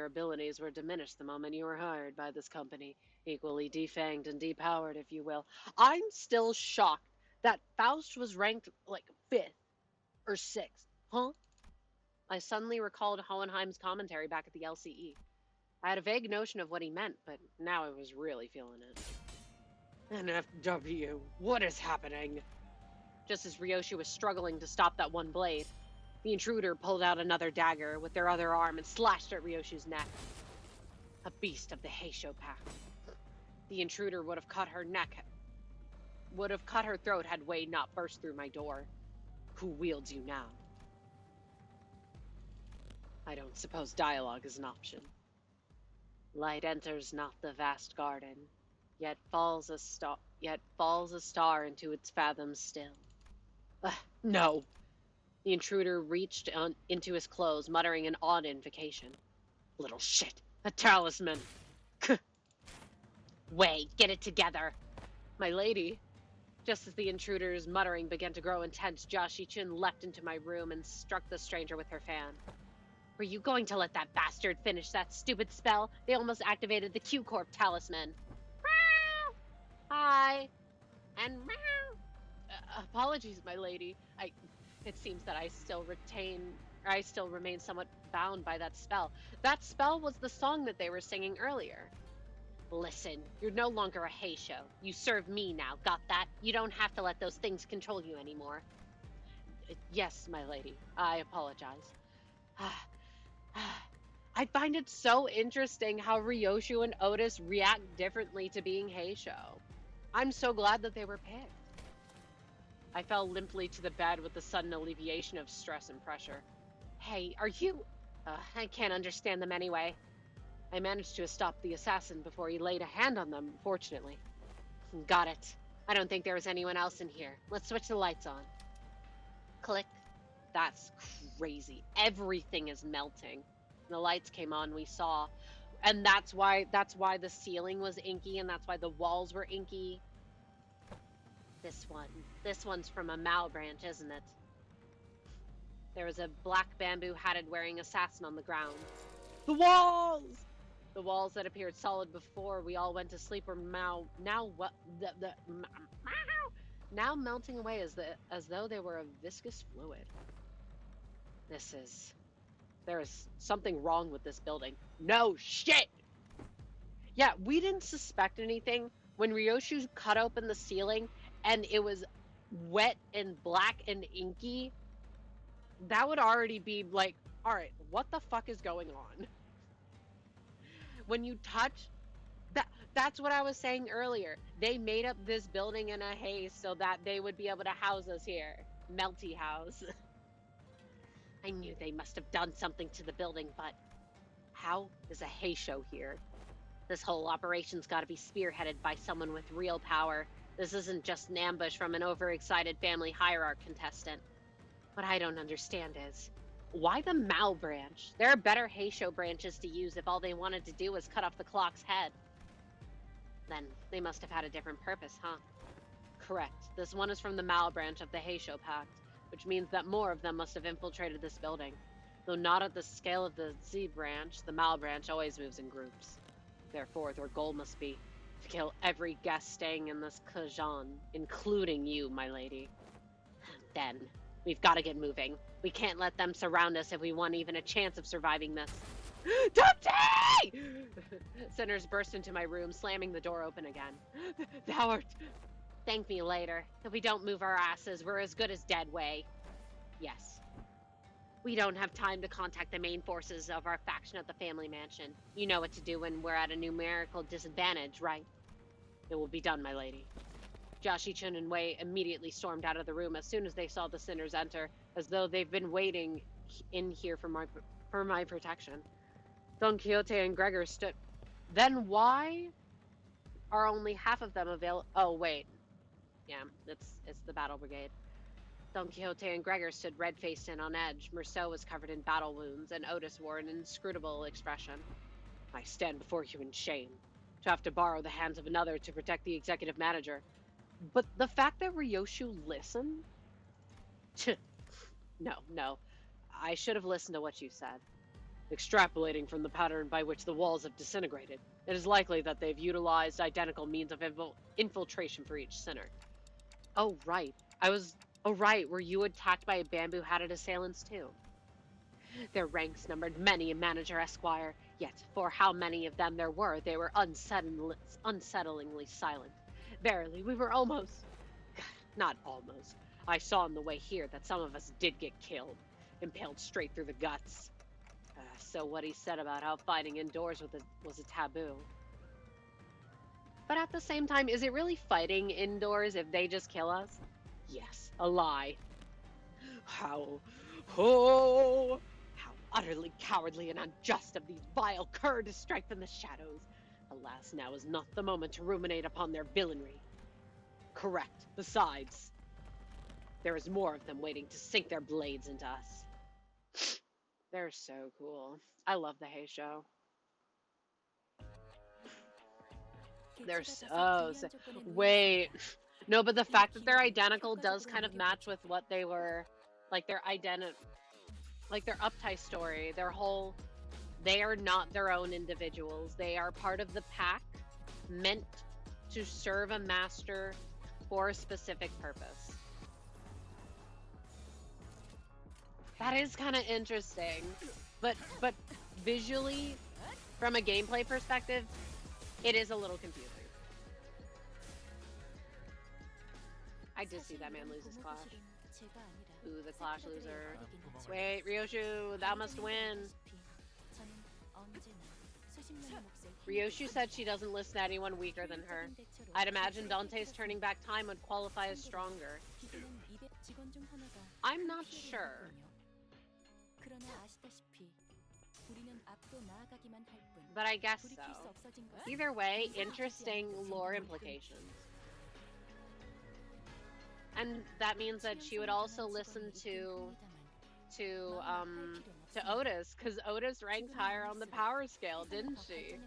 abilities were diminished the moment you were hired by this company, equally defanged and depowered, if you will. I'm still shocked that Faust was ranked like 5th or 6th. Huh? I suddenly recalled Hohenheim's commentary back at the LCE. I had a vague notion of what he meant, but now I was really feeling it. NFW, what is happening? Just as Ryoshu was struggling to stop that one blade, the intruder pulled out another dagger with their other arm and slashed at Ryoshu's neck. A beast of the Heisho pack. The intruder would have cut her throat had Wei not burst through my door. Who wields you now? I don't suppose dialogue is an option. Light enters not the vast garden, yet falls a star into its fathoms still. No! The intruder reached into his clothes, muttering an odd invocation. Little shit! A talisman! Wei, get it together! My lady! Just as the intruder's muttering began to grow intense, Joshi Chun leapt into my room and struck the stranger with her fan. Were you going to let that bastard finish that stupid spell? They almost activated the Q-Corp talisman. Meow! Hi! And meow! Apologies, my lady. It seems that I still remain somewhat bound by that spell. That spell was the song that they were singing earlier. Listen, you're no longer a Heisho. You serve me now, got that? You don't have to let those things control you anymore. Yes, my lady. I apologize. I find it so interesting how Ryoshu and Otis react differently to being Heisho. I'm so glad that they were picked. I fell limply to the bed with the sudden alleviation of stress and pressure. Hey, are you... I can't understand them anyway. I managed to stop the assassin before he laid a hand on them, fortunately. Got it. I don't think there was anyone else in here. Let's switch the lights on. Click. That's crazy. Everything is melting. The lights came on, we saw. And that's why the ceiling was inky, and that's why the walls were inky. This one's from a Mao branch, isn't it? There was a black bamboo hatted wearing assassin on the ground. The walls! The walls that appeared solid before we all went to sleep were now melting away as though they were a viscous fluid. There is something wrong with this building. No shit! Yeah, we didn't suspect anything when Ryoshu cut open the ceiling and it was wet and black and inky. That would already be like, alright, what the fuck is going on? When you touch, that's what I was saying earlier. They made up this building in a haste so that they would be able to house us here. Melty house. I knew they must have done something to the building, but how is a Heisho here? This whole operation's gotta be spearheaded by someone with real power. This isn't just an ambush from an overexcited family hierarch contestant. What I don't understand is, why the Mao branch? There are better Heisho branches to use if all they wanted to do was cut off the clock's head. Then they must have had a different purpose, huh? Correct. This one is from the Mao branch of the Heisho Pact, which means that more of them must have infiltrated this building. Though not at the scale of the Z branch, the Mao branch always moves in groups. Therefore, their goal must be to kill every guest staying in this Kajan, including you, my lady. Then, we've got to get moving. We can't let them surround us if we want even a chance of surviving this. Tupti! Sinners burst into my room, slamming the door open again. Thou art... Thank me later. If we don't move our asses, we're as good as dead weight. Yes. We don't have time to contact the main forces of our faction at the family mansion. You know what to do when we're at a numerical disadvantage, right? It will be done, my lady. Joshi-chun and Wei immediately stormed out of the room as soon as they saw the sinners enter, as though they've been waiting in here for my protection. Don Quixote and Gregor stood... Then why are only half of them available? Oh, wait. Yeah, it's the battle brigade. Don Quixote and Gregor stood red-faced and on edge. Merceau was covered in battle wounds, and Otis wore an inscrutable expression. I stand before you in shame, to have to borrow the hands of another to protect the executive manager. But the fact that Ryoshu listened? No. I should have listened to what you said. Extrapolating from the pattern by which the walls have disintegrated, it is likely that they've utilized identical means of infiltration for each sinner. Oh, right. Were you attacked by a bamboo-hatted assailants, too? Their ranks numbered many a manager esquire, yet for how many of them there were, they were unsettlingly silent. Verily, we were almost... Not almost. I saw on the way here that some of us did get killed, impaled straight through the guts. So what he said about how fighting indoors was a taboo. But at the same time, is it really fighting indoors if they just kill us? Yes, a lie. How utterly cowardly and unjust of these vile cur to strike from the shadows. Alas, now is not the moment to ruminate upon their villainy. Correct. Besides, there is more of them waiting to sink their blades into us. They're so cool. I love the Heisho. They're so... Wait. No, but the fact that they're identical does kind of match with what they were... Like, their Uptai story. Their whole... They are not their own individuals. They are part of the pack, meant to serve a master for a specific purpose. That is kind of interesting. But visually, from a gameplay perspective, it is a little confusing. I did see that man lose his clash. Ooh, the clash loser. Wait, Ryoshu, thou must win. 언제나 수십 명의 몫을 Ryoshu said she doesn't listen to anyone weaker than her. 효율적인 대처로 I'd imagine 자신을 Dante's 해결했습니다. turning back time would qualify as stronger. 기계는 200 직원 중 하나가 I'm 큰 not 피해를 sure. 입었군요. 그러나 아시다시피 우리는 앞으로 나아가기만 할 뿐 But I guess 돌이킬 수 so. 없어진 것은 Either way, interesting lore implications. And that means that she would also listen to Otis, because Otis ranks higher on the power scale, didn't she?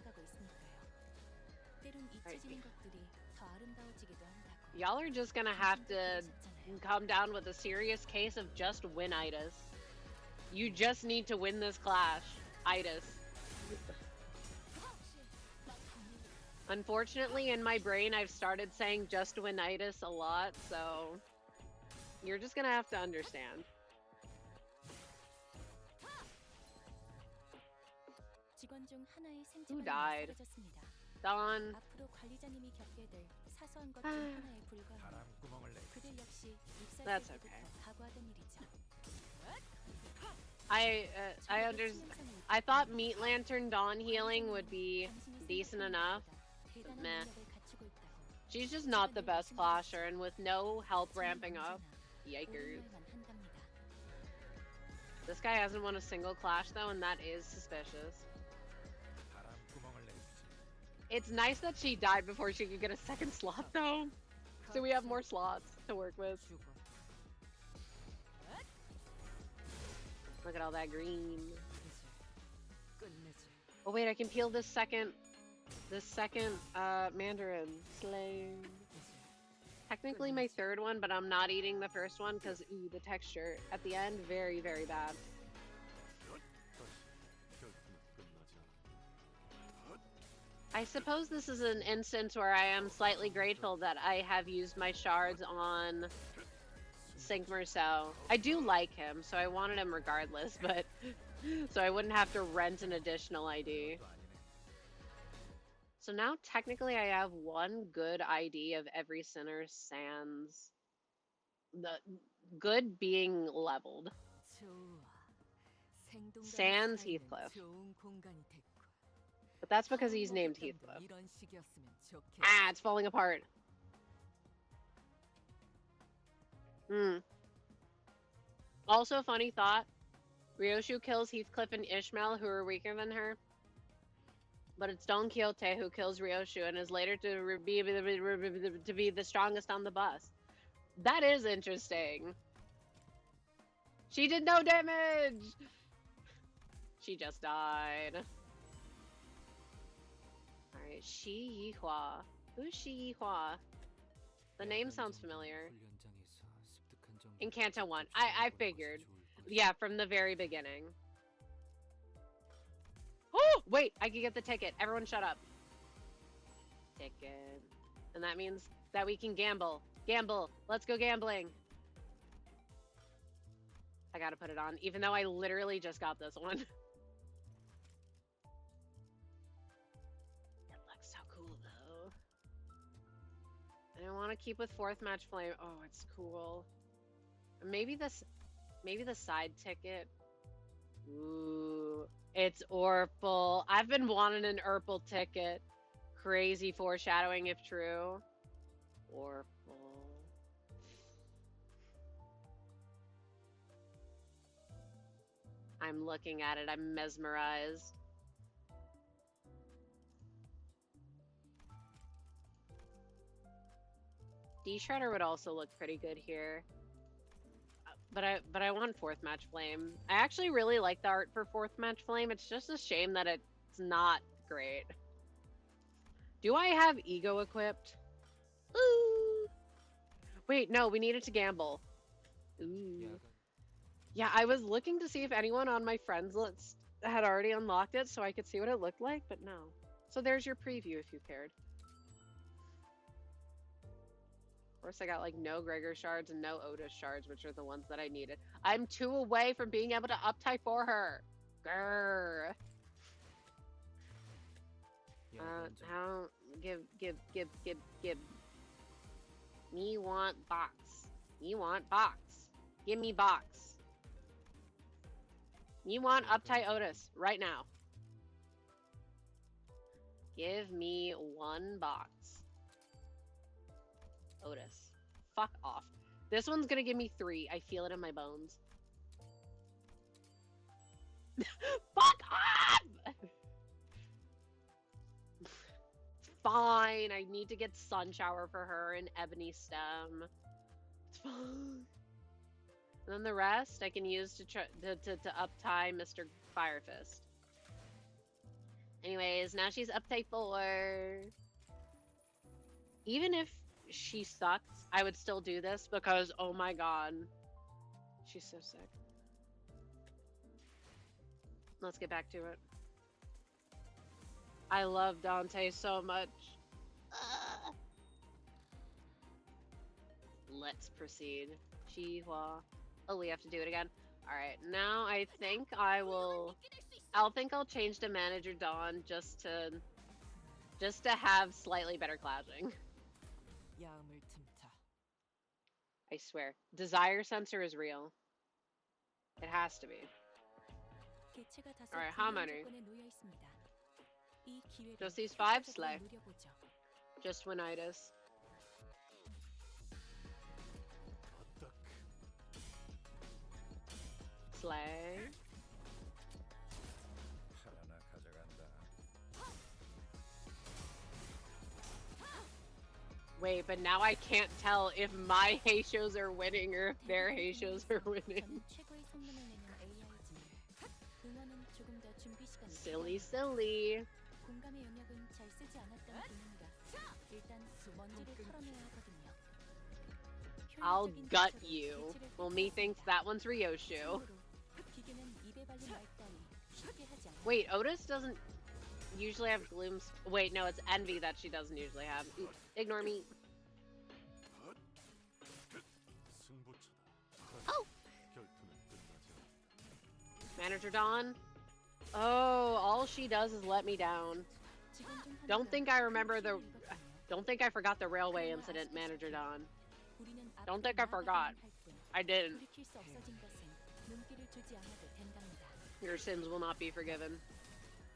Y'all are just gonna have to come down with a serious case of just win-itis. You just need to win this clash. Itis. Unfortunately, in my brain, I've started saying just win-itis a lot, so you're just gonna have to understand. 직원 중 하나의 Who 생체만이 died? 사라졌습니다. Dawn. 앞으로 관리자님이 겪게 될 사소한 것 중 하나에 불과하며 바람구멍을 내. 그들 역시 입사할 That's 때부터 okay. 각오하던 일이죠. I thought Meat Lantern Dawn healing would be decent enough. Meh. She's just not the best clasher, and with no help ramping up, yikers. This guy hasn't won a single clash though, and that is suspicious. 바람구멍을 내주지. It's nice that she died before she could get a second slot though, so we have more slots to work with. 죽어. Look at all that green. 이제 끝내지. Oh wait, I can peel this second mandarin. Slay. 이제 Technically my third one, but I'm not eating the first one because ooh, the texture at the end, very, very bad. I suppose this is an instance where I am slightly grateful that I have used my shards on Sync Merceau. I do like him, so I wanted him regardless, but so I wouldn't have to rent an additional ID. So now technically I have one good ID of every sinner sans the good being leveled. 좋아. 생동감 Sans 쌓이는 Heathcliff. 좋은 공간이 됐고. But that's because he's named 먹잇감도 Heathcliff. 이런 식이었으면 좋겠어. Ah, it's falling apart. Also, funny thought. Ryoshu kills Heathcliff and Ishmael, who are weaker than her. But it's Don Quixote who kills Ryoshu and is later to be the strongest on the bus. That is interesting. She did no damage! She just died. Alright, Shi Yihua. Who's Shi Yihua? The name sounds familiar. In Canto 1. I figured. Yeah, from the very beginning. Oh! Wait, I can get the ticket. Everyone shut up. Ticket. And that means that we can gamble. Gamble. Let's go gambling. I gotta put it on, even though I literally just got this one. It looks so cool, though. And I want to keep with fourth match flame. Oh, it's cool. Maybe the side ticket. Ooh, it's Orpal. I've been wanting an Orpal ticket. Crazy foreshadowing if true. Orpal. I'm looking at it. I'm mesmerized. D-Shredder would also look pretty good here. But I want fourth match flame. I actually really like the art for fourth match flame. It's just a shame that it's not great. Do I have ego equipped? Ooh. Wait, no, we needed to gamble. Ooh. Yeah, I was looking to see if anyone on my friends list had already unlocked it so I could see what it looked like, but no. So there's your preview if you cared. Of course, I got like no Gregor shards and no Otis shards, which are the ones that I needed. I'm 2 away from being able to uptie for her. Grr. How give. Me want box. Me want box. Give me box. Me want uptie Otis right now. Give me one box. Otis. Fuck off. This one's gonna give me 3. I feel it in my bones. Fuck off! Fine. I need to get Sun Shower for her and Ebony Stem. It's fine. And then the rest I can use to uptie Mr. Fire Fist. Anyways, now she's uptie 4. Even if she sucks, I would still do this because, oh my god, she's so sick. Let's get back to it. I love Dante so much. Let's proceed. Chihua. Oh, we have to do it again. Alright, now I think I'll change to Manager Dawn just to have slightly better clashing. 야음을 틈타. I swear. Desire sensor is real. It has to be. 개체가 다소 Alright, how 불리한 many? 조건에 놓여 있습니다. 이 기회를 Just these 5? Slay. 노려보죠. Just Winitis. 어떡. Slay. 하나 가져간다. Wait, but now I can't tell if my Heishos are winning or if their Heishos are winning. 저는 최고의 성능을 내는 AI지만 응원은 조금 더 준비 시간이 Silly, 필요합니다. silly. 공감의 영역은 잘 쓰지 않았던 분입니다. 일단 먼지를 털어내야 하거든요. I'll 효율적인 gut 대처로 you. 개체를 Well, me thinks that one's Ryoshu. 참고로 기계는 입에 발린 말 따위 쉽게 하지 않아요. Wait, Otis doesn't usually have glooms. Wait, no, it's Envy that she doesn't usually have. Ooh, ignore me. 승부처다. Oh! 결투는 끝나지 않았다. Manager Dawn. Oh, all she does is let me down. 지금 중 Don't 하나가 think I remember the. 큰 피해를 입었군요. Don't think I forgot the railway incident, Manager Dawn. 우리는 Don't 앞으로 think I forgot. 나아가기만 할 뿐. I didn't. 돌이킬 수 없어진 것은 눈길을 주지 않아도 된답니다. Your sins will not be forgiven.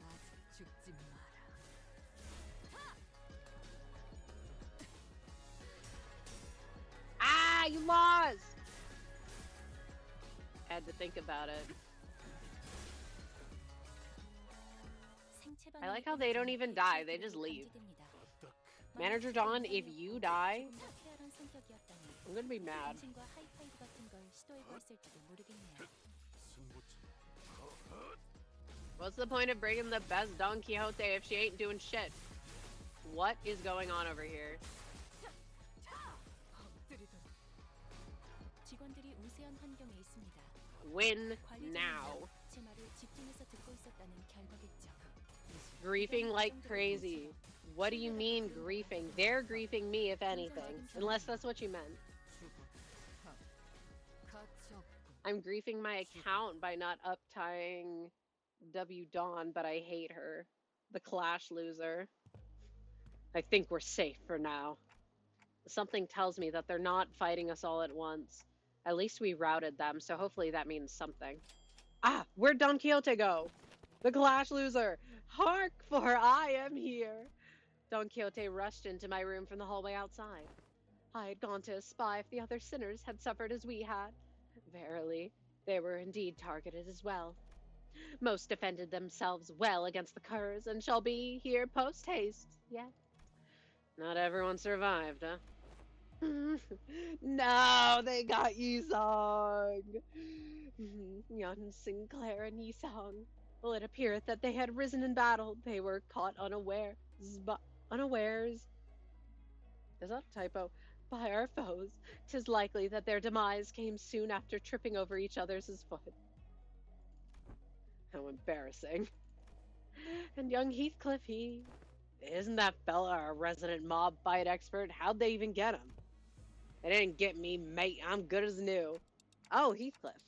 아직 죽지 마라. Ah, you lost! I had to think about it. 생체 I like 반응이 how they don't 끊어지면 even die, they 대체 just 기록이 leave. 감지됩니다. 어떡. Manager Dawn, if you die, 조금 더 쾌활한 성격이었다면 I'm gonna be mad. 당신과 하이파이브 같은 걸 시도해보았을지도 모르겠네요. 승부처다. What's the point of bringing the best Don Quixote if she ain't doing shit? What is going on over here? 엎드리도록. 직원들이 우세한 환경에 있습니다. Win 관리자는 now. 제 말을 집중해서 듣고 있었다는 결과겠죠. Griefing like crazy. What do you mean griefing? They're griefing me, if anything. Unless that's what you meant. 죽어. 가치 없군. I'm griefing my account by not uptying W Dawn, but I hate her. The Clash loser. I think we're safe for now. Something tells me that they're not fighting us all at once. At least we routed them, so hopefully that means something. Ah, where'd Don Quixote go? The Clash loser! Hark, for I am here! Don Quixote rushed into my room from the hallway outside. I had gone to spy if the other sinners had suffered as we had. Verily, they were indeed targeted as well. Most defended themselves well against the curs, and shall be here post-haste, yet. Not everyone survived, huh? No, they got Yisong! Young Sinclair and Yisong. Well, it appeareth that they had risen in battle. They were caught unawares. Is that a typo? By our foes. 'Tis likely that their demise came soon after tripping over each other's foot. How embarrassing. And young Heathcliff, isn't that fella a resident mob fight expert? How'd they even get him? They didn't get me, mate. I'm good as new. Oh, Heathcliff.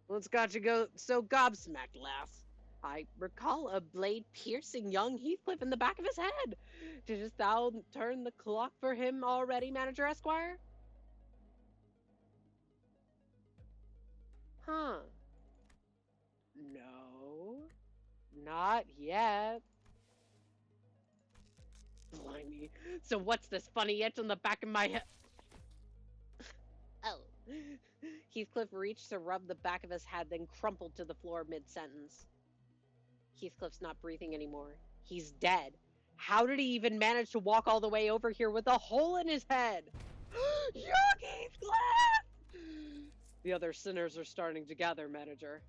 What's got you go so gobsmacked, lass? I recall a blade piercing young Heathcliff in the back of his head. Didst thou turn the clock for him already, Manager Esquire? Huh. Not yet. Blimey. So what's this funny itch on the back of my head? Oh. Heathcliff reached to rub the back of his head, then crumpled to the floor mid-sentence. Heathcliff's not breathing anymore. He's dead. How did he even manage to walk all the way over here with a hole in his head? Young Heathcliff! The other sinners are starting to gather, manager.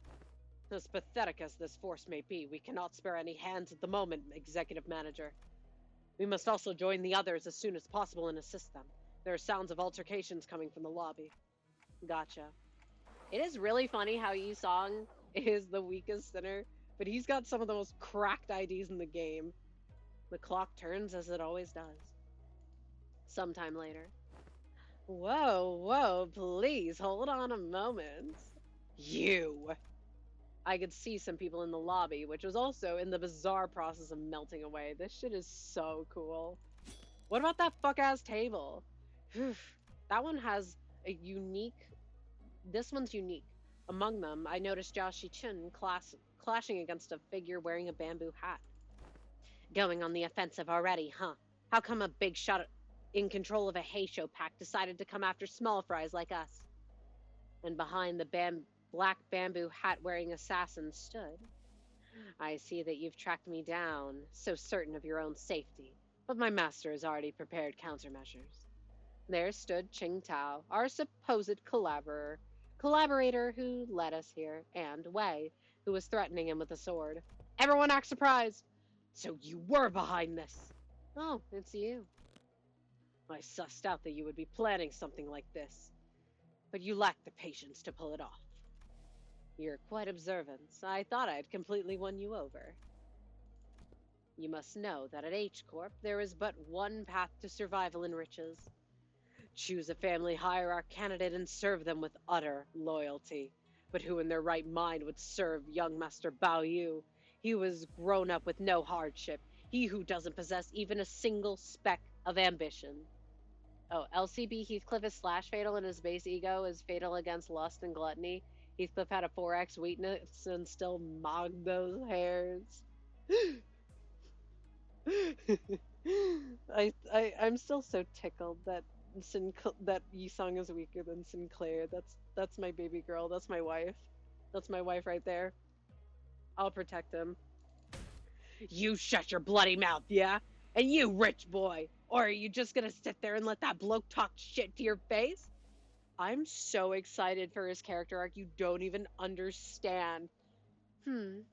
As pathetic as this force may be, we cannot spare any hands at the moment, executive manager. We must also join the others as soon as possible and assist them. There are sounds of altercations coming from the lobby. Gotcha. It is really funny how Yi Song is the weakest sinner, but he's got some of the most cracked IDs in the game. The clock turns as it always does. Sometime later. Whoa, please hold on a moment. You! I could see some people in the lobby, which was also in the bizarre process of melting away. This shit is so cool. What about that fuck-ass table? That one has a unique... This one's unique. Among them, I noticed Zhao Shichun clashing against a figure wearing a bamboo hat. Going on the offensive already, huh? How come a big shot in control of a Heisho pack decided to come after small fries like us? And behind the black bamboo hat-wearing assassin stood. I see that you've tracked me down, so certain of your own safety, but my master has already prepared countermeasures. There stood Qing Tao, our supposed collaborator who led us here, and Wei, who was threatening him with a sword. Everyone act surprised! So you were behind this! Oh, it's you. I sussed out that you would be planning something like this, but you lacked the patience to pull it off. You're quite observant. I thought I'd completely won you over. You must know that at H-Corp, there is but one path to survival and riches. Choose a family hierarch candidate and serve them with utter loyalty. But who in their right mind would serve young Master Bao Yu? He was grown up with no hardship. He who doesn't possess even a single speck of ambition. Oh, LCB Heathcliff is slash fatal and his base ego is fatal against lust and gluttony. Heathcliff had a 4x weakness and still mogged those hairs. I'm still so tickled that that Yisong is weaker than Sinclair. That's my baby girl. That's my wife. That's my wife right there. I'll protect him. You shut your bloody mouth, yeah? And you, rich boy! Or are you just gonna sit there and let that bloke talk shit to your face? I'm so excited for his character arc, you don't even understand.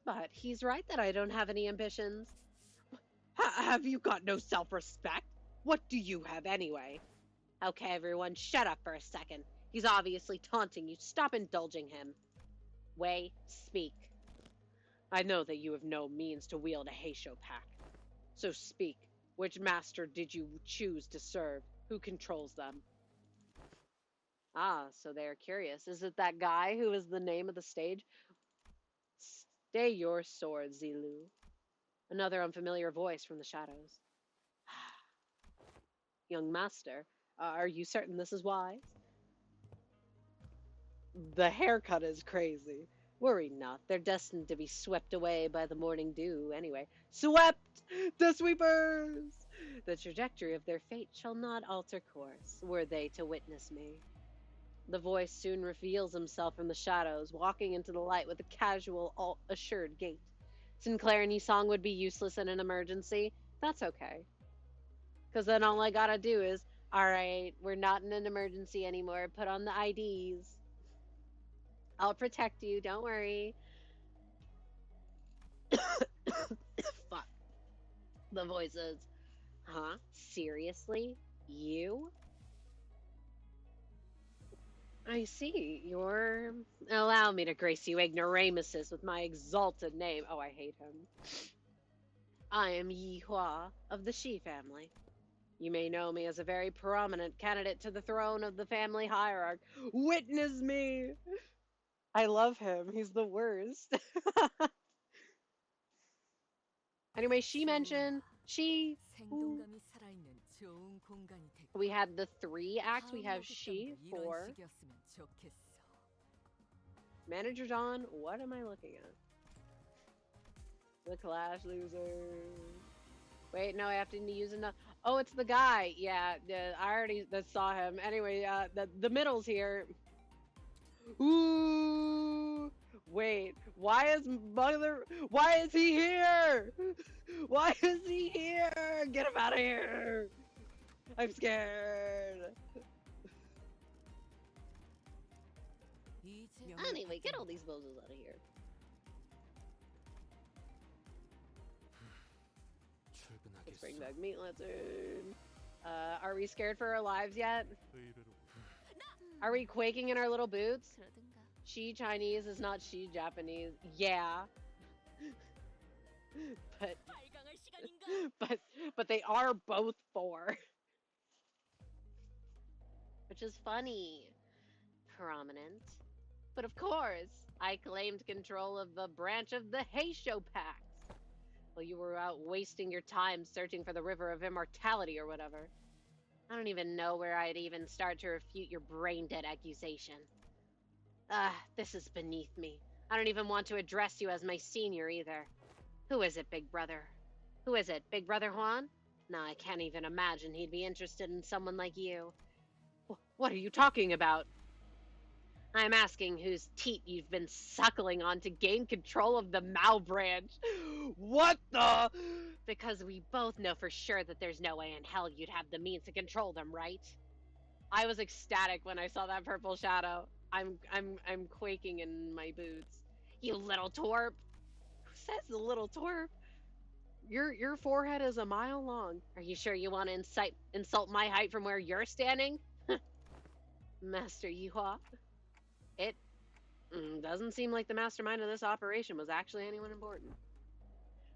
But he's right that I don't have any ambitions. Have you got no self-respect? What do you have anyway? Okay, everyone, shut up for a second. He's obviously taunting you. Stop indulging him. Wei, speak. I know that you have no means to wield a Heisho pack. So speak. Which master did you choose to serve? Who controls them? Ah, so they're curious. Is it that guy who is the name of the stage? Stay your sword, Zilu. Another unfamiliar voice from the shadows. Young master, are you certain this is wise? The haircut is crazy. Worry not, they're destined to be swept away by the morning dew anyway. Swept! The sweepers! The trajectory of their fate shall not alter course, were they to witness me. The voice soon reveals himself from the shadows, walking into the light with a casual, assured gait. Sinclair and Yisong would be useless in an emergency. That's okay. Because then all I gotta do is, alright, we're not in an emergency anymore. Put on the IDs. I'll protect you, don't worry. Fuck. The voices. Huh? Seriously? You? I see. You're... Allow me to grace you ignoramuses with my exalted name. Oh, I hate him. I am Yi Hua of the Shi family. You may know me as a very prominent candidate to the throne of the family hierarch. Witness me! I love him. He's the worst. Anyway, she mentioned 생동감이 살아있는 좋은 공간이 됐고 we had the 3 acts. We have she, 이런 4. 식이었으면 좋겠어. Manager John, what am I looking at? The Clash losers. Wait, no, I have to use another. Oh, it's the guy. Yeah, I already saw him. Anyway, the middle's here. Ooh. Wait, why is mother? Why is he here? Why is he here? Get him out of here! I'm scared. 이제 Anyway, get all these bozos out of here. Let's bring 출근하겠소. back Meat Lizard. Are we scared for our lives yet? 의외로 Are we quaking in our little boots? 그러든가. She Chinese is not she Japanese. Yeah. but 발광할 시간인가? but they are both 4. Which is funny. Prominent. But of course, I claimed control of the branch of the Heisho Pact. While you were out wasting your time searching for the River of Immortality or whatever. I don't even know where I'd even start to refute your brain-dead accusation. This is beneath me. I don't even want to address you as my senior either. Who is it, Big Brother? Who is it, Big Brother Juan? Nah, I can't even imagine he'd be interested in someone like you. What are you talking about? I'm asking whose teat you've been suckling on to gain control of the Mao branch. What the? Because we both know for sure that there's no way in hell you'd have the means to control them, right? I was ecstatic when I saw that purple shadow. I'm quaking in my boots. You little twerp. Who says the little twerp? Your forehead is a mile long. Are you sure you want to insult my height from where you're standing? Master Yuhua. It doesn't seem like the mastermind of this operation was actually anyone important.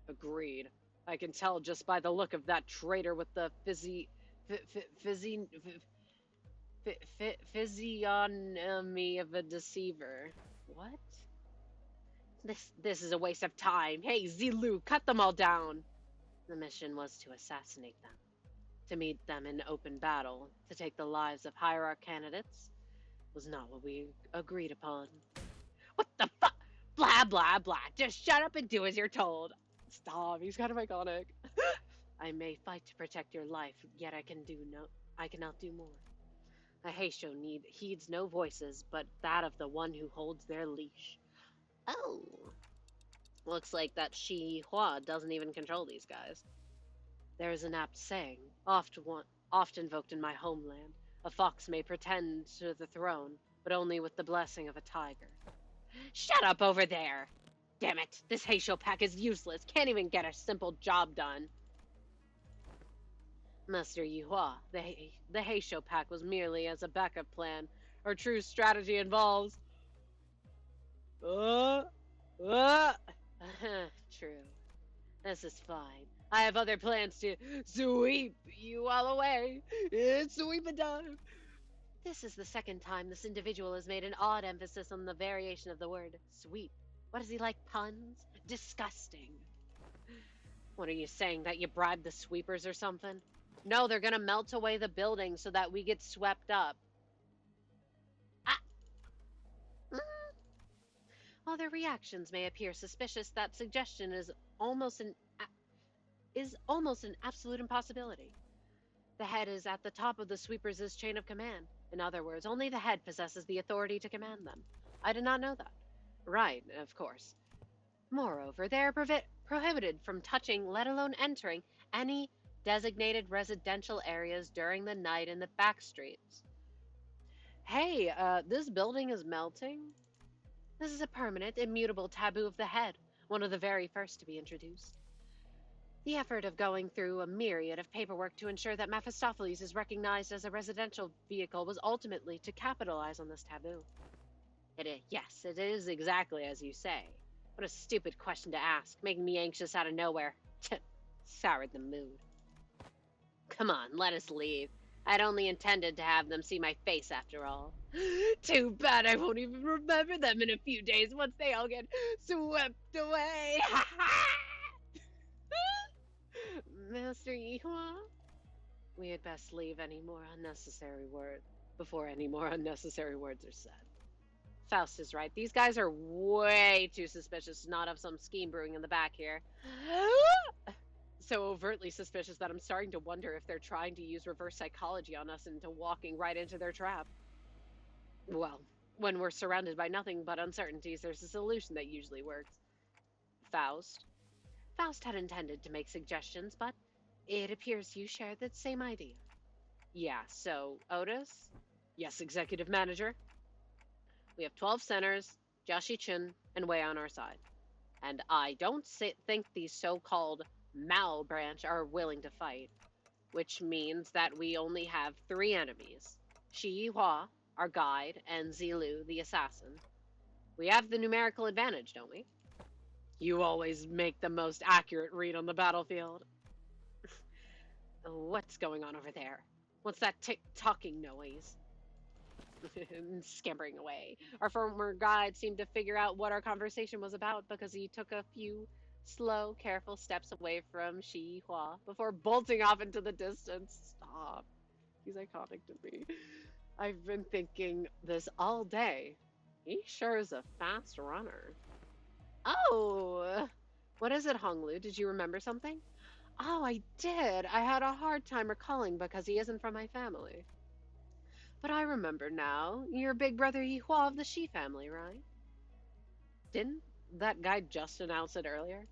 Agreed. I can tell just by the look of that traitor with the physiognomy of a deceiver. What? This is a waste of time. Hey, Zilu, cut them all down. The mission was to assassinate them, to meet them in open battle, to take the lives of hierarch candidates. Was not what we agreed upon. What the fuck? Blah, blah, blah. Just shut up and do as you're told. Stop, he's kind of iconic. I may fight to protect your life, yet I cannot do more. A Heisho heeds no voices but that of the one who holds their leash. Oh. Looks like that Shi Hua doesn't even control these guys. There is an apt saying, oft invoked in my homeland. A fox may pretend to the throne, but only with the blessing of a tiger. Shut up over there! Damn it, this Heisho pack is useless, can't even get a simple job done. Master Yuhua, the Heisho pack was merely as a backup plan. Our true strategy involves... True. This is fine. I have other plans to sweep you all away. It's sweep and dive. This is the second time this individual has made an odd emphasis on the variation of the word sweep. What does he like, puns? Disgusting. What are you saying, that you bribed the sweepers or something? No, they're gonna melt away the building so that we get swept up. While their reactions may appear suspicious, that suggestion is almost an absolute impossibility. The head is at the top of the sweepers' chain of command. In other words, only the head possesses the authority to command them. I did not know that. Right, of course. Moreover, they are prohibited from touching, let alone entering, any designated residential areas during the night in the back streets. Hey, this building is melting? This is a permanent, immutable taboo of the head, one of the very first to be introduced. The effort of going through a myriad of paperwork to ensure that Mephistopheles is recognized as a residential vehicle was ultimately to capitalize on this taboo. Yes, it is exactly as you say. What a stupid question to ask, making me anxious out of nowhere. Soured the mood. Come on, let us leave. I'd only intended to have them see my face after all. Too bad I won't even remember them in a few days once they all get swept away. Master Yuhua? We had best leave before any more unnecessary words are said. Faust is right. These guys are way too suspicious to not have some scheme brewing in the back here. So overtly suspicious that I'm starting to wonder if they're trying to use reverse psychology on us into walking right into their trap. Well, when we're surrounded by nothing but uncertainties, there's a solution that usually works. Faust. Faust had intended to make suggestions, but it appears you share the same idea. Yeah, so, Otis? Yes, executive manager. We have 12 centers, Joshi-chun, and Wei on our side. And I don't think the so-called Mao branch are willing to fight, which means that we only have 3 enemies. Shi Yihua, our guide, and Zilu, the assassin. We have the numerical advantage, don't we? You always make the most accurate read on the battlefield. What's going on over there? What's that tick-tocking noise? Scampering away. Our former guide seemed to figure out what our conversation was about because he took a few slow, careful steps away from Shi Hua before bolting off into the distance. Stop. He's iconic to me. I've been thinking this all day. He sure is a fast runner. Oh! What is it, Honglu? Did you remember something? Oh, I did. I had a hard time recalling because he isn't from my family. But I remember now. You're big brother Yihua of the Shi family, right? Didn't that guy just announce it earlier?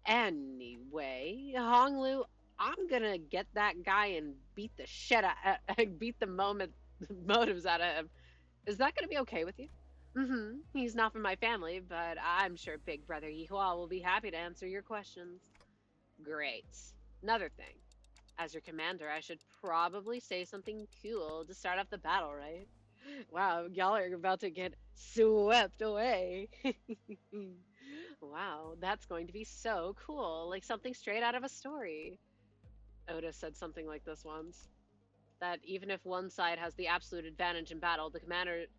Anyway, Honglu, I'm gonna get that guy and beat the shit out, beat the motives out of him. Is that gonna be okay with you? Mm-hmm. He's not from my family, but I'm sure big brother Yihua will be happy to answer your questions. Great. Another thing. As your commander, I should probably say something cool to start off the battle, right? Wow, y'all are about to get swept away. Wow, that's going to be so cool. Like something straight out of a story. Otis said something like this once. That even if one side has the absolute advantage in battle, the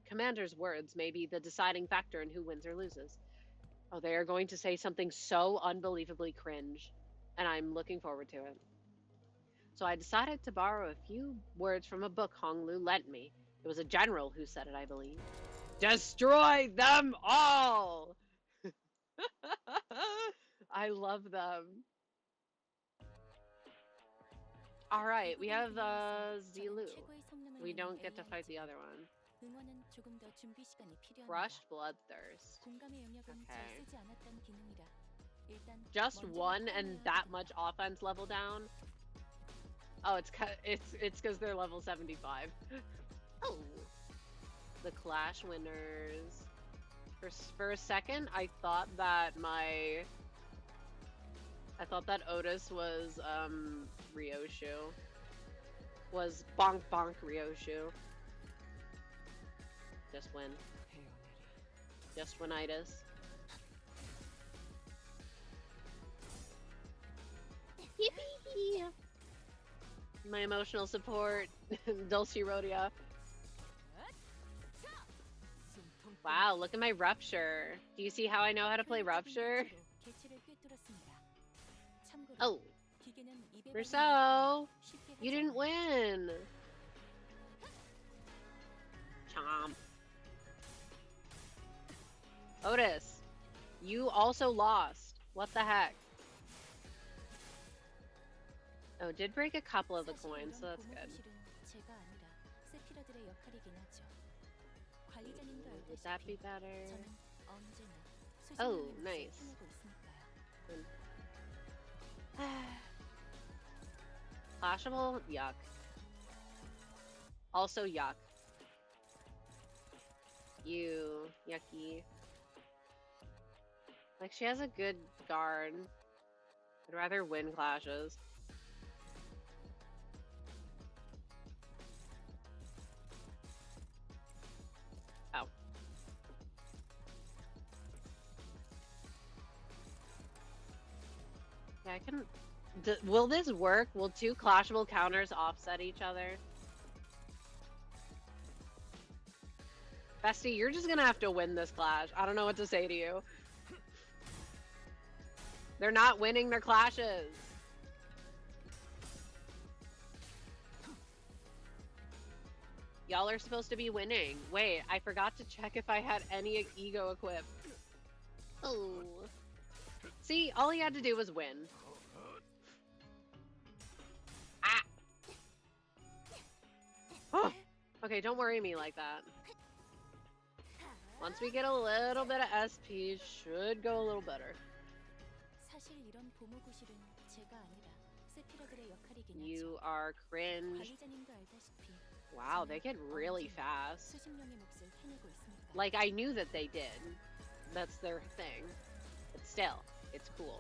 commander's words may be the deciding factor in who wins or loses. Oh, they are going to say something so unbelievably cringe. And I'm looking forward to it. So I decided to borrow a few words from a book Honglu lent me. It was a general who said it, I believe. Destroy them all! I love them. Alright, we have Zilu. We don't get to fight the other one. Crushed Bloodthirst. Okay. Just one and that much offense level down? Oh, it's because they're level 75. Oh, the Clash winners. For a second, I thought that Otis was Ryoshu. Was Bonk Bonk Ryoshu. Just win. Just winitis. Yippee! My emotional support, Dulcie Rhodia. Wow, look at my Rupture. Do you see how I know how to play Rupture? Oh. Rousseau, you didn't win. Chomp. Otis, you also lost. What the heck? Oh, did break a couple of the coins, so that's good. Would that be better? Oh, nice. Clashable? Yuck. Also yuck. You. Yucky. Like, she has a good guard. I'd rather win clashes. Oh. Yeah, I can... will this work? Will two clashable counters offset each other? Bestie, you're just gonna have to win this clash. I don't know what to say to you. They're not winning their clashes. Y'all are supposed to be winning. Wait, I forgot to check if I had any ego equipped. Oh. See, all he had to do was win. Ah! Oh. Okay, don't worry me like that. Once we get a little bit of SP, should go a little better. 사실 이런 보모구실은 제가 아니라 세피라들의 역할이긴 하죠. You are cringe. 관리자님도 알다시피 Wow, they get really fast. 수십 명의 몫을 해내고 있으니까. Like, I knew that they did. That's their thing. But still, it's cool.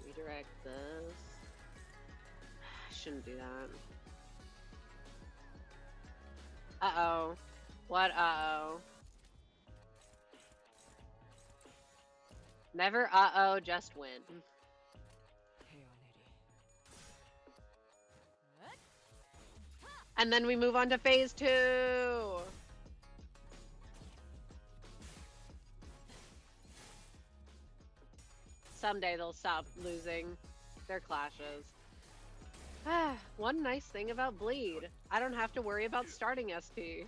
Redirect this. I shouldn't do that. Uh-oh. What uh-oh? Never uh-oh, just win. And then we move on to phase 2! Someday they'll stop losing their clashes. One nice thing about Bleed. I don't have to worry about starting SP.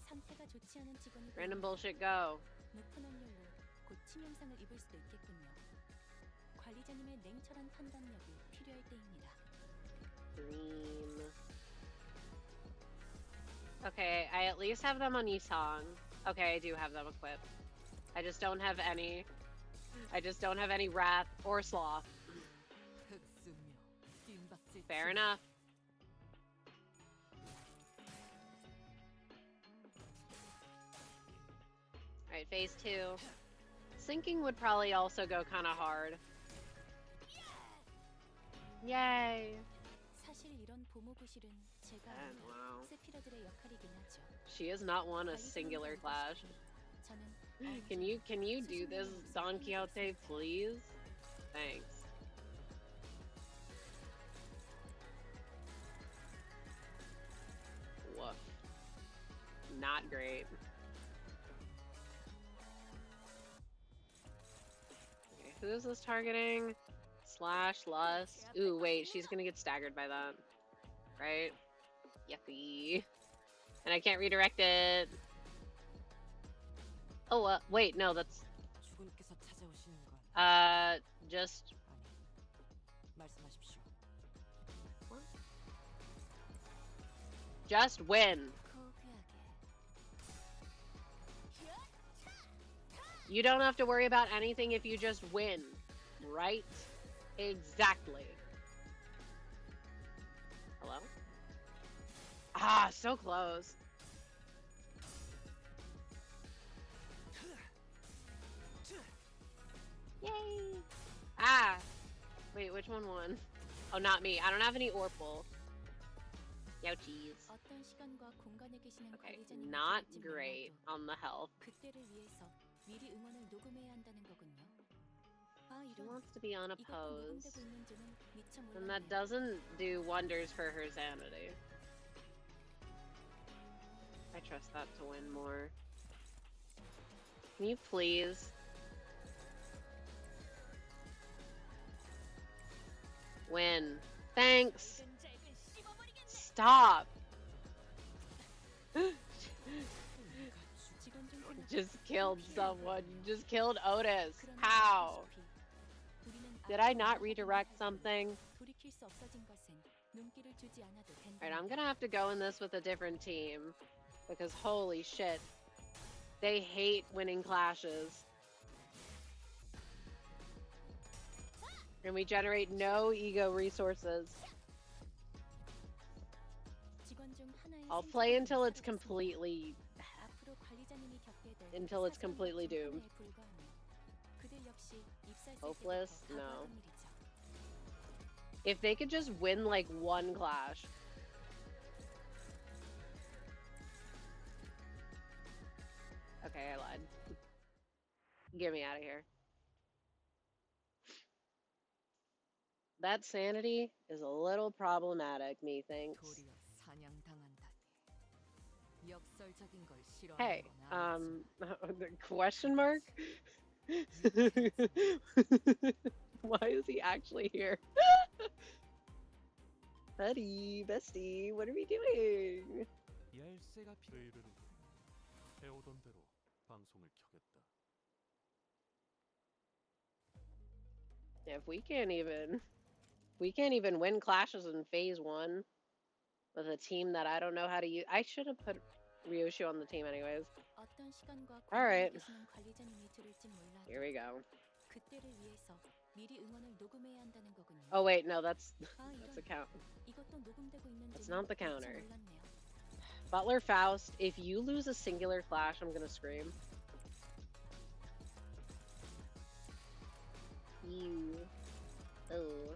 상태가 좋지 않은 직원이 Random bullshit go. nocturnal로 곧 치명상을 입을 수도 있겠군요. 관리자님의 냉철한 판단력이 필요할 때입니다. Green. Okay, I at least have them on Yisong. Okay, I do have them equipped. I just don't have any. I just don't have any Wrath or Sloth. Fair enough. Alright, phase 2. Sinking would probably also go kind of hard. Yay! 사실 이런 보모구실은 제가 And 아니라 wow. 세피라들의 역할이긴 하죠. She has not won a singular clash. 저는 Can you do this, Don Quixote, please? Thanks. Woof. Not great. Okay, who is this targeting? Slash Lust. Ooh, wait, she's gonna get staggered by that. Right? Yucky. And I can't redirect it. Oh, wait, no, that's... 주군께서 찾아오시는 건 just... 아니, 말씀하십시오. Just win. You don't have to worry about anything if you just win. Right? Exactly. Hello? Ah, so close. Yay! Ah! Wait, which one won? Oh, not me. I don't have any Orpal. Youchies. 어떤 시간과 공간에 계시는 Okay, 관리자님을 not 기다릴지 great 몰라도 on the health. 그때를 위해서 미리 응원을 녹음해야 한다는 거군요. 아, She 이런 wants to be 이것도 unopposed. 녹음되고 있는 줄은 미처 And that 몰랐네요. doesn't do wonders for her sanity. I trust that to win more. Can you please? Win. Thanks! Stop! 직원 중 하나 Just killed someone. You just killed Otis. 그러나 How? 아시다시피 우리는 Did I 앞으로 not 나아가기만 redirect 할 뿐 something? 돌이킬 수 없어진 것엔 눈길을 주지 않아도 Alright, 된다. I'm gonna have to go in this with a different team. Because holy shit. They hate winning clashes. And we generate no ego resources. 직원 중 하나의 I'll play 생존자가 until it's 사라졌습니다. completely... 앞으로 관리자님이 겪게 될 until it's 사소한 completely 고통 doomed. 하나에 불과하며 그들 역시 입사했을 Hopeless? 때부터 No. 각오하던 일이죠. If they could just win like one clash. Okay, I lied. Get me out of here. That sanity is a little problematic, methinks. 도리어 사냥당한다니. 역설적인 걸 Hey, 싫어하는 건 알지. the question mark? Why is he actually here? Buddy, bestie, what are we doing? 열쇠가 내일은 해오던 대로 방송을 켜겠다. If we can't even win clashes in phase 1 with a team that I don't know how to use. I should have put Ryoshu on the team anyways. 어떤 시간과 All right. 계시는 관리자님이 들을진 몰라도 Here we go. 그때를 위해서 미리 응원을 녹음해야 한다는 거군요. Oh wait, no, that's 아, a 이런. count. 이것도 녹음되고 있는지 That's not the counter. 몰랐네요. Butler Faust, if you lose a singular clash, I'm gonna scream. You. Oh.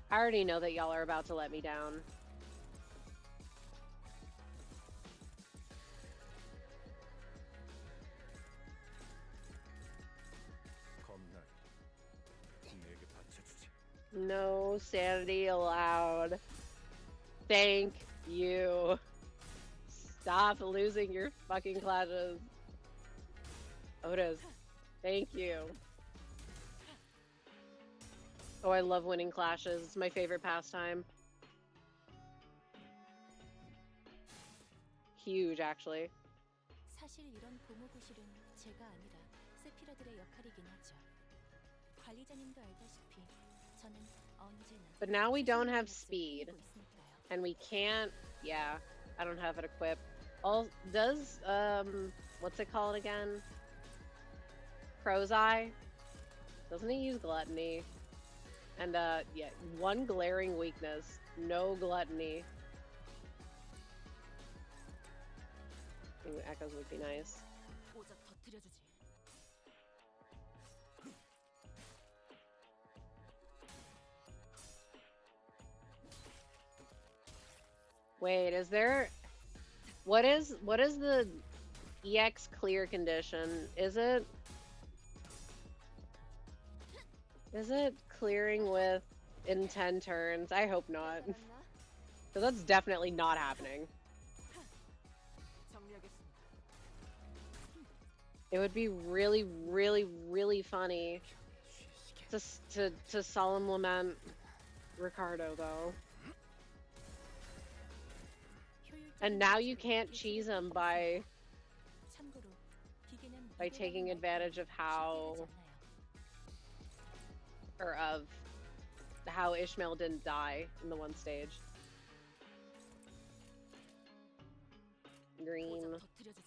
I already know that y'all are about to let me down. 겁날 내게 바쳐주지. No sanity allowed. Thank you. Stop losing your fucking clashes. Otis, thank you. Oh, I love winning clashes. It's my favorite pastime. Huge, actually. 사실 이런 보모구실은 제가 아니라 세피라들의 역할이긴 하죠. 관리자님도 알다시피 저는 언제나 But now we don't have 스스로의 speed. 몫을 해내고 있으니까요. And we can't, yeah, I don't have it equipped. All, does, what's it called again? Crow's Eye? Doesn't he use Gluttony? And, yeah, one glaring weakness. No Gluttony. Ooh, Echoes would be nice. 오작 터뜨려주지. Wait, is there... What is the EX clear condition? Is it clearing with in 10 turns? I hope not. Because that's definitely not happening. 정리하겠습니다. It would be really, really, really funny to solemn lament Ricardo though. And now you can't cheese him by 참고로 기계는 taking 미래의 advantage of how or of how Ishmael didn't die in the one stage. Green. 오작 터뜨려주지.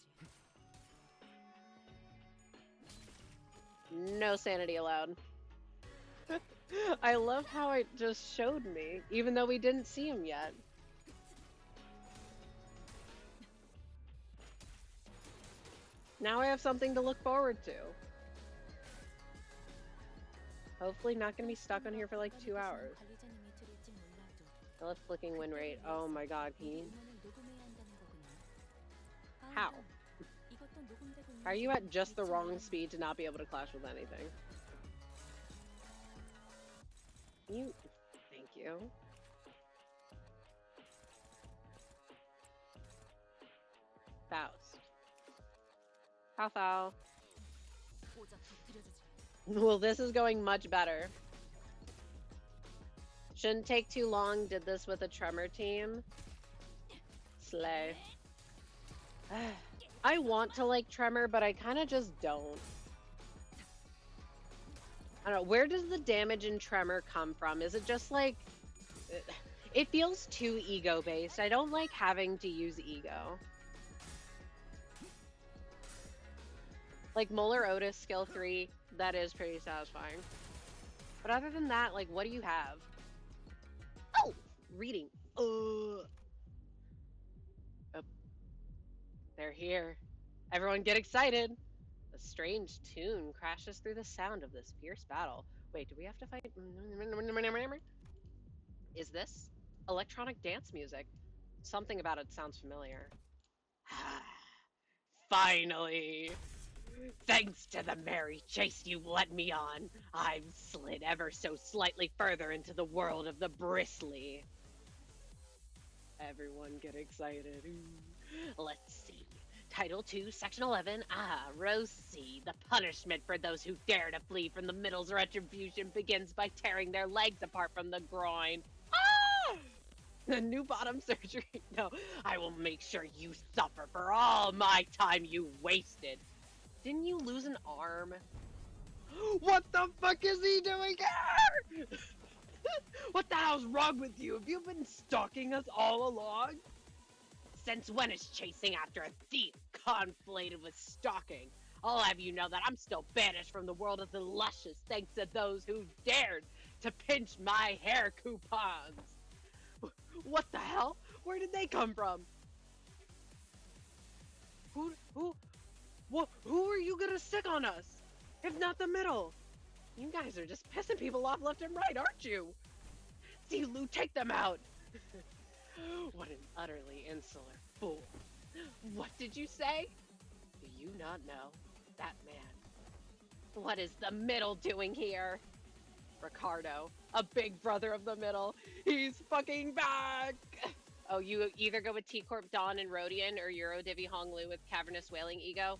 No sanity allowed. I love how it just showed me, even though we didn't see him yet. Now I have something to look forward to. Hopefully not gonna be stuck on here for like 2 hours. 관리자님이 들을진 몰라도 I love flicking win rate. Oh my god, can 미리 you... 응원을 녹음해야 한다는 거군요. 아, How? 이것도 녹음되고 Are you at 있는지 just the 믿지 wrong 말라네요. speed to not be able to clash with anything? You... Thank you. Faust. How foul. 오작 터뜨려주지. Well, this is going much better. Shouldn't take too long. Did this with a Tremor team. Slay. I want to like Tremor, but I kind of just don't. I don't know. Where does the damage in Tremor come from? Is it just like... It feels too ego-based. I don't like having to use ego. Like Molar Otis skill 3, that is pretty satisfying. But other than that, like, what do you have? Oh! Reading. Oh, they're here. Everyone get excited! A strange tune crashes through the sound of this fierce battle. Wait, do we have to fight? Is this electronic dance music? Something about it sounds familiar. Finally! Thanks to the merry chase you led me on, I've slid ever so slightly further into the world of the bristly. Everyone get excited. Ooh. Let's see. Title 2, Section 11. Row C. The punishment for those who dare to flee from the middle's retribution begins by tearing their legs apart from the groin. Ah! The new bottom surgery? No, I will make sure you suffer for all my time you wasted. Didn't you lose an arm? What the fuck is he doing here? What the hell's wrong with you? Have you been stalking us all along? Since when is chasing after a thief conflated with stalking? I'll have you know that I'm still banished from the world of the luscious thanks to those who dared to pinch my hair coupons. What the hell? Where did they come from? Who are you gonna stick on us? If not the middle? You guys are just pissing people off left and right, aren't you? See, Lou, take them out. What an utterly insular fool. What did you say? Do you not know that man? What is the middle doing here? Ricardo, a big brother of the middle. He's fucking back! Oh, you either go with T-Corp Dawn and Rhodian or Euro Divi Honglu with Cavernous Whaling Ego.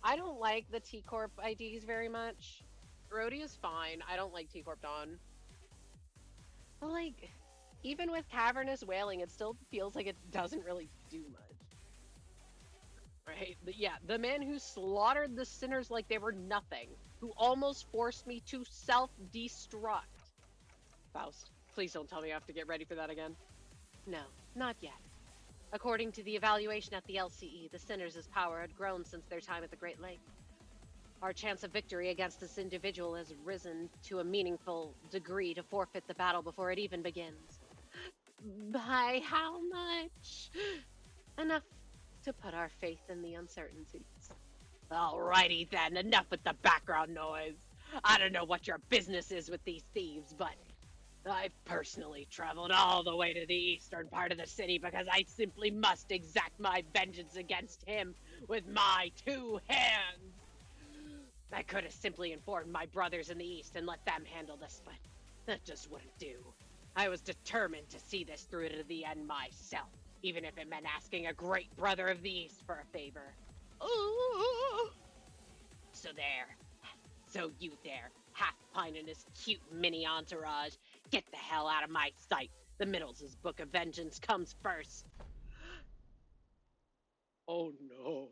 I don't like the T-Corp IDs very much. Rhodia's fine. I don't like T-Corp Dawn. But like, even with Cavernous Whaling, it still feels like it doesn't really do much. Right? But yeah, the man who slaughtered the sinners like they were nothing, who almost forced me to self-destruct. Faust, please don't tell me I have to get ready for that again. No, not yet. According to the evaluation at the LCE, the sinners' power had grown since their time at the Great Lake. Our chance of victory against this individual has risen to a meaningful degree to forfeit the battle before it even begins. By how much? Enough to put our faith in the uncertainties. Alrighty then, enough with the background noise. I don't know what your business is with these thieves, but I've personally traveled all the way to the eastern part of the city because I simply must exact my vengeance against him with my two hands. I could have simply informed my brothers in the east and let them handle this, but that just wouldn't do. I was determined to see this through to the end myself, even if it meant asking a great brother of the east for a favor. Ooh. So there. So you there, Half Pint and his cute mini entourage, get the hell out of my sight. The Middles' Book of Vengeance comes first. Oh no.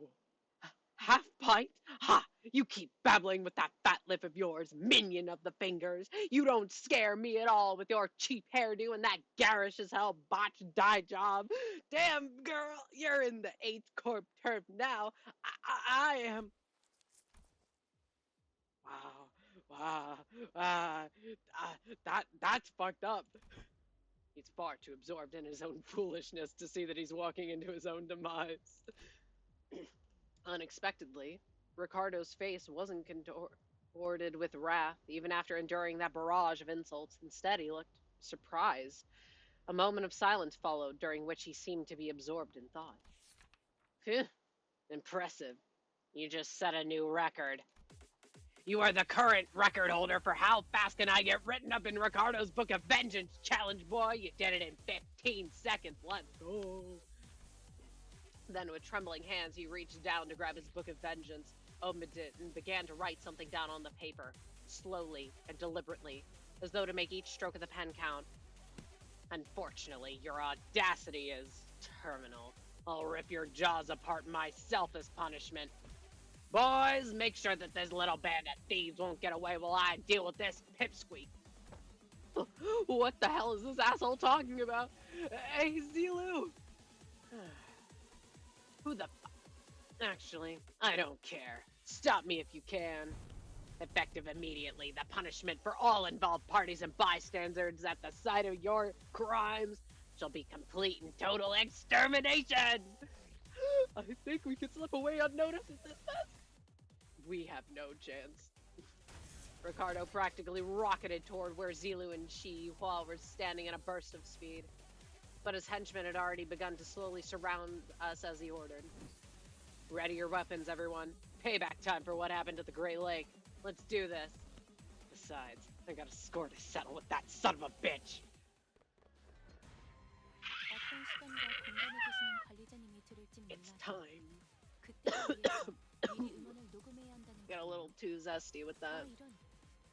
Half Pint? Ha! You keep babbling with that fat lip of yours, minion of the fingers. You don't scare me at all with your cheap hairdo and that garish as hell botched dye job. Damn, girl, you're in the 8th Corp turf now. I am... Wow. That's fucked up. He's far too absorbed in his own foolishness to see that he's walking into his own demise. Unexpectedly, Ricardo's face wasn't contorted with wrath, even after enduring that barrage of insults. Instead, he looked surprised. A moment of silence followed, during which he seemed to be absorbed in thought. Phew, impressive. You just set a new record. You are the current record holder for how fast can I get written up in Ricardo's Book of Vengeance challenge, boy. You did it in 15 seconds. Let's go. Then, with trembling hands, he reached down to grab his Book of Vengeance, opened it, and began to write something down on the paper, slowly and deliberately, as though to make each stroke of the pen count. Unfortunately, your audacity is terminal. I'll rip your jaws apart myself as punishment. Boys, make sure that this little band of thieves won't get away while I deal with this pipsqueak. What the hell is this asshole talking about? Hey, Zilu! Who the Actually, I don't care. Stop me if you can. Effective immediately, the punishment for all involved parties and bystanders at the site of your crimes shall be complete and total extermination! I think we can slip away unnoticed at this mess. We have no chance. Ricardo practically rocketed toward where Zilu and Shi Hua were standing in a burst of speed. But his henchmen had already begun to slowly surround us as he ordered. Ready your weapons, everyone. Payback time for what happened at the Great Lake. Let's do this. Besides, I got a score to settle with that son of a bitch. 어떤 시간과 공간에 계시는 관리자님이 들을진 It's 몰라도 time. 그때를 위해서 미리 음원을 녹음해야 한다는 Got a little too zesty with that. 이런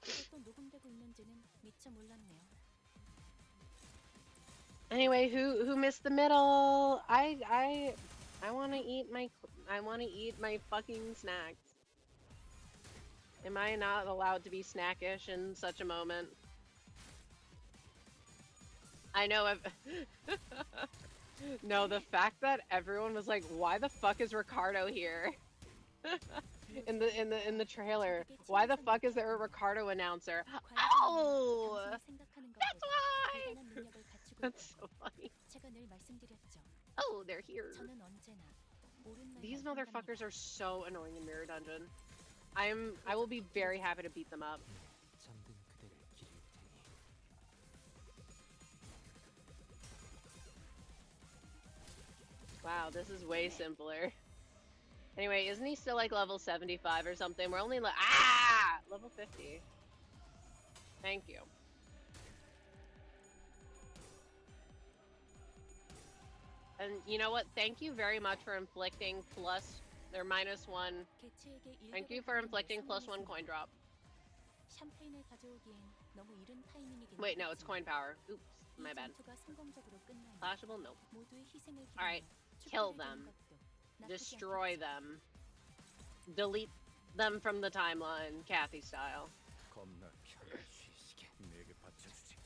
이것도 녹음되고 있는지는 미처 몰랐네요. Anyway, who missed the middle? I want to eat my fucking snacks. Am I not allowed to be snackish in such a moment? I know I've No, the fact that everyone was like, "Why the fuck is Ricardo here?" in the trailer. Why the fuck is there a Ricardo announcer? Oh, that's why. That's so funny. Oh, they're here. These motherfuckers are so annoying in Mirror Dungeon. I will be very happy to beat them up. 잠든 그대를 기릴 테니. Wow, this is way simpler. Anyway, isn't he still like level 75 or something? We're only level 50. Thank you. And you know what? Thank you very much for inflicting plus or -1. Thank you for inflicting +1 coin drop. Wait, no, it's coin power. Oops, my bad. Flashable? Nope. Alright, kill them. Destroy them. Delete them from the timeline, Kathy style. 겁나 편한 쉬시게 내게 바쳐주지.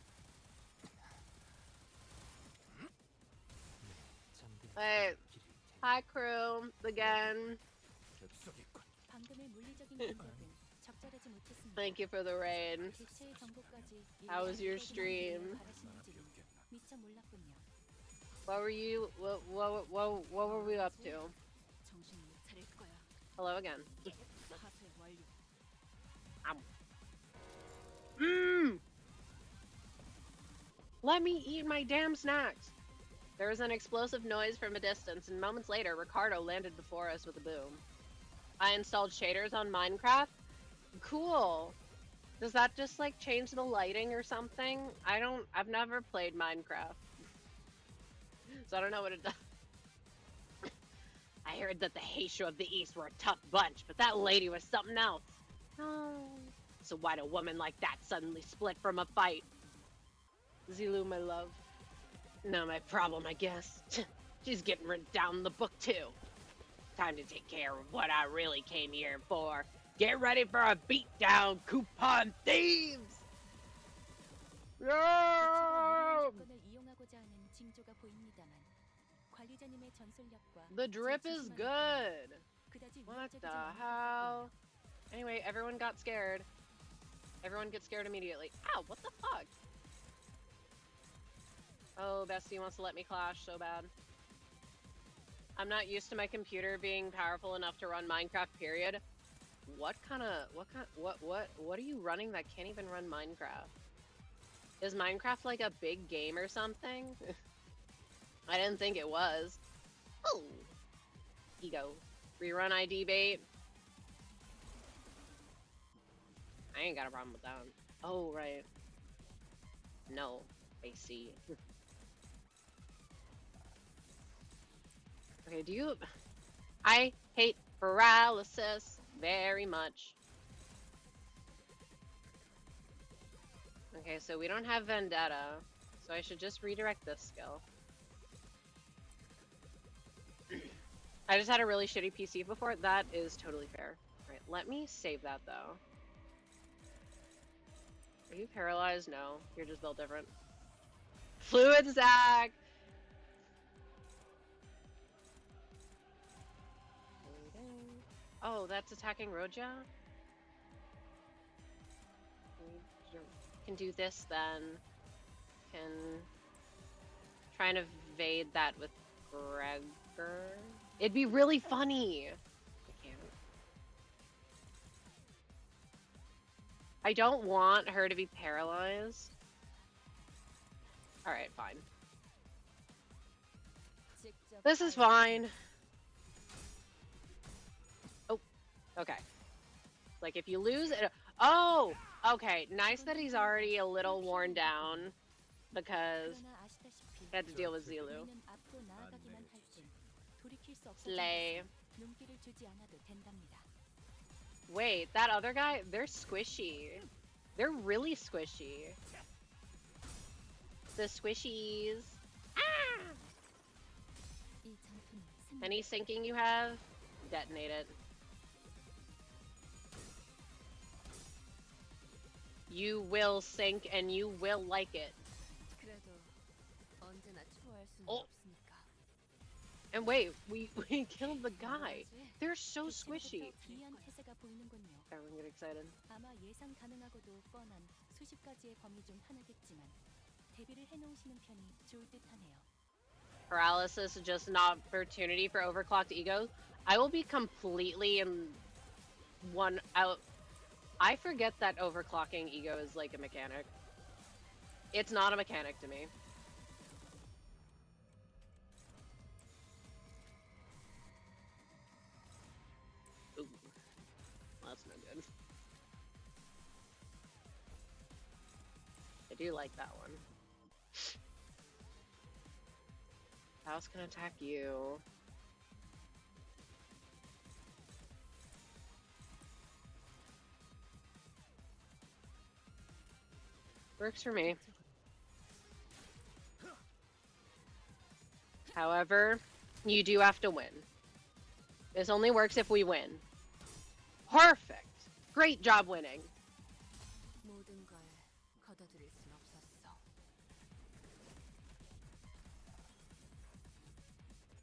잠든 Hey, 그대를 기릴 테니. hi crew, again. 격석이군. Thank you for the raid. How was your stream? What were you? What were we up to? Hello again. Let me eat my damn snacks. There was an explosive noise from a distance, and moments later, Ricardo landed before us with a boom. I installed shaders on Minecraft. Cool. Does that just like change the lighting or something? I've never played Minecraft. So I don't know what it does. I heard that the Heishu of the East were a tough bunch, but that lady was something else. Oh. So why'd a woman like that suddenly split from a fight? Zilu, my love. Not my problem, I guess. She's getting written down in the book too. Time to take care of what I really came here for. Get ready for a beatdown, coupon thieves! No! The drip is good. What the hell? Anyway, everyone got scared. Everyone gets scared immediately. Ow, what the fuck? Oh, Bestie wants to let me clash so bad. I'm not used to my computer being powerful enough to run Minecraft, period. What are you running that can't even run Minecraft? Is Minecraft like a big game or something? I didn't think it was. Oh! Ego. Rerun ID bait. I ain't got a problem with that. Oh, right. No. I see. Okay, do you... I hate paralysis very much. Okay, so we don't have Vendetta, so I should just redirect this skill. I just had a really shitty PC before. That is totally fair. Alright, let me save that, though. Are you paralyzed? No. You're just built different. Fluid sack! Oh, that's attacking Roja? Can do this then. Can try and evade that with Gregor. It'd be really funny. I can't. I don't want her to be paralyzed. Alright, fine. This is fine. Oh, okay. Like, if you lose it... Oh! Okay, nice that he's already a little worn down, because he had to deal with Zilu. Slay. Wait, that other guy? They're squishy. They're really squishy. The squishies. 이 전투는 승리. Any sinking you have, detonate it. You will sink and you will like it. 그래도 언제나 추월할 수는 어. 없으니까. And wait, we killed the guy. They're so squishy. 대체로부터 기이한 태세가 보이는군요. Everyone get excited. 아마 예상 가능하고도 뻔한 수십 가지의 범위 중 하나겠지만 대비를 해놓으시는 편이 좋을 듯하네요. Paralysis is just an opportunity for overclocked ego. I will be completely in one out. I forget that overclocking ego is like a mechanic. It's not a mechanic to me. Ooh, that's no good. I do like that one. House can attack you. Works for me. However, you do have to win. This only works if we win. Perfect! Great job winning. 모든 걸 거둬들일 순 없었어.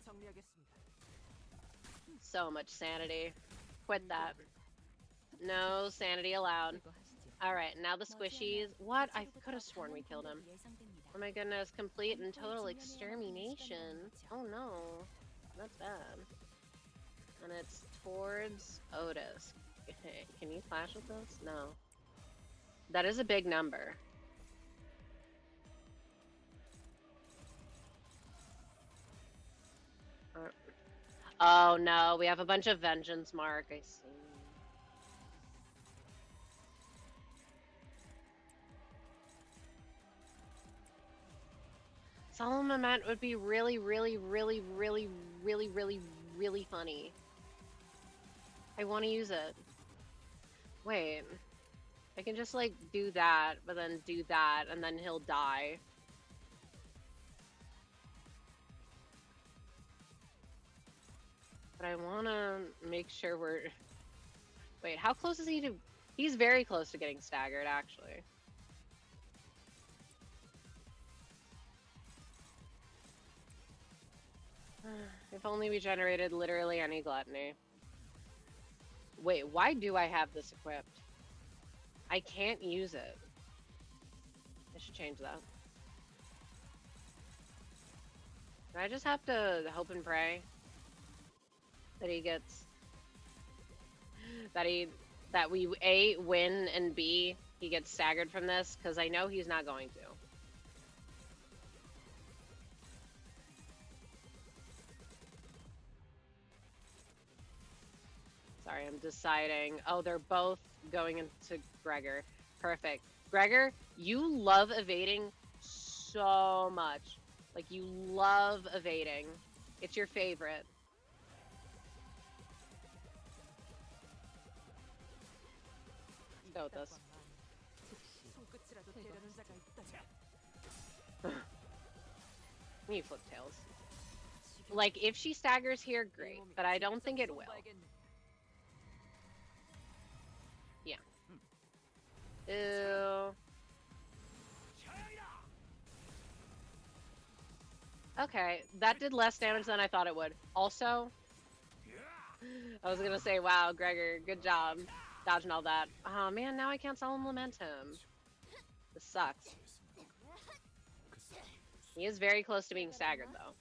정리하겠습니다. So much sanity. Quit that. No sanity allowed. Alright, now the squishies. What? I could have sworn we killed him. Oh my goodness, complete and total extermination. Oh no. That's bad. And it's towards Otis. Can you flash with this? No. That is a big number. Oh no, we have a bunch of vengeance mark, I see. Solemn Lament would be really, really, really, really, really, really, really funny. I want to use it. Wait. I can just, like, do that, but then do that, and then he'll die. But I want to make sure we're... Wait, how close is he to... He's very close to getting staggered, actually. If only we generated literally any gluttony. Wait, why do I have this equipped? I can't use it. I should change that. Do I just have to hope and pray that he gets... That we A, win, and B, he gets staggered from this? Because I know he's not going to. Sorry, I'm deciding. Oh, they're both going into Gregor. Perfect. Gregor, you love evading so much. Like, you love evading. It's your favorite. Let's go with this. 손끝이라도 대려는 자가 있다면 We need flip tails. Like, if she staggers here, great. But I don't think it will. Yeah. Ew. Okay, that did less damage than I thought it would. Also, I was gonna say, wow, Gregor, good job dodging all that. Oh man, now I can't Solemn Lament him. This sucks. He is very close to being staggered, though.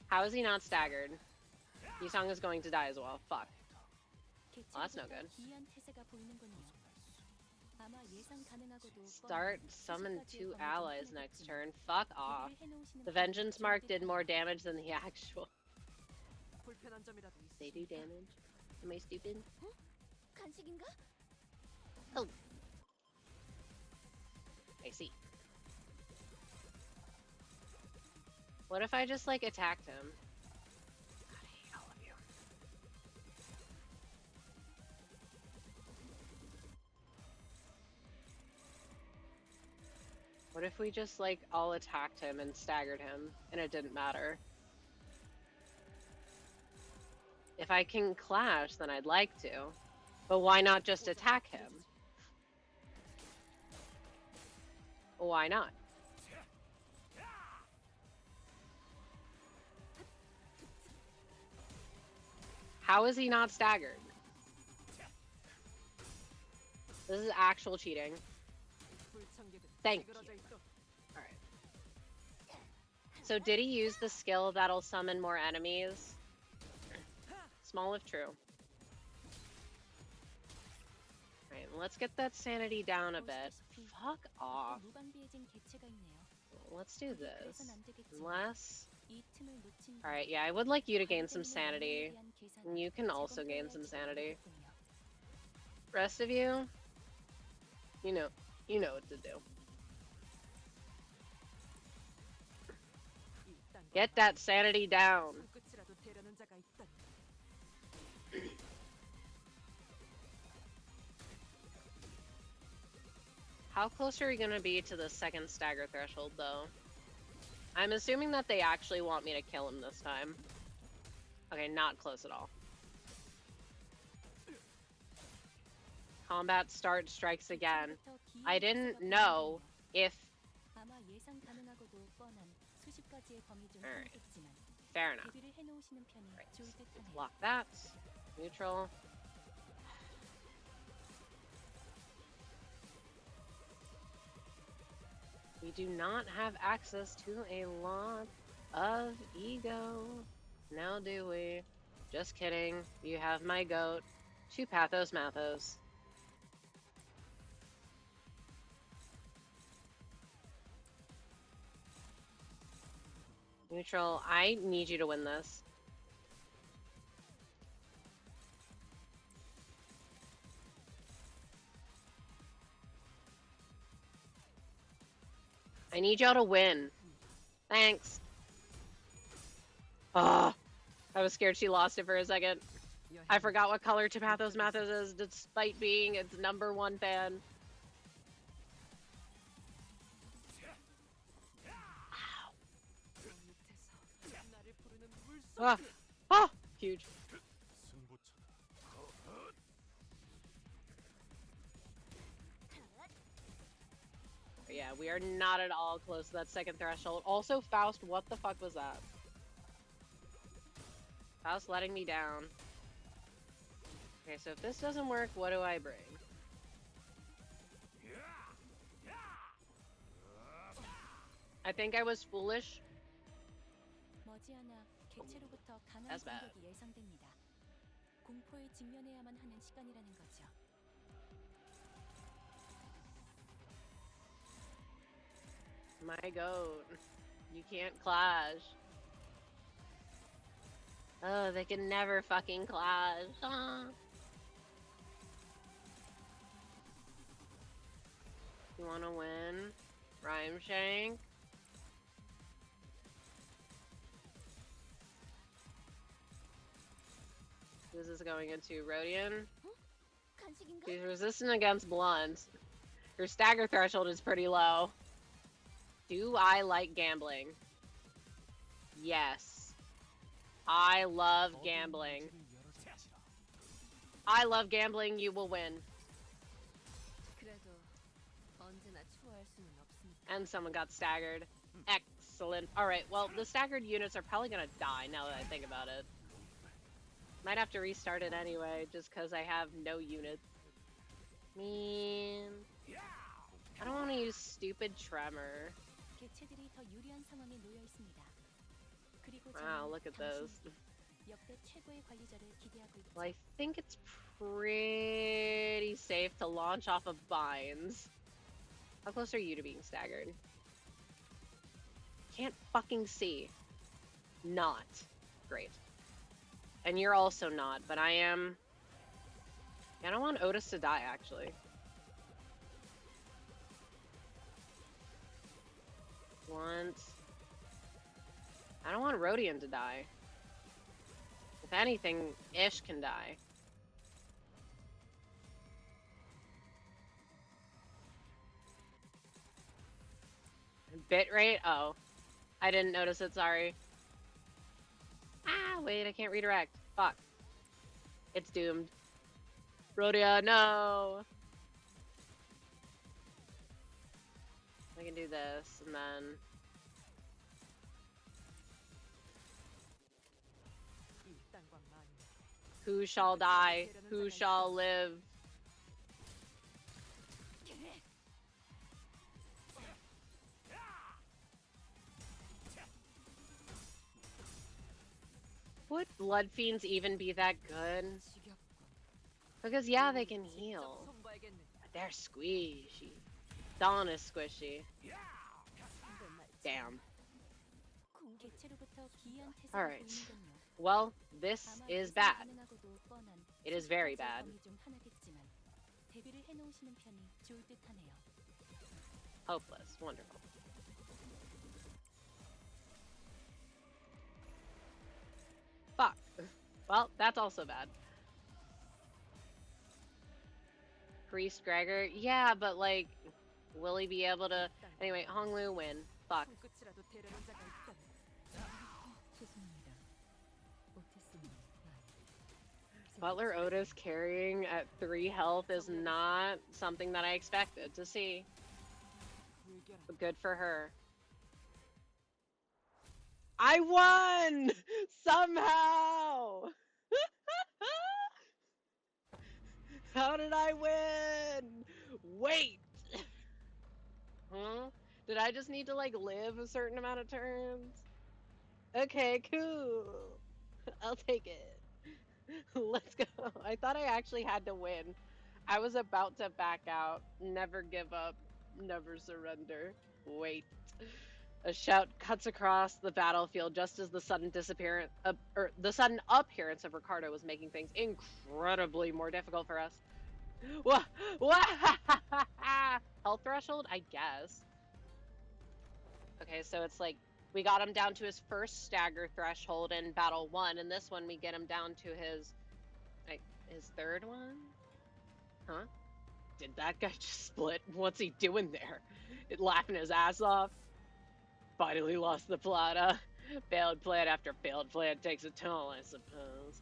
How is he not staggered? Yisong is going to die as well. Fuck. Well, that's no good. Start summon 2 allies next turn. Fuck off. The Vengeance Mark did more damage than the actual. 불편한 점이라도 They do damage. Am I stupid? 간식인가? Oh. I see. What if I just, like, attacked him? God, I hate all of you. What if we just, like, all attacked him and staggered him, and it didn't matter? If I can clash, then I'd like to. But why not just attack him? Why not? How is he not staggered? This is actual cheating. Thank you. Alright. So did he use the skill that'll summon more enemies? Small if true. Alright, let's get that sanity down a bit. Fuck off. Let's do this. Unless... Alright, yeah, I would like you to gain some sanity. And you can also gain some sanity. Rest of you, you know what to do. Get that sanity down. How close are we gonna be to the second stagger threshold, though? I'm assuming that they actually want me to kill him this time. Okay, not close at all. Combat start strikes again. I didn't know if... Alright. Fair enough. Right. Block that. Neutral. We do not have access to a lot of ego. Now do we? Just kidding. You have my goat. To Pathos Mathos. Neutral, I need you to win this. I need y'all to win. Thanks. Ah, I was scared she lost it for a second. I forgot what color to Pathos Mathos is, despite being its #1 fan. Ah! Ah! Huge. Yeah, we are not at all close to that second threshold. Also, Faust, what the fuck was that? Faust letting me down. Okay, so if this doesn't work, what do I bring? I think I was foolish. That's bad. My goat. You can't clash. Oh, they can never fucking clash. Ah. You wanna win? Rhyme Shank? This is going into Rodian. She's resistant against blunt. Her stagger threshold is pretty low. Do I like gambling? Yes. I love gambling. I love gambling, you will win. And someone got staggered. Excellent. Alright, well, the staggered units are probably gonna die now that I think about it. Might have to restart it anyway, just because I have no units. Man. I don't want to use stupid tremor. Wow, look at those. Well, I think it's pretty safe to launch off of binds. How close are you to being staggered? Can't fucking see. Not. Great. And you're also not, but I am... I don't want Otis to die, actually. I don't want Rodian to die. If anything, Ish can die. Bit rate? Oh. I didn't notice it, sorry. Ah, wait, I can't redirect. Fuck. It's doomed. Rhodia, no! I can do this, and then... 이 땅과 만물. Who shall die? Who shall live? Would blood fiends even be that good? 지겹군. Because yeah, they can 직접 heal. 선보야겠네. But they're squishy. Dawn is squishy. Damn. 개체로부터 기이한 태세가 Alright. 보이는군요. Well, this 아마 is 예상 bad. 가능하고도 뻔한 It is very 수집화제 bad. 범위 중 하나겠지만 대비를 해놓으시는 편이 좋을 듯하네요. Hopeless. Wonderful. Fuck. Well, that's also bad. Priest Gregor? Yeah, but like, will he be able to... Anyway, Honglu win. Fuck. 손끝이라도 대려는 자가 있다면. 죄송합니다. 못했습니다. Butler Otis carrying at 3 health is not something that I expected to see. 불결한 But good for her. I won! Somehow! How did I win? Wait! Huh? Did I just need to like live a certain amount of turns? Okay, cool. I'll take it. Let's go. I thought I actually had to win. I was about to back out. Never give up. Never surrender. Wait. A shout cuts across the battlefield just as the sudden disappearance, the sudden appearance of Ricardo was making things incredibly more difficult for us. What? Health threshold? I guess. Okay, so it's like we got him down to his first stagger threshold in battle 1, and this one we get him down to his, like, his third one? Huh? Did that guy just split? What's he doing there? It laughing his ass off. Finally lost the plot, Failed plan after failed plan takes a toll, I suppose.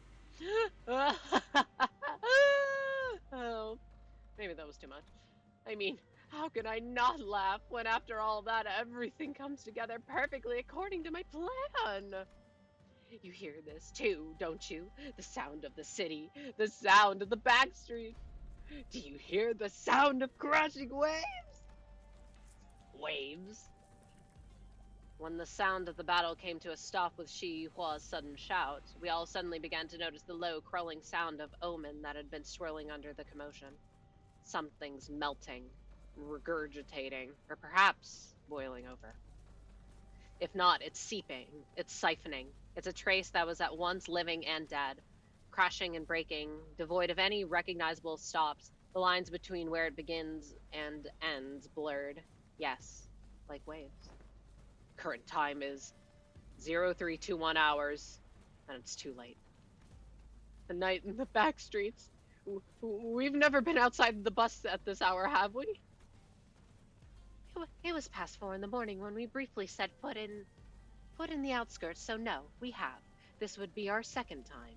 Oh, maybe that was too much. I mean, how can I not laugh when after all that everything comes together perfectly according to my plan? You hear this too, don't you? The sound of the city, the sound of the back street. Do you hear the sound of crashing waves? Waves? When the sound of the battle came to a stop with Shi Hua's sudden shout, we all suddenly began to notice the low, crawling sound of omen that had been swirling under the commotion. Something's melting, regurgitating, or perhaps boiling over. If not, it's seeping, it's siphoning. It's a trace that was at once living and dead, crashing and breaking, devoid of any recognizable stops, the lines between where it begins and ends blurred. Yes, like waves. Current time is 0321 hours, and it's too late. The night in the back streets. We've never been outside the bus at this hour, have we? It was past 4 in the morning when we briefly set foot in the outskirts, so no, we have. This would be our second time.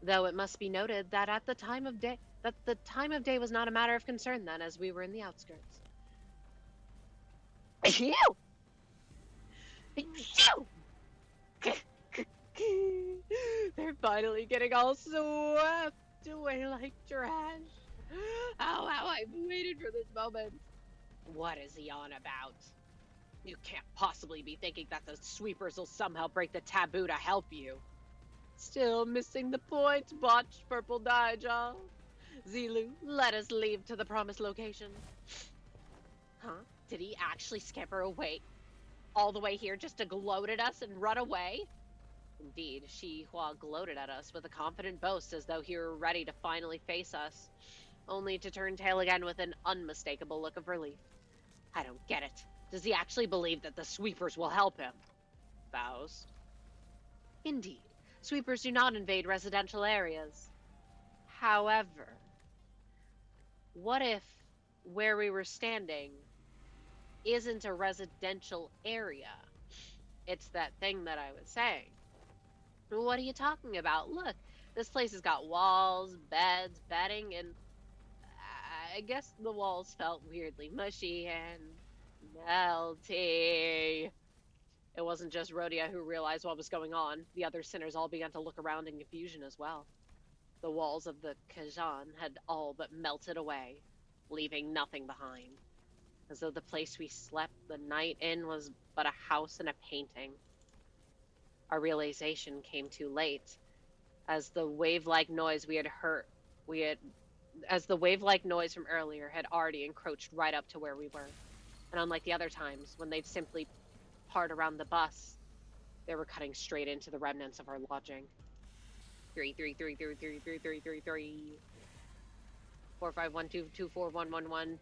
Though it must be noted that the time of day was not a matter of concern then, as we were in the outskirts. Phew! They're finally getting all swept away like trash. Oh, how I've waited for this moment. What is he on about? You can't possibly be thinking that the sweepers will somehow break the taboo to help you. Still missing the point, botched purple Dijal. Zilu, let us leave to the promised location. Huh? Did he actually scamper away all the way here just to gloat at us and run away? Indeed, Shi Hua gloated at us with a confident boast as though he were ready to finally face us, only to turn tail again with an unmistakable look of relief. I don't get it. Does he actually believe that the sweepers will help him? Faust. Indeed, sweepers do not invade residential areas. However, what if where we were standing isn't a residential area. It's that thing that I was saying. What are you talking about? Look, this place has got walls, beds, bedding, and I guess the walls felt weirdly mushy and melty. It wasn't just Rhodia who realized what was going on. The other sinners all began to look around in confusion as well. The walls of the Kajan had all but melted away, leaving nothing behind. As though the place we slept the night in was but a house and a painting. Our realization came too late, as the wave-like noise as the wave-like noise from earlier had already encroached right up to where we were. And unlike the other times, when they'd simply part around the bus, they were cutting straight into the remnants of our lodging. 333333333 45122411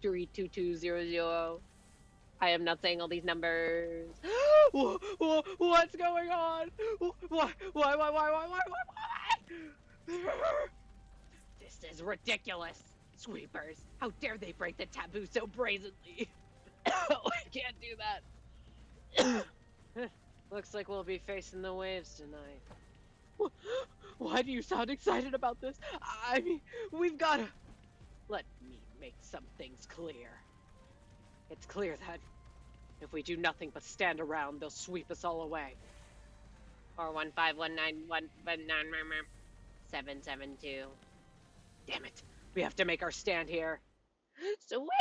55522322200. I am not saying all these numbers. What's going on? Why? This is ridiculous. Sweepers, how dare they break the taboo so brazenly? I can't do that. Looks like we'll be facing the waves tonight. Why do you sound excited about this? I mean, we've gotta... Let me make some things clear. It's clear that if we do nothing but stand around, they'll sweep us all away. Or 151917972. Damn it. We have to make our stand here. Sweepers!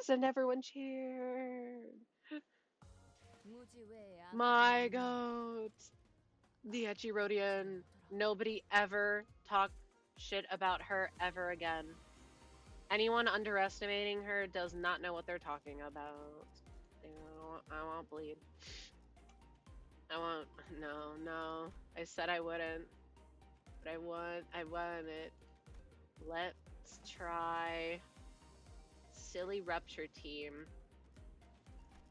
And everyone cheered. My goat. The Echirodian. Nobody ever talked shit about her ever again. Anyone underestimating her does not know what they're talking about. You know, I won't bleed. I won't. No. I said I wouldn't. But I want it. Let's try silly rupture team.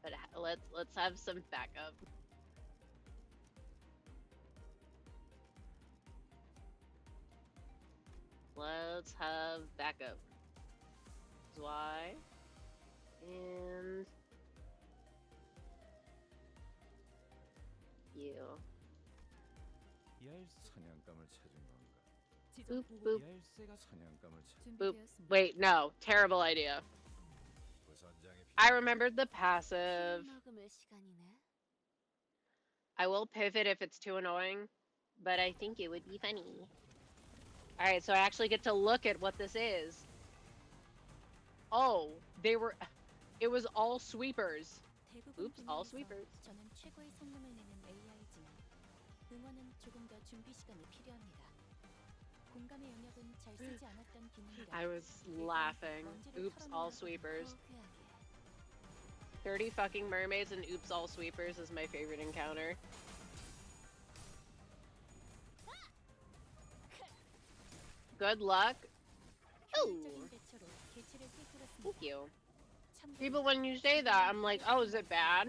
But let's have some backup. Let's have backup. Y and you. 사냥감을 찾은 건가? Boop boop 열쇠가 사냥감을 찾은 boop. Wait, no, terrible idea. 부선장의 I remembered the passive. I will pivot if it's too annoying, but I think it would be funny. Alright, so I actually get to look at what this is. Oh, it was all sweepers. Oops, all sweepers. 저는 최고의 성능을 내는 AI지만 응원은 조금 더 준비 시간이 필요합니다. 공감의 영역은 잘 쓰지 않았던 기능이라 I was laughing. Oops, all sweepers. 30 fucking mermaids and oops, all sweepers is my favorite encounter. Good luck. Ooh. Thank you. People, when you say that, I'm like, oh, is it bad?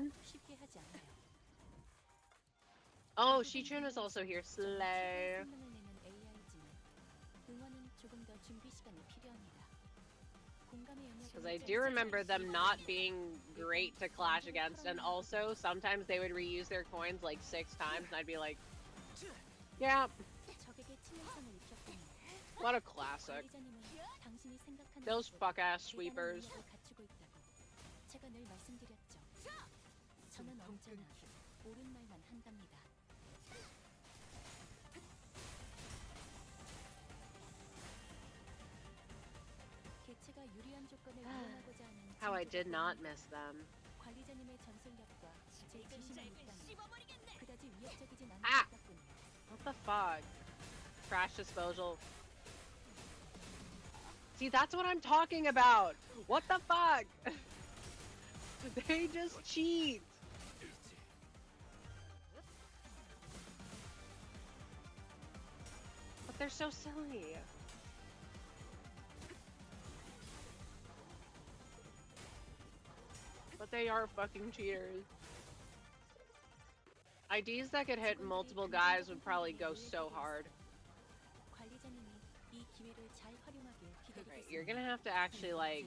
Oh, Shichun is also here. Slay. Because I do remember them not being great to clash against, and also sometimes they would reuse their coins like 6 times, and I'd be like, yeah. What a classic. Those fuck-ass sweepers. How I did not miss them. Ah! What the fuck? Trash disposal. See, that's what I'm talking about! What the fuck? They just cheat! But they're so silly. But they are fucking cheaters. IDs that could hit multiple guys would probably go so hard. Right, you're gonna have to actually, like,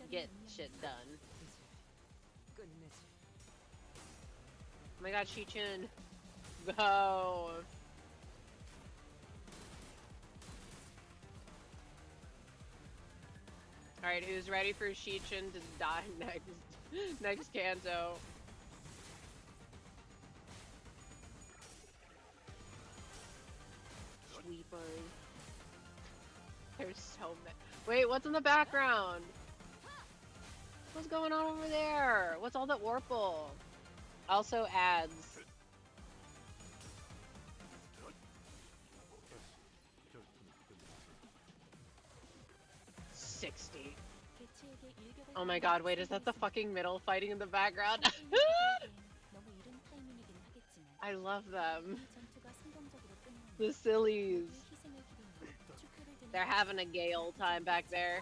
get shit done. 이제 끝내지. Oh my god, Shi-Chun. Go. Alright, who's ready for Shi-Chun to die next? Next canto. Sweepers. There's so many. Wait, what's in the background? What's going on over there? What's all that Warple? Also ads. 60. 개체에게 일격을 Oh my 가하는 god, wait, is that the 상공의 fucking middle fighting in the background? 상공의 기대기엔 너무 이른 타이밍이긴 하겠지만 I love them. 이 전투가 성공적으로 끝나면 The sillies. 모두의 희생을 기리며 축배를 드는 They're having a gay old time back there.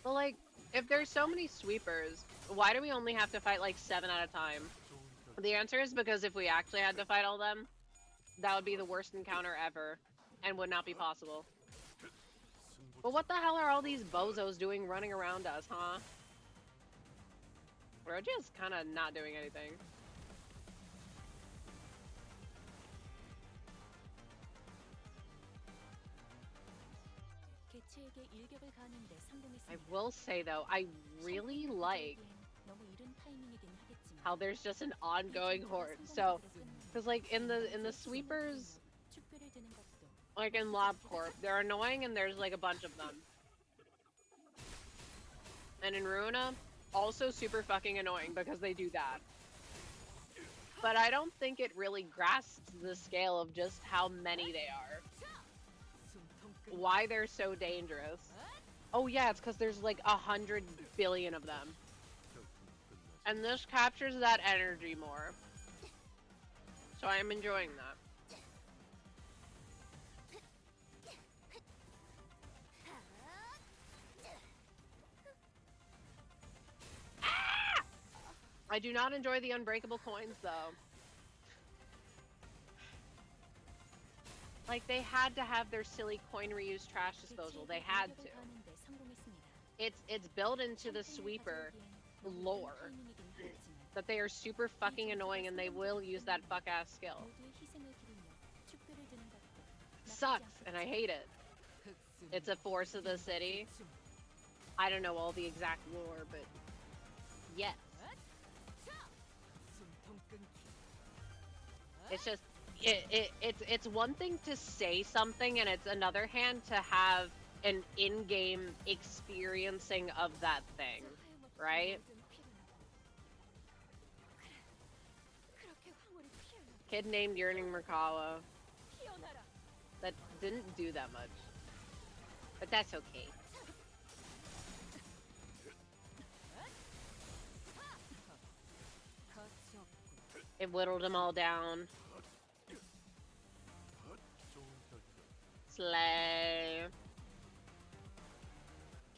But like, if there's so many sweepers, why do we only have to fight like 7 at a time? The answer is because if we actually had to fight all them, that would be the worst encounter ever, and would not be possible. But what the hell are all these bozos doing running around us, huh? We're just kind of not doing anything. 개체에게 일격을 가하는데 I 성공했습니다. will say though, I really like 너무 이른 타이밍이긴 하겠지만 how there's just an 이 ongoing 전투가 horde. 성공적으로 So, 끝나면 because like in the 모두의 희생을 sweepers, 기리며 축배를 드는 것도 like in Lob Corp, they're annoying and there's like a bunch of them. And in Ruina, also super fucking annoying because they do that. But I don't think it really grasps the scale of just how many they are. 숨통 끊. Why they're so dangerous. Oh yeah, it's because there's like 100 billion of them. And this captures that energy more. So I'm enjoying that. Ah! I do not enjoy the unbreakable coins though. Like they had to have their silly coin reuse trash disposal. They had to. 일격을 가하는데 성공했습니다. It's built into the sweeper lore that they are super fucking annoying and they will use that fuck ass skill. 모두의 희생을 기리며 축배를 드는 것도 나쁘지 Sucks and I 않겠습니다. hate it. It's a force of the city. I don't know all the exact lore, but yes. 숨통 끊기. It's just it's one thing to say something and it's another hand to have an in-game experiencing of that thing, right? 그렇게 황홀히 피어나 Kid named Yearning Merkawa. 피어나라. That didn't do that much. But that's okay. 가치 없군. It whittled them all down. Slay.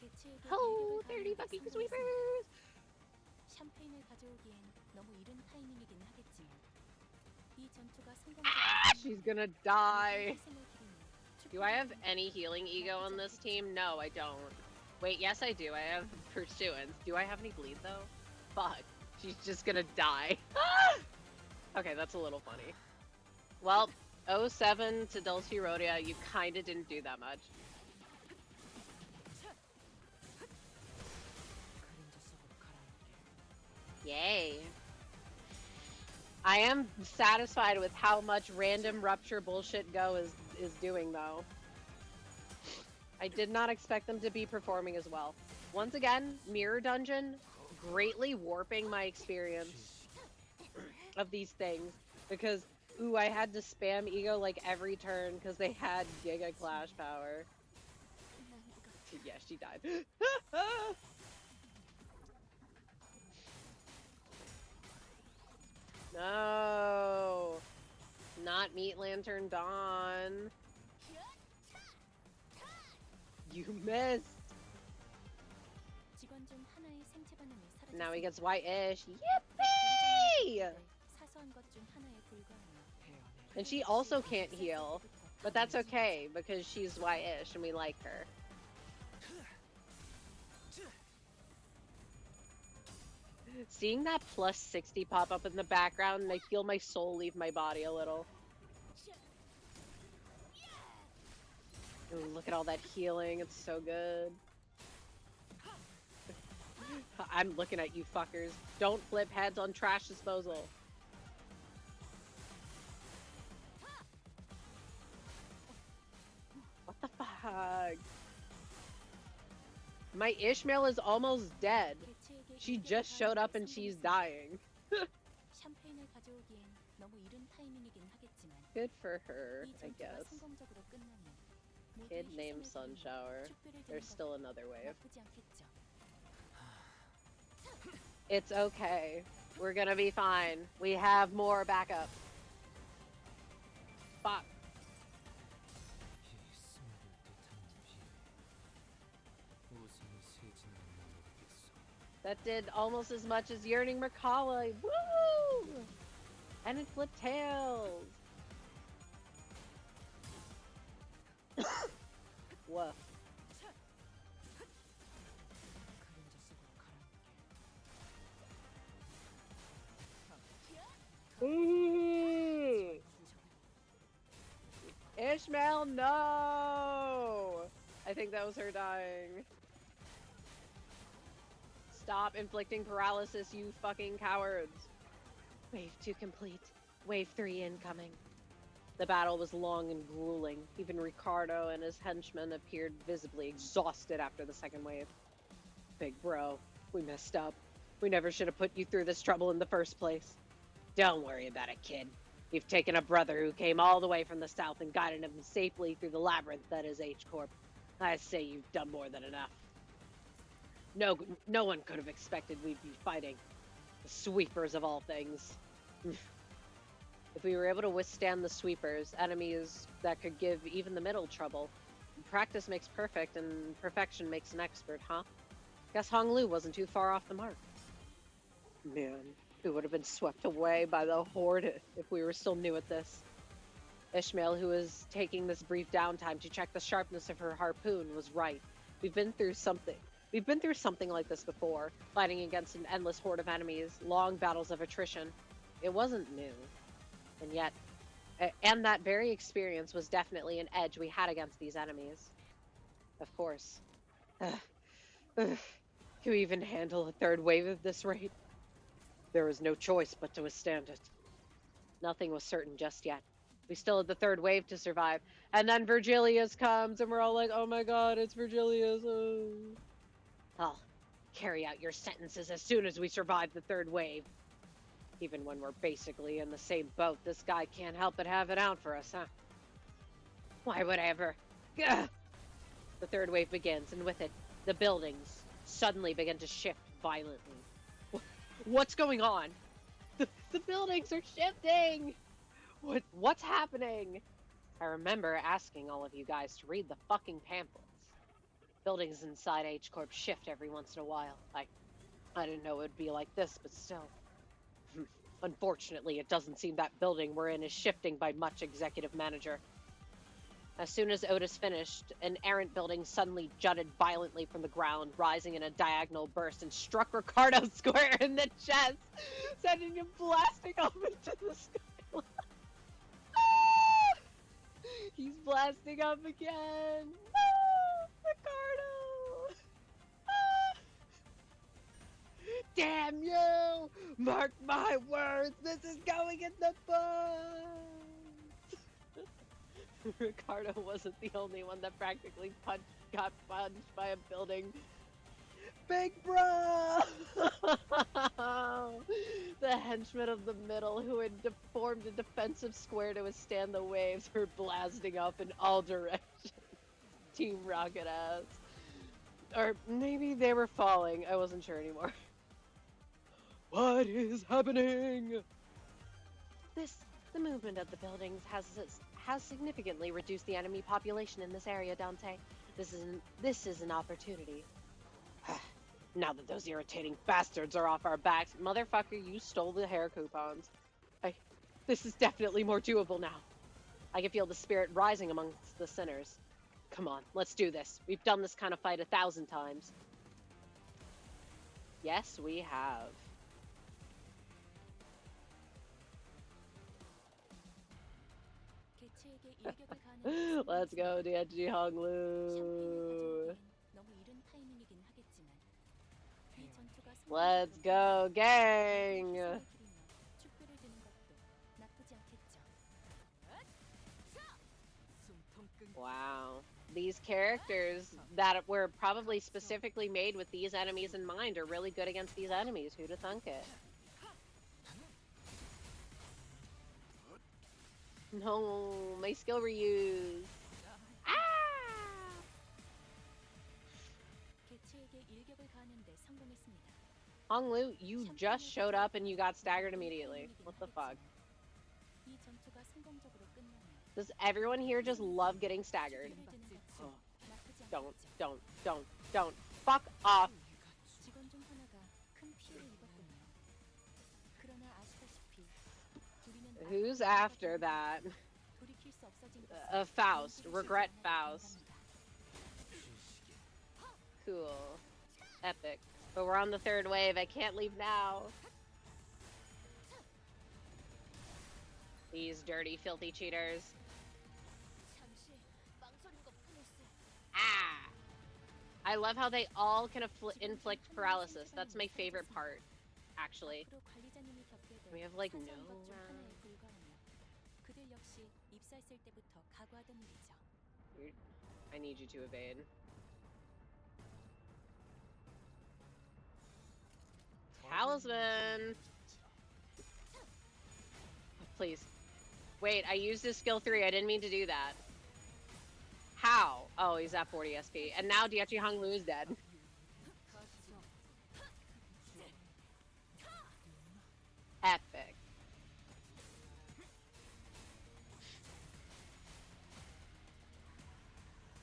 개체에게 Oh, 일격을 30 가하는데 fucking 성공했습니다. sweepers! 샴페인을 가져오기엔 너무 이른 타이밍이긴 하겠지만 이 전투가 Ah, 성공적으로 she's gonna 끝나면 die. 모두의 희생을 기리며 Do I 축배를 have 드는 any healing ego on this team? No, I don't. Wait, yes I do. I have Pursuance. Do I have any bleed though? Fuck. She's just gonna die. Okay, that's a little funny. Well, 07 to Dulce Rhodia, you kinda didn't do that much. 그림자 속으로 가라앉게. Yay. I am satisfied with how much random rupture bullshit Go is doing though. I did not expect them to be performing as well. Once again, Mirror Dungeon greatly warping my experience of these things because ooh, I had to spam ego like every turn because they had Giga Clash power. Yeah, she died. No, not Meat Lantern Dawn. You missed. 직원 중 하나의 생체 반응이 사라졌습니다. Now he gets white-ish. Yippee! 사소한 것 중 하나에 불과하며 해안에 And she also can't heal. But that's okay, because she's white-ish and we like her. Seeing that plus 60 pop up in the background, and I feel my soul leave my body a little. Ooh, look at all that healing, it's so good. I'm looking at you fuckers. Don't flip heads on trash disposal. What the fuck? My Ishmael is almost dead. 개체에게 She 기대에 just showed up and 성공했습니다. she's dying. 샴페인을 가져오기엔 너무 이른 타이밍이긴 하겠지만 Good for her, 이 I 전투가 guess. 성공적으로 끝나면 Kid 모두의 named 희생을 Sunshower. 기리며 축배를 There's 드는 still 것도 another wave. 나쁘지 않겠죠. It's okay. We're gonna be fine. We have more backup. Fuck. 이 스며들 듯한 비 우산이 새지는 모르겠어. That did almost as much as Yearning Merkala. Woo! And it flipped tails. Woof. 그림자 속으로 가라앉게. Ooh. Ishmael, no! I think that was her dying. Stop inflicting paralysis, you fucking cowards. Wave 2 complete. Wave 3 incoming. The battle was long and grueling. Even Ricardo and his henchmen appeared visibly exhausted after the second wave. Big bro, we messed up. We never should have put you through this trouble in the first place. Don't worry about it, kid. You've taken a brother who came all the way from the south and guided him safely through the labyrinth that is H-Corp. I say you've done more than enough. No one could have expected we'd be fighting. The sweepers of all things. If we were able to withstand the sweepers, enemies that could give even the middle trouble, practice makes perfect and perfection makes an expert, huh? Guess Hong Lu wasn't too far off the mark. Man, we would have been swept away by the horde if we were still new at this. Ishmael, who was taking this brief downtime to check the sharpness of her harpoon, was right. We've been through something like this before, fighting against an endless horde of enemies, long battles of attrition. It wasn't new. And yet, and that very experience was definitely an edge we had against these enemies. Of course. To even handle a third wave at this rate, there was no choice but to withstand it. Nothing was certain just yet. We still had the third wave to survive. And then Virgilius comes, and we're all like, oh my god, it's Virgilius. Oh. I'll carry out your sentences as soon as we survive the third wave. Even when we're basically in the same boat, this guy can't help but have it out for us, huh? Why would I ever? Gah! The third wave begins, and with it, the buildings suddenly begin to shift violently. What's going on? The buildings are shifting! What's happening? I remember asking all of you guys to read the fucking pamphlets. Buildings inside H-Corp shift every once in a while. I didn't know it would be like this, but still. Unfortunately, it doesn't seem that building we're in is shifting by much, Executive Manager. As soon as Otis finished, an errant building suddenly jutted violently from the ground, rising in a diagonal burst, and struck Ricardo square in the chest, sending him blasting off into the sky. He's blasting up again. No, Ricardo. Damn you! Mark my words, this is going in the books! Ricardo wasn't the only one that practically got punched by a building. Big bro! The henchmen of the middle, who had formed a defensive square to withstand the waves, were blasting up in all directions. Team Rocket ass. Or maybe they were falling, I wasn't sure anymore. What is happening? The movement of the buildings has significantly reduced the enemy population in this area, Dante. This is an opportunity. Now that those irritating bastards are off our backs, motherfucker, you stole the hair coupons. This is definitely more doable now. I can feel the spirit rising amongst the sinners. Come on, let's do this. We've done this kind of fight 1,000 times. Yes, we have. 개체에게 일격을 가하는 Let's go, DNG 샴페인을 Honglu. 가져오기엔 너무 이른 타이밍이긴 하겠지만 이 전투가 Let's 성공적으로 go, 끝나면 gang. 희생을 기리며 축배를 드는 것도 나쁘지 않겠죠. Wow. These characters that were probably specifically made with these enemies in mind are really good against these enemies. Who'd have thunk it? No, my skill reuse. Ah! 개체에게 일격을 가하는데 성공했습니다. Honglu, you just showed up and you got staggered immediately. What the fuck? 이 전투가 성공적으로 끝나면 Does everyone here just love getting staggered? 축배를 드는 것도 나쁘지 Don't, 않겠죠. don't. Fuck off. 직원 중 하나가 큰 피해를 입었군요. 그러나 아시다시피 우리는 Who's after that? 돌이킬 수 없어진 것은 Faust. 용기를 Regret 주지 않아도 Faust. 된답니다. Cool. Epic. But we're on the third wave. I can't leave now. These dirty, filthy cheaters. 잠시 망설인 것뿐일세. Ah! I love how they all can inflict paralysis. That's my favorite part, actually. 앞으로 관리자님이 겪게 될 We have, like, 사소한 no 것중 하나에 불과하며 그들 역시 입사했을 때부터 각오하던 일이죠. I need you to evade. Talisman! Please. Wait, I used his skill 3. I didn't mean to do that. How? Oh, he's at 40 SP. And now Diechi Honglu is dead. Epic.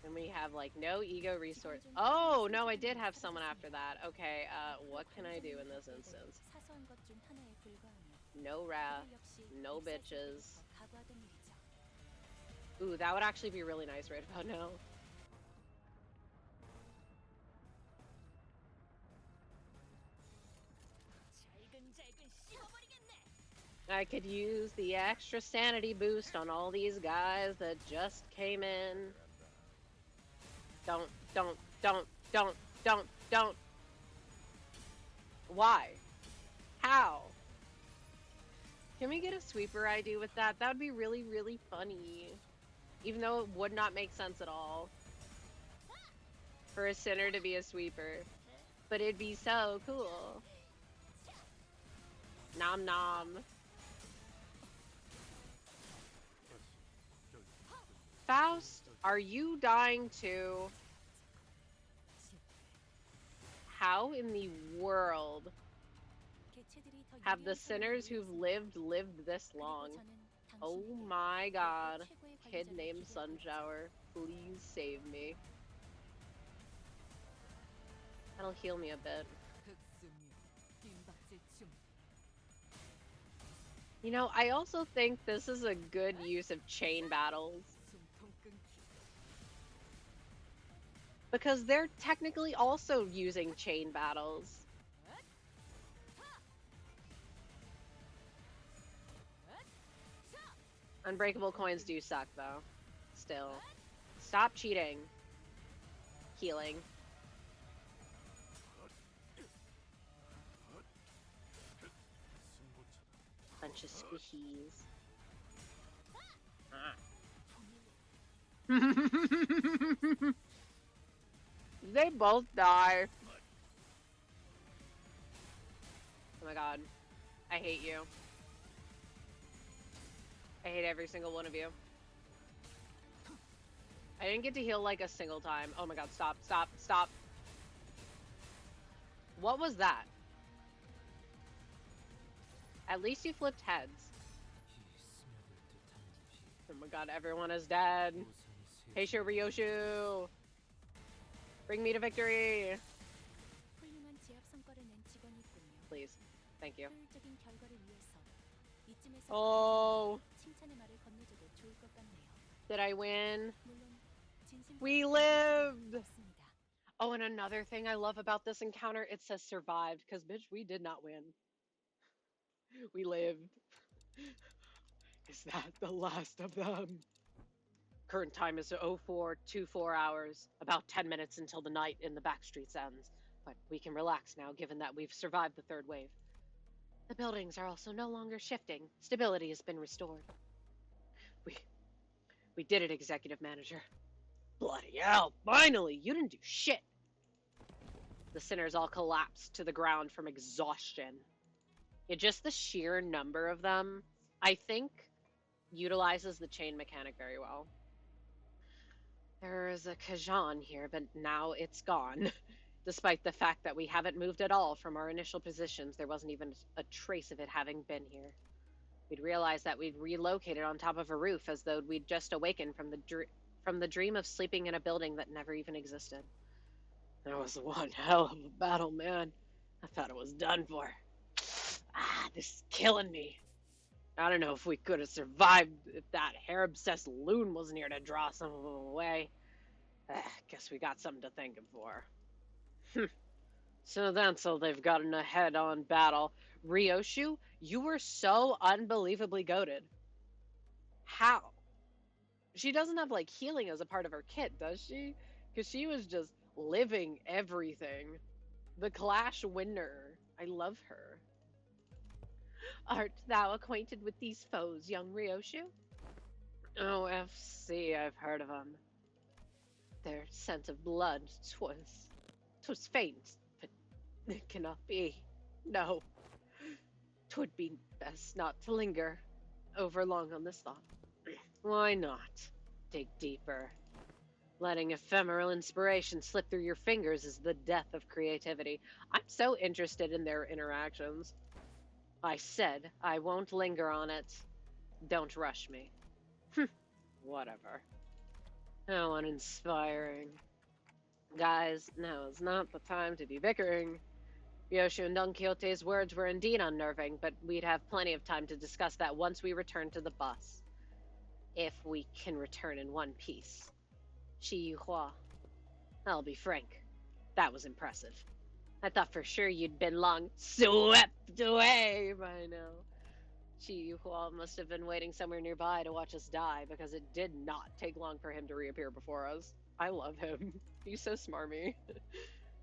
And we have, like, no ego resource. Oh, no, I did have someone after that. Okay, what can I do in this instance? 사소한 것중 하나에 불과하며 No wrath. 그들 역시 no 입사했을 bitches. 때부터 각오하던 일이죠. Ooh, that would actually be really nice right about now. I could use the extra sanity boost on all these guys that just came in. Don't. Why? How? Can we get a sweeper ID with that? That would be really, really funny. Even though it would not make sense at all for a sinner to be a sweeper. But it'd be so cool. Nom nom. Faust, are you dying too? How in the world 개체들이 더 have the 유리한 sinners 상황을 who've 이해했습니다. lived this 그리고 long? 저는 Oh 당신에게 my god. 최고의 Kid 관리자를 named 기대하고 Sunshower, please save me. That'll heal me a bit. You know, I also think this is a good use of chain battles. Because they're technically also using chain battles. Unbreakable coins do suck, though. Still. Stop cheating. Healing. Bunch of squishies. They both die. Oh my god. I hate you. I hate every single one of you. I didn't get to heal like a single time. Oh my god, stop. What was that? At least you flipped heads. Oh my god, everyone is dead. Heisho Ryoshu! Bring me to victory! 훌륭한 제압 성과를 낸 직원이 있군요. Please. Thank you. 효율적인 결과를 위해서 이쯤에서 Oh, 칭찬의 말을 건네줘도 좋을 것 같네요. did I win? 물론 진심 We lived! Oh, and another thing I love about this encounter, it says survived, because bitch, we did not win. We lived. Is that the last of them? Current time is 0424 hours, about 10 minutes until the night in the back streets ends. But we can relax now, given that we've survived the third wave. The buildings are also no longer shifting. Stability has been restored. We did it, Executive Manager. Bloody hell, finally! You didn't do shit! The sinners all collapsed to the ground from exhaustion. Yeah, just the sheer number of them, I think, utilizes the chain mechanic very well. There is a Kajan here, but now it's gone. Despite the fact that we haven't moved at all from our initial positions, there wasn't even a trace of it having been here. We'd realized that we'd relocated on top of a roof as though we'd just awakened from the dream of sleeping in a building that never even existed. That was one hell of a battle, man. I thought it was done for. This is killing me. I don't know if we could have survived if that hair-obsessed loon wasn't here to draw some of them away. Guess we got something to thank him for. So they've gotten a head-on battle. Ryoshu, you were so unbelievably goated. How? She doesn't have, like, healing as a part of her kit, does she? Because she was just living everything. The Clash winner. I love her. Art thou acquainted with these foes, young Ryoshu? Oh, FC, I've heard of them. Their scent of blood, 'twas faint, but it cannot be. No, 'twould be best not to linger over long on this thought. Why not? Dig deeper. Letting ephemeral inspiration slip through your fingers is the death of creativity. I'm so interested in their interactions. I said I won't linger on it. Don't rush me. Whatever. How uninspiring. Guys, now is not the time to be bickering. Ryoshu and Don Quixote's words were indeed unnerving, but we'd have plenty of time to discuss that once we return to the bus. If we can return in one piece. Shi Yuhua. I'll be frank. That was impressive. I thought for sure you'd been long swept away by now. Shi Yuhua must have been waiting somewhere nearby to watch us die, because it did not take long for him to reappear before us. I love him. He's so smarmy.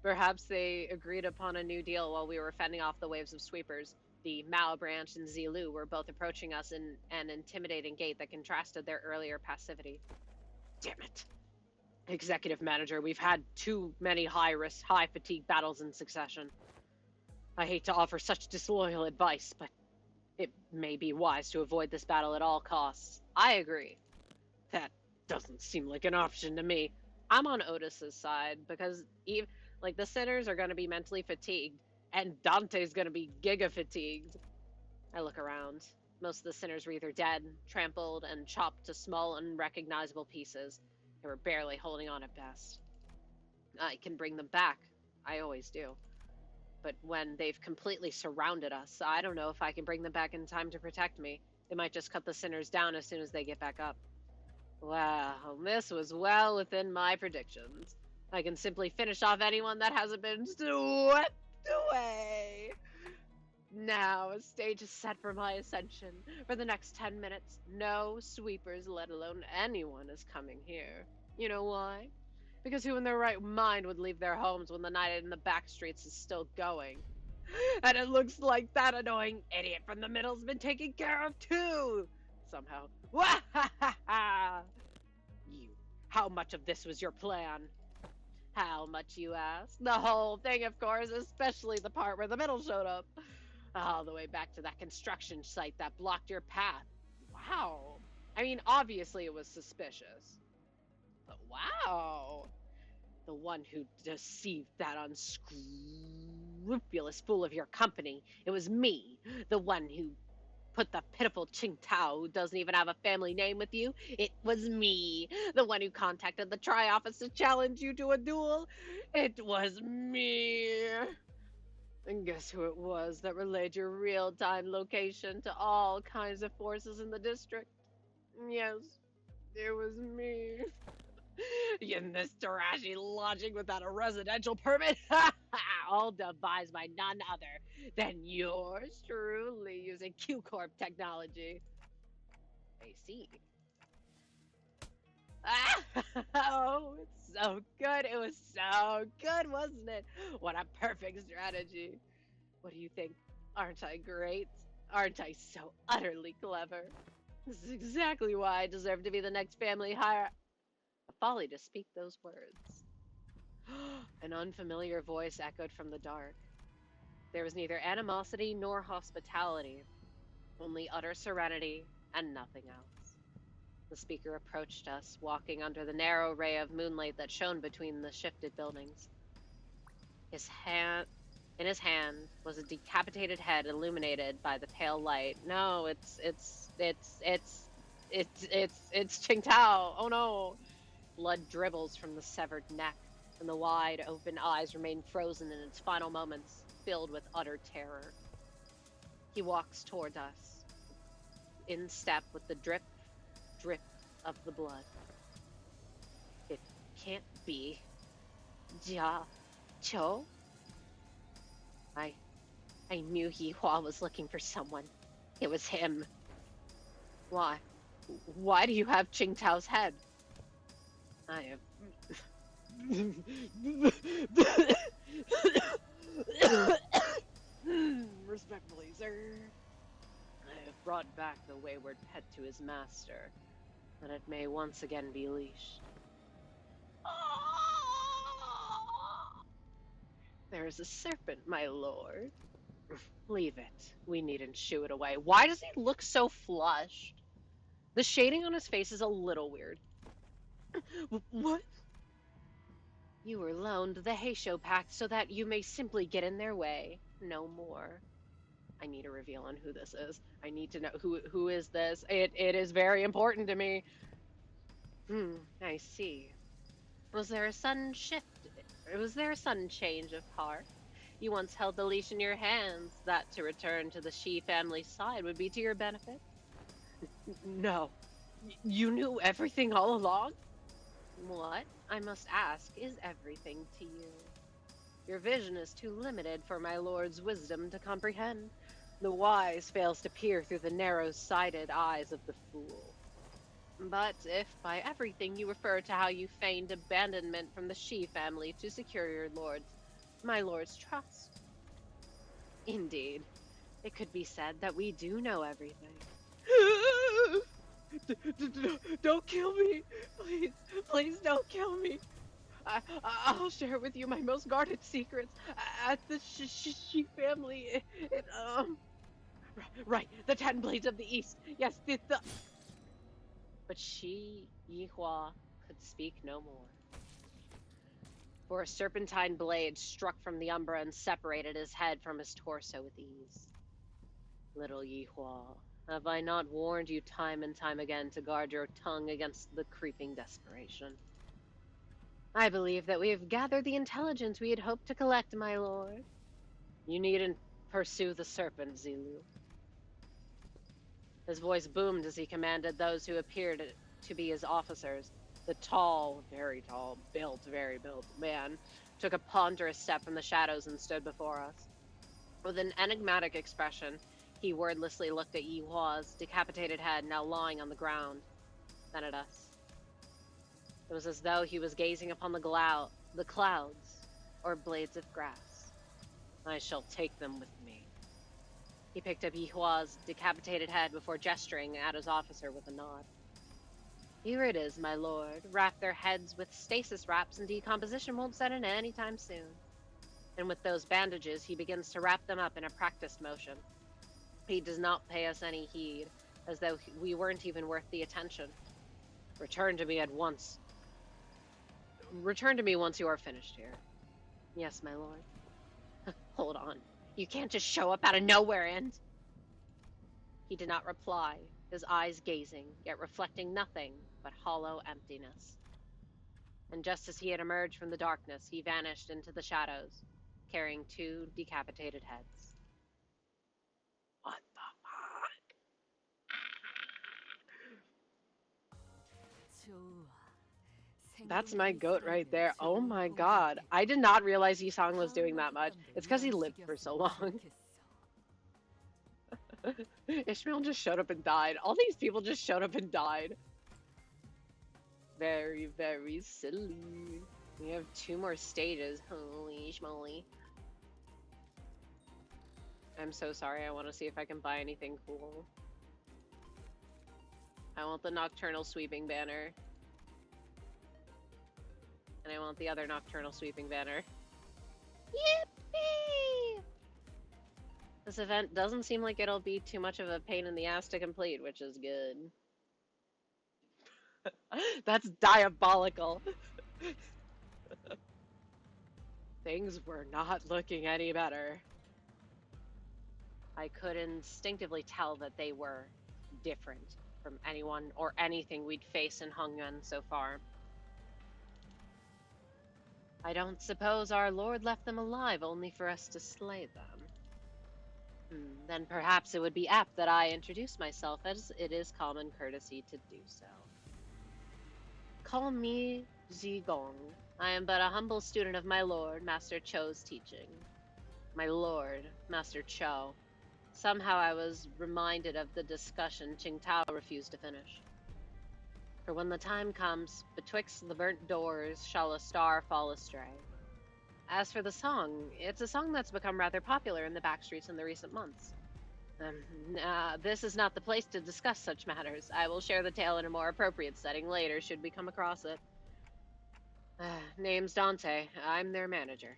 Perhaps they agreed upon a new deal while we were fending off the waves of sweepers. The Mao branch and Zilu were both approaching us in an intimidating gait that contrasted their earlier passivity. Damn it. Executive Manager, we've had too many high-risk, high-fatigue battles in succession. I hate to offer such disloyal advice, but it may be wise to avoid this battle at all costs. I agree. That doesn't seem like an option to me. I'm on Otis's side, because the sinners are going to be mentally fatigued, and Dante's going to be giga-fatigued. I look around. Most of the sinners were either dead, trampled, and chopped to small, unrecognizable pieces. They were barely holding on at best. I can bring them back. I always do. But when they've completely surrounded us, I don't know if I can bring them back in time to protect me. They might just cut the sinners down as soon as they get back up. Wow, this was well within my predictions. I can simply finish off anyone that hasn't been swept away. Now, a stage is set for my ascension. For the next 10 minutes, no sweepers, let alone anyone, is coming here. You know why? Because who in their right mind would leave their homes when the night in the back streets is still going? And it looks like that annoying idiot from the middle's been taken care of too! Somehow. Wahahaha! You, how much of this was your plan? How much, you ask? The whole thing, of course, especially the part where the middle showed up. All the way back to that construction site that blocked your path. Wow. I mean, obviously it was suspicious. But wow. The one who deceived that unscrupulous fool of your company. It was me. The one who put the pitiful Qingtao who doesn't even have a family name with you. It was me. The one who contacted the Tri-Office to challenge you to a duel. It was me. And guess who it was that relayed your real-time location to all kinds of forces in the district? Yes, it was me. You Mr. Rashi lodging without a residential permit? All devised by none other than yours truly using Q Corp technology. I see. Oh, it's so good. It was so good, wasn't it? What a perfect strategy. What do you think? Aren't I great? Aren't I so utterly clever? This is exactly why I deserve to be the next family hire. A folly to speak those words. An unfamiliar voice echoed from the dark. There was neither animosity nor hospitality, only utter serenity and nothing else. The speaker approached us, walking under the narrow ray of moonlight that shone between the shifted buildings. In his hand was a decapitated head illuminated by the pale light. No, it's Qingtao. Oh no! Blood dribbles from the severed neck, and the wide open eyes remain frozen in its final moments, filled with utter terror. He walks toward us, in step with the drip, drip of the blood. It can't be. Jia Cho? I knew Yihua was looking for someone. It was him. Why? Why do you have Qingtao's head? I have... Respectfully, sir. I have brought back the wayward pet to his master, that it may once again be leashed. There is a serpent, my lord. Leave it. We needn't shoo it away. Why does he look so flushed? The shading on his face is a little weird. What? You were loaned the Heisho Pact so that you may simply get in their way. No more. I need a reveal on who this is. I need to know who is this. It is very important to me. I see. Was there a sudden shift? Was there a sudden change of heart? You once held the leash in your hands, that to return to the Shi family side would be to your benefit? No. You knew everything all along? What, I must ask, is everything to you? Your vision is too limited for my lord's wisdom to comprehend. The wise fails to peer through the narrow-sighted eyes of the fool. But if by everything you refer to how you feigned abandonment from the Shi family to secure your my lord's trust. Indeed, it could be said that we do know everything. Don't kill me! Please, please don't kill me! I'll share with you my most guarded secrets at the Shi family. Right, the 10 Blades of the East. Yes, the... But Yihua could speak no more. For a serpentine blade struck from the umbra and separated his head from his torso with ease. Little Yihua, have I not warned you time and time again to guard your tongue against the creeping desperation? I believe that we have gathered the intelligence we had hoped to collect, my lord. You needn't pursue the serpent, Zilu. His voice boomed as he commanded those who appeared to be his officers. The tall, very built man took a ponderous step from the shadows and stood before us. With an enigmatic expression, he wordlessly looked at Yihua's decapitated head now lying on the ground, then at us. It was as though he was gazing upon the clouds, or blades of grass. I shall take them with me. He picked up Yihua's decapitated head before gesturing at his officer with a nod. Here it is, my lord. Wrap their heads with stasis wraps and decomposition won't set in anytime soon. And with those bandages, he begins to wrap them up in a practiced motion. He does not pay us any heed, as though we weren't even worth the attention. Return to me at once. Return to me once you are finished here. Yes, my lord. Hold on. You can't just show up out of nowhere and... He did not reply, his eyes gazing, yet reflecting nothing but hollow emptiness. And just as he had emerged from the darkness, he vanished into the shadows, carrying 2 decapitated heads. What the fuck? That's my goat right there. Oh my god. I did not realize Yisong was doing that much. It's because he lived for so long. Ishmael just showed up and died. All these people just showed up and died. Very, very silly. We have 2 more stages. Holy schmoly. I'm so sorry. I want to see if I can buy anything cool. I want the nocturnal sweeping banner. And I want the other nocturnal sweeping banner. Yippee! This event doesn't seem like it'll be too much of a pain in the ass to complete, which is good. That's diabolical. Things were not looking any better. I could instinctively tell that they were different from anyone or anything we'd faced in Hongyuan so far. I don't suppose our Lord left them alive only for us to slay them. Then perhaps it would be apt that I introduce myself, as it is common courtesy to do so. Call me Zigong. I am but a humble student of my lord, Master Cho's teaching. My lord, Master Cho. Somehow I was reminded of the discussion Qingtao refused to finish. For when the time comes, betwixt the burnt doors shall a star fall astray. As for the song, it's a song that's become rather popular in the backstreets in the recent months. This is not the place to discuss such matters. I will share the tale in a more appropriate setting later, should we come across it. Name's Dante. I'm their manager.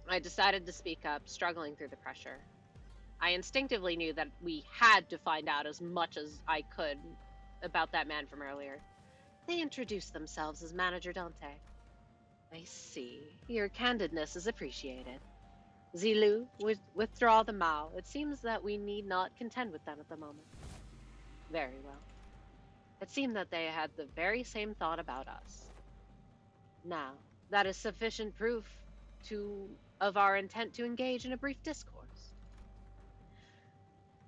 I decided to speak up, struggling through the pressure. I instinctively knew that we had to find out as much as I could about that man from earlier. They introduced themselves as Manager Dante. I see. Your candidness is appreciated. Zilu, withdraw the Mao. It seems that we need not contend with them at the moment. Very well. It seemed that they had the very same thought about us. Now, that is sufficient proof of our intent to engage in a brief discourse.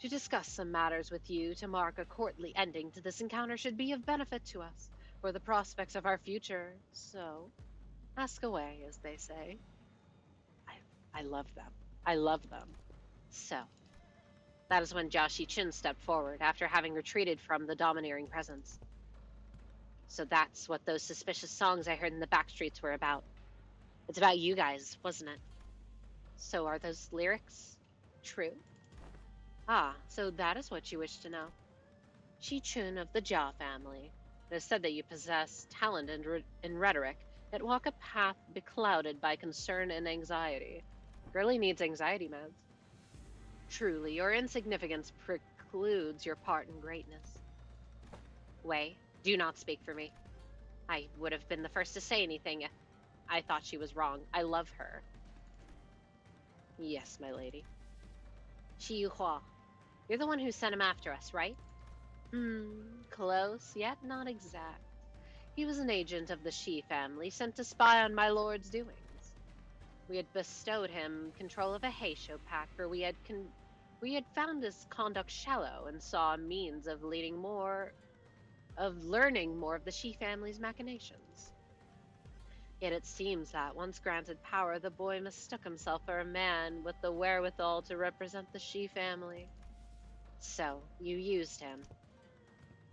To discuss some matters with you to mark a courtly ending to this encounter should be of benefit to us for the prospects of our future. So, ask away, as they say. I love them. I love them. So, that is when Jia Shichun stepped forward after having retreated from the domineering presence. So that's what those suspicious songs I heard in the back streets were about. It's about you guys, wasn't it? So are those lyrics true? Ah, so that is what you wish to know. Shichun of the Jia family. It is said that you possess talent in rhetoric, yet walk a path beclouded by concern and anxiety. Girlie needs anxiety meds. Truly, your insignificance precludes your part in greatness. Wei, do not speak for me. I would have been the first to say anything if I thought she was wrong. I love her. Yes, my lady. Shi Yuhua, you're the one who sent him after us, right? Close, yet not exact. He was an agent of the Shi family, sent to spy on my lord's doings. We had bestowed him control of a Heisho pack, for we had found his conduct shallow and saw a means of learning more of the Shi family's machinations. Yet it seems that, once granted power, the boy mistook himself for a man with the wherewithal to represent the Shi family. So, you used him,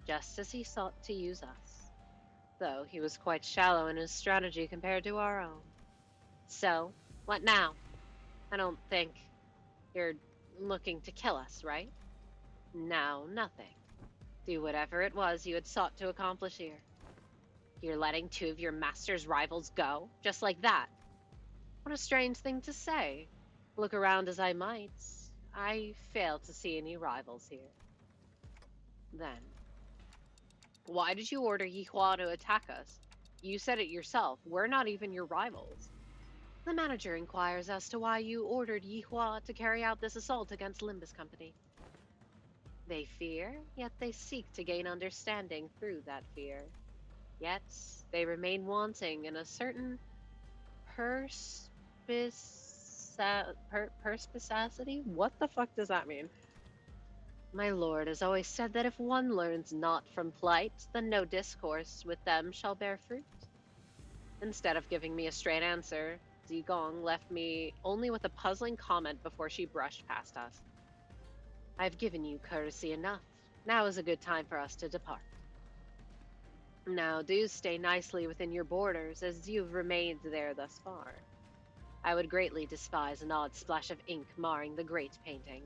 just as he sought to use us, though he was quite shallow in his strategy compared to our own. So, what now? I don't think you're looking to kill us, right? No, nothing. Do whatever it was you had sought to accomplish here. You're letting 2 of your master's rivals go, just like that. What a strange thing to say. Look around as I might, I fail to see any rivals here. Then, why did you order Yihua to attack us? You said it yourself. We're not even your rivals. The manager inquires as to why you ordered Yihua to carry out this assault against Limbus Company. They fear, yet they seek to gain understanding through that fear. Yet they remain wanting in a certain perspicacity? What the fuck does that mean? My lord has always said that if one learns not from plight, then no discourse with them shall bear fruit. Instead of giving me a straight answer, Zigong left me only with a puzzling comment before she brushed past us. I've given you courtesy enough. Now is a good time for us to depart. Now do stay nicely within your borders, as you've remained there thus far. I would greatly despise an odd splash of ink marring the great painting.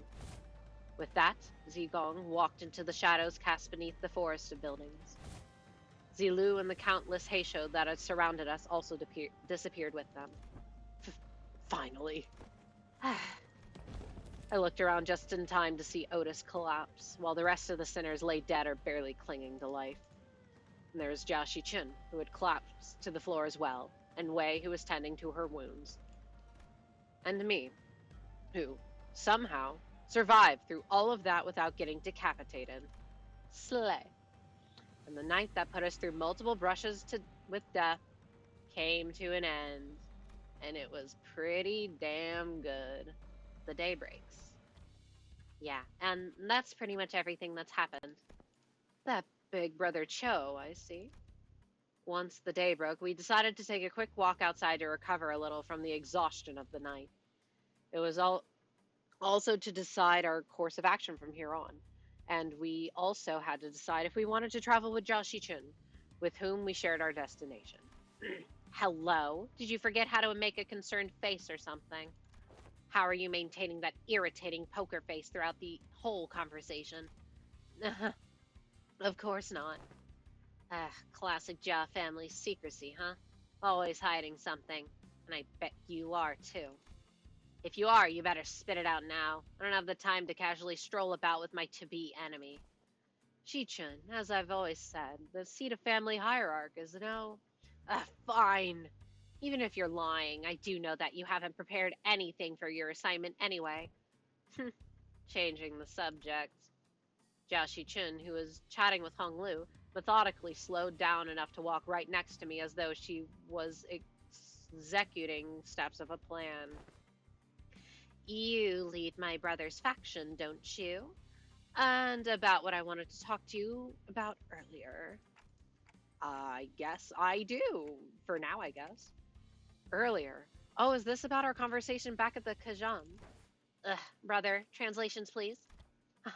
With that, Zigong walked into the shadows cast beneath the forest of buildings. Zilu and the countless Heisho that had surrounded us also disappeared with them. Finally. I looked around just in time to see Otis collapse, while the rest of the sinners lay dead or barely clinging to life. And there was Jia Shichun, who had collapsed to the floor as well, and Wei, who was tending to her wounds. And me, who, somehow, survived through all of that without getting decapitated. Slay. And the night that put us through multiple brushes with death came to an end, and it was pretty damn good. The day breaks. Yeah, and that's pretty much everything that's happened. That big brother Cho, I see. Once the day broke, we decided to take a quick walk outside to recover a little from the exhaustion of the night. It was also to decide our course of action from here on. And we also had to decide if we wanted to travel with Zhao Shichun, with whom we shared our destination. Hello? Did you forget how to make a concerned face or something? How are you maintaining that irritating poker face throughout the whole conversation? Of course not. Classic Jia family secrecy, huh? Always hiding something. And I bet you are, too. If you are, you better spit it out now. I don't have the time to casually stroll about with my to-be enemy. Shichun, as I've always said, the seat of family hierarch is no... fine. Even if you're lying, I do know that you haven't prepared anything for your assignment anyway. Changing the subject. Jia Shichun, who was chatting with Hong Lu, methodically slowed down enough to walk right next to me as though she was executing steps of a plan. You lead my brother's faction, don't you? And about what I wanted to talk to you about earlier. I guess I do. For now, I guess. Earlier. Oh, is this about our conversation back at the Kajam? Brother, translations, please.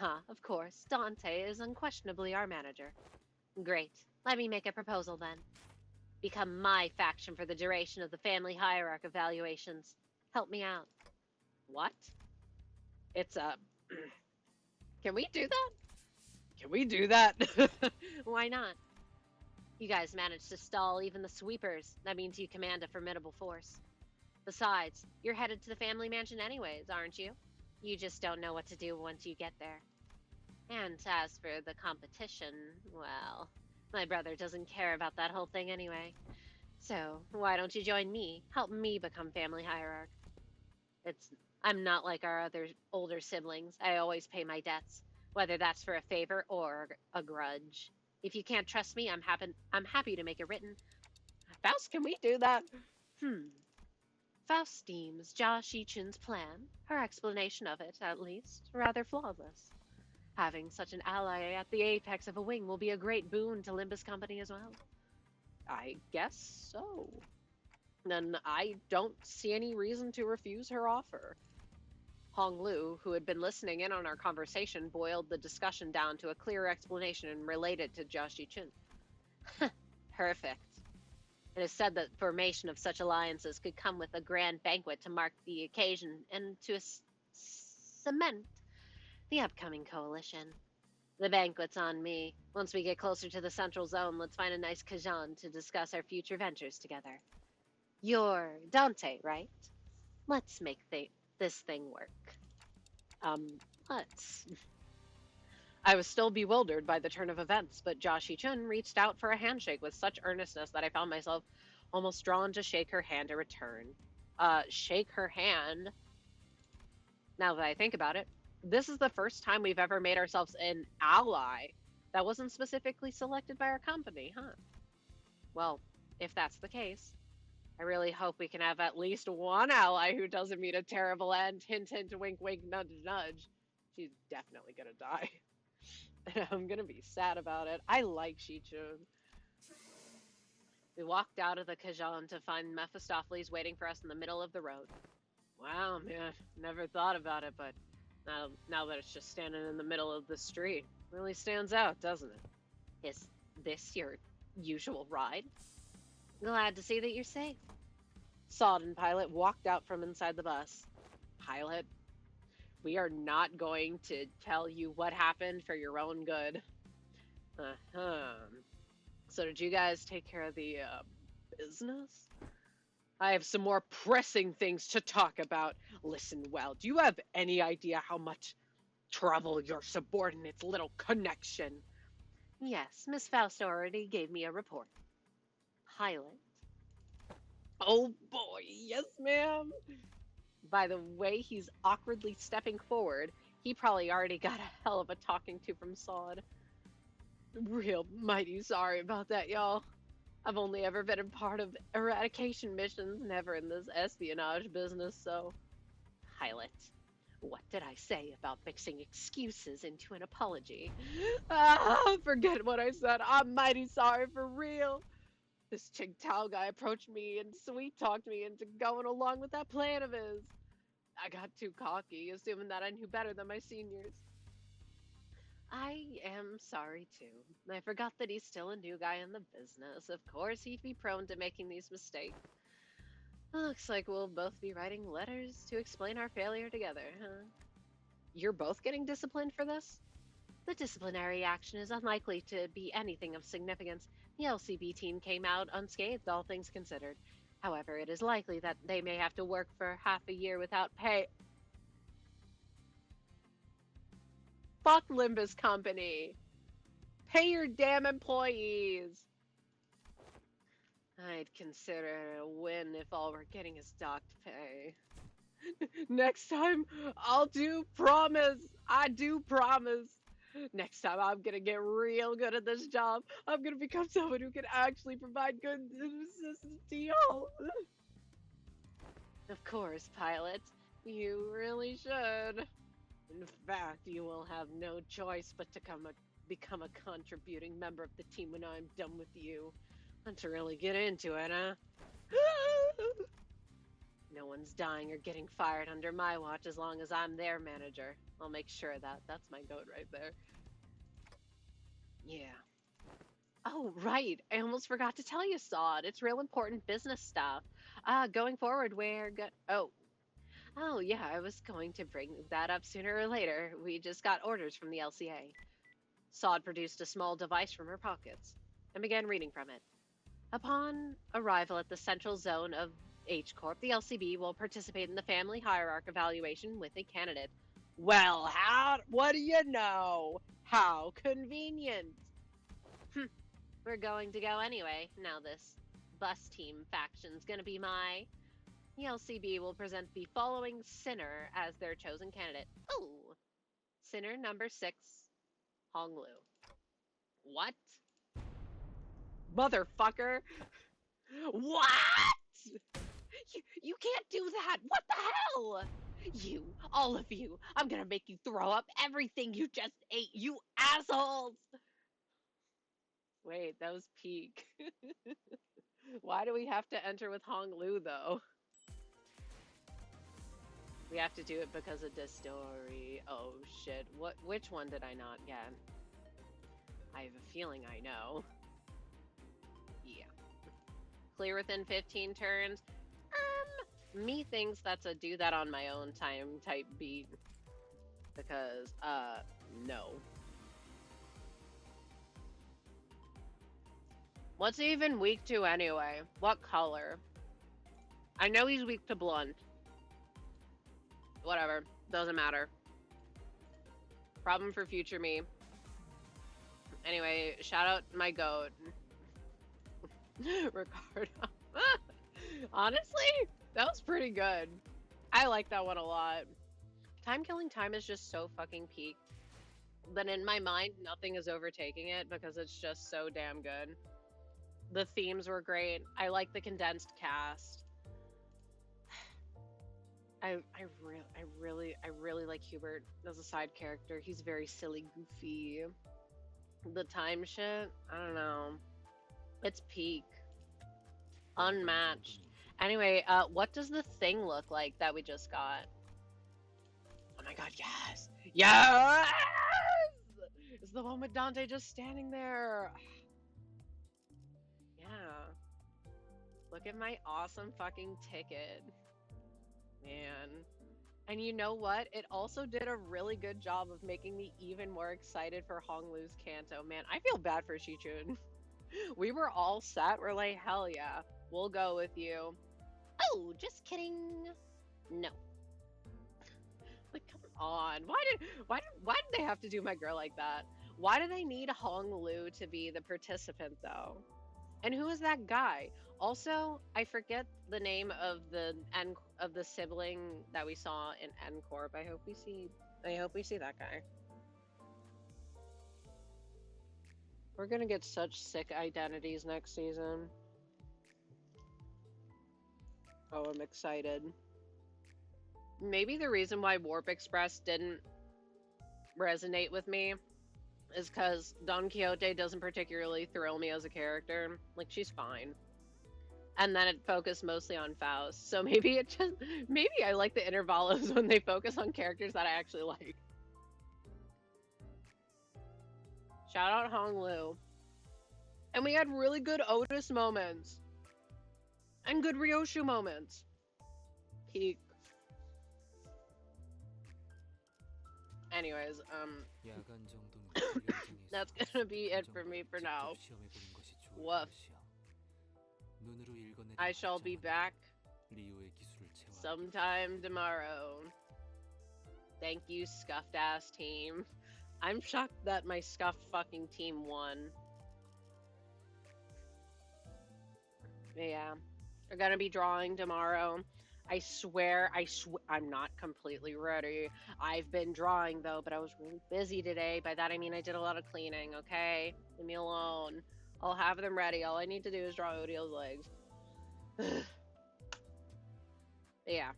Of course. Dante is unquestionably our manager. Great. Let me make a proposal then. Become my faction for the duration of the family hierarch evaluations. Help me out. What? It's Can we do that? Can we do that? Why not? You guys managed to stall even the sweepers. That means you command a formidable force. Besides, you're headed to the family mansion anyways, aren't you? You just don't know what to do once you get there. And as for the competition, well, my brother doesn't care about that whole thing anyway. So, why don't you join me? Help me become family hierarch. I'm not like our other older siblings. I always pay my debts, whether that's for a favor or a grudge. If you can't trust me, I'm happy to make it written. Faust, can we do that? Faust deems Jia Shichun's plan, her explanation of it, at least, rather flawless. Having such an ally at the apex of a wing will be a great boon to Limbus Company as well. I guess so. Then I don't see any reason to refuse her offer. Hong Lu, who had been listening in on our conversation, boiled the discussion down to a clear explanation and related to Jia Shichun. Perfect. It is said that formation of such alliances could come with a grand banquet to mark the occasion and to cement the upcoming coalition. The banquet's on me. Once we get closer to the central zone, let's find a nice Kajan to discuss our future ventures together. You're Dante, right? Let's make this thing work. Let's. I was still bewildered by the turn of events, but Jia Shichun reached out for a handshake with such earnestness that I found myself almost drawn to shake her hand in return. Shake her hand? Now that I think about it, this is the first time we've ever made ourselves an ally that wasn't specifically selected by our company, huh? Well, if that's the case, I really hope we can have at least one ally who doesn't meet a terrible end. Hint, hint, wink, wink, nudge, nudge. She's definitely gonna die. And I'm gonna be sad about it. I like Shichun. We walked out of the Kajan to find Mephistopheles waiting for us in the middle of the road. Wow, man, never thought about it, but now that it's just standing in the middle of the street, really stands out, doesn't it? Is this your usual ride? Glad to see that you're safe. Sod and Pilot walked out from inside the bus. Pilot, we are not going to tell you what happened for your own good. Uh-huh. So did you guys take care of the business? I have some more pressing things to talk about. Listen well, do you have any idea how much trouble your subordinate's little connection? Yes, Miss Faust already gave me a report. Pilot. Oh boy, yes ma'am. By the way he's awkwardly stepping forward, he probably already got a hell of a talking to from Sod. Real mighty sorry about that, y'all. I've only ever been a part of eradication missions, never in this espionage business, so... Pilot, what did I say about mixing excuses into an apology? Ah, forget what I said. I'm mighty sorry for real. This Chingtao guy approached me and sweet-talked me into going along with that plan of his. I got too cocky, assuming that I knew better than my seniors. I am sorry too. I forgot that he's still a new guy in the business. Of course, he'd be prone to making these mistakes. Looks like we'll both be writing letters to explain our failure together, huh? You're both getting disciplined for this? The disciplinary action is unlikely to be anything of significance. The LCB team came out unscathed, all things considered. However, it is likely that they may have to work for half a year without pay. Fuck Limbus Company. Pay your damn employees. I'd consider it a win if all we're getting is docked pay. Next time, I'll do promise. I do promise. Next time, I'm gonna get real good at this job. I'm gonna become someone who can actually provide good assistance to y'all. Of course, Pilot. You really should. In fact, you will have no choice but to become a contributing member of the team when I'm done with you. Want to really get into it, huh? No one's dying or getting fired under my watch as long as I'm their manager. I'll make sure of that. That's my goat right there. Yeah. Oh, right. I almost forgot to tell you, Sod. It's real important business stuff. Going forward, Oh, yeah, I was going to bring that up sooner or later. We just got orders from the LCA. Sod produced a small device from her pockets and began reading from it. Upon arrival at the central zone of H Corp, the LCB will participate in the family hierarchy evaluation with a candidate. Well, what do you know? How convenient. We're going to go anyway. Now this bus team faction's gonna be my... The LCB will present the following sinner as their chosen candidate. Oh! Sinner number 6, Hong Lu. What? Motherfucker! What? You can't do that! What the hell? You, all of you, I'm gonna make you throw up everything you just ate, you assholes! Wait, that was peak. Why do we have to enter with Hong Lu, though? We have to do it because of this story. Oh, shit. Which one did I not get? I have a feeling I know. Yeah. Clear within 15 turns. Me thinks that's a do that on my own time type beat. Because, no. What's he even weak to anyway? What color? I know he's weak to blunt. Whatever. Doesn't matter. Problem for future me. Anyway, shout out my goat. Ricardo. Honestly, that was pretty good. I like that one a lot. Time killing time is just so fucking peak. But in my mind, nothing is overtaking it because it's just so damn good. The themes were great. I like the condensed cast. I really like Hubert as a side character. He's very silly, goofy. The time shit, I don't know. It's peak. Unmatched. Anyway, what does the thing look like that we just got? Oh my god, yes! Yes! It's the one with Dante just standing there. Yeah. Look at my awesome fucking ticket. Man. And you know what? It also did a really good job of making me even more excited for Honglu's Canto. Man, I feel bad for Shichun. We were all set. We're like, hell yeah, we'll go with you. Oh, just kidding. No. Like, come on. Why did they have to do my girl like that? Why do they need Honglu to be the participant though? And who is that guy? Also, I forget the name of the sibling that we saw in N Corp. I hope we see that guy. We're gonna get such sick identities next season. Oh, I'm excited. Maybe the reason why Warp Express didn't resonate with me is because Don Quixote doesn't particularly thrill me as a character. Like, she's fine. And then it focused mostly on Faust. So maybe maybe I like the intervallos when they focus on characters that I actually like. Shout out Honglu. And we had really good Otis moments. And good Ryoshu moments. Peak. Anyways, that's gonna be it for me for now. Woof. I shall be back sometime tomorrow. Thank you, scuffed ass team. I'm shocked that my scuffed fucking team won. Yeah. We're gonna be drawing tomorrow. I swear, I'm not completely ready. I've been drawing though, but I was really busy today. By that I mean I did a lot of cleaning, okay? Leave me alone. I'll have them ready. All I need to do is draw Odiel's legs. Yeah.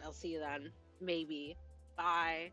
I'll see you then. Maybe. Bye.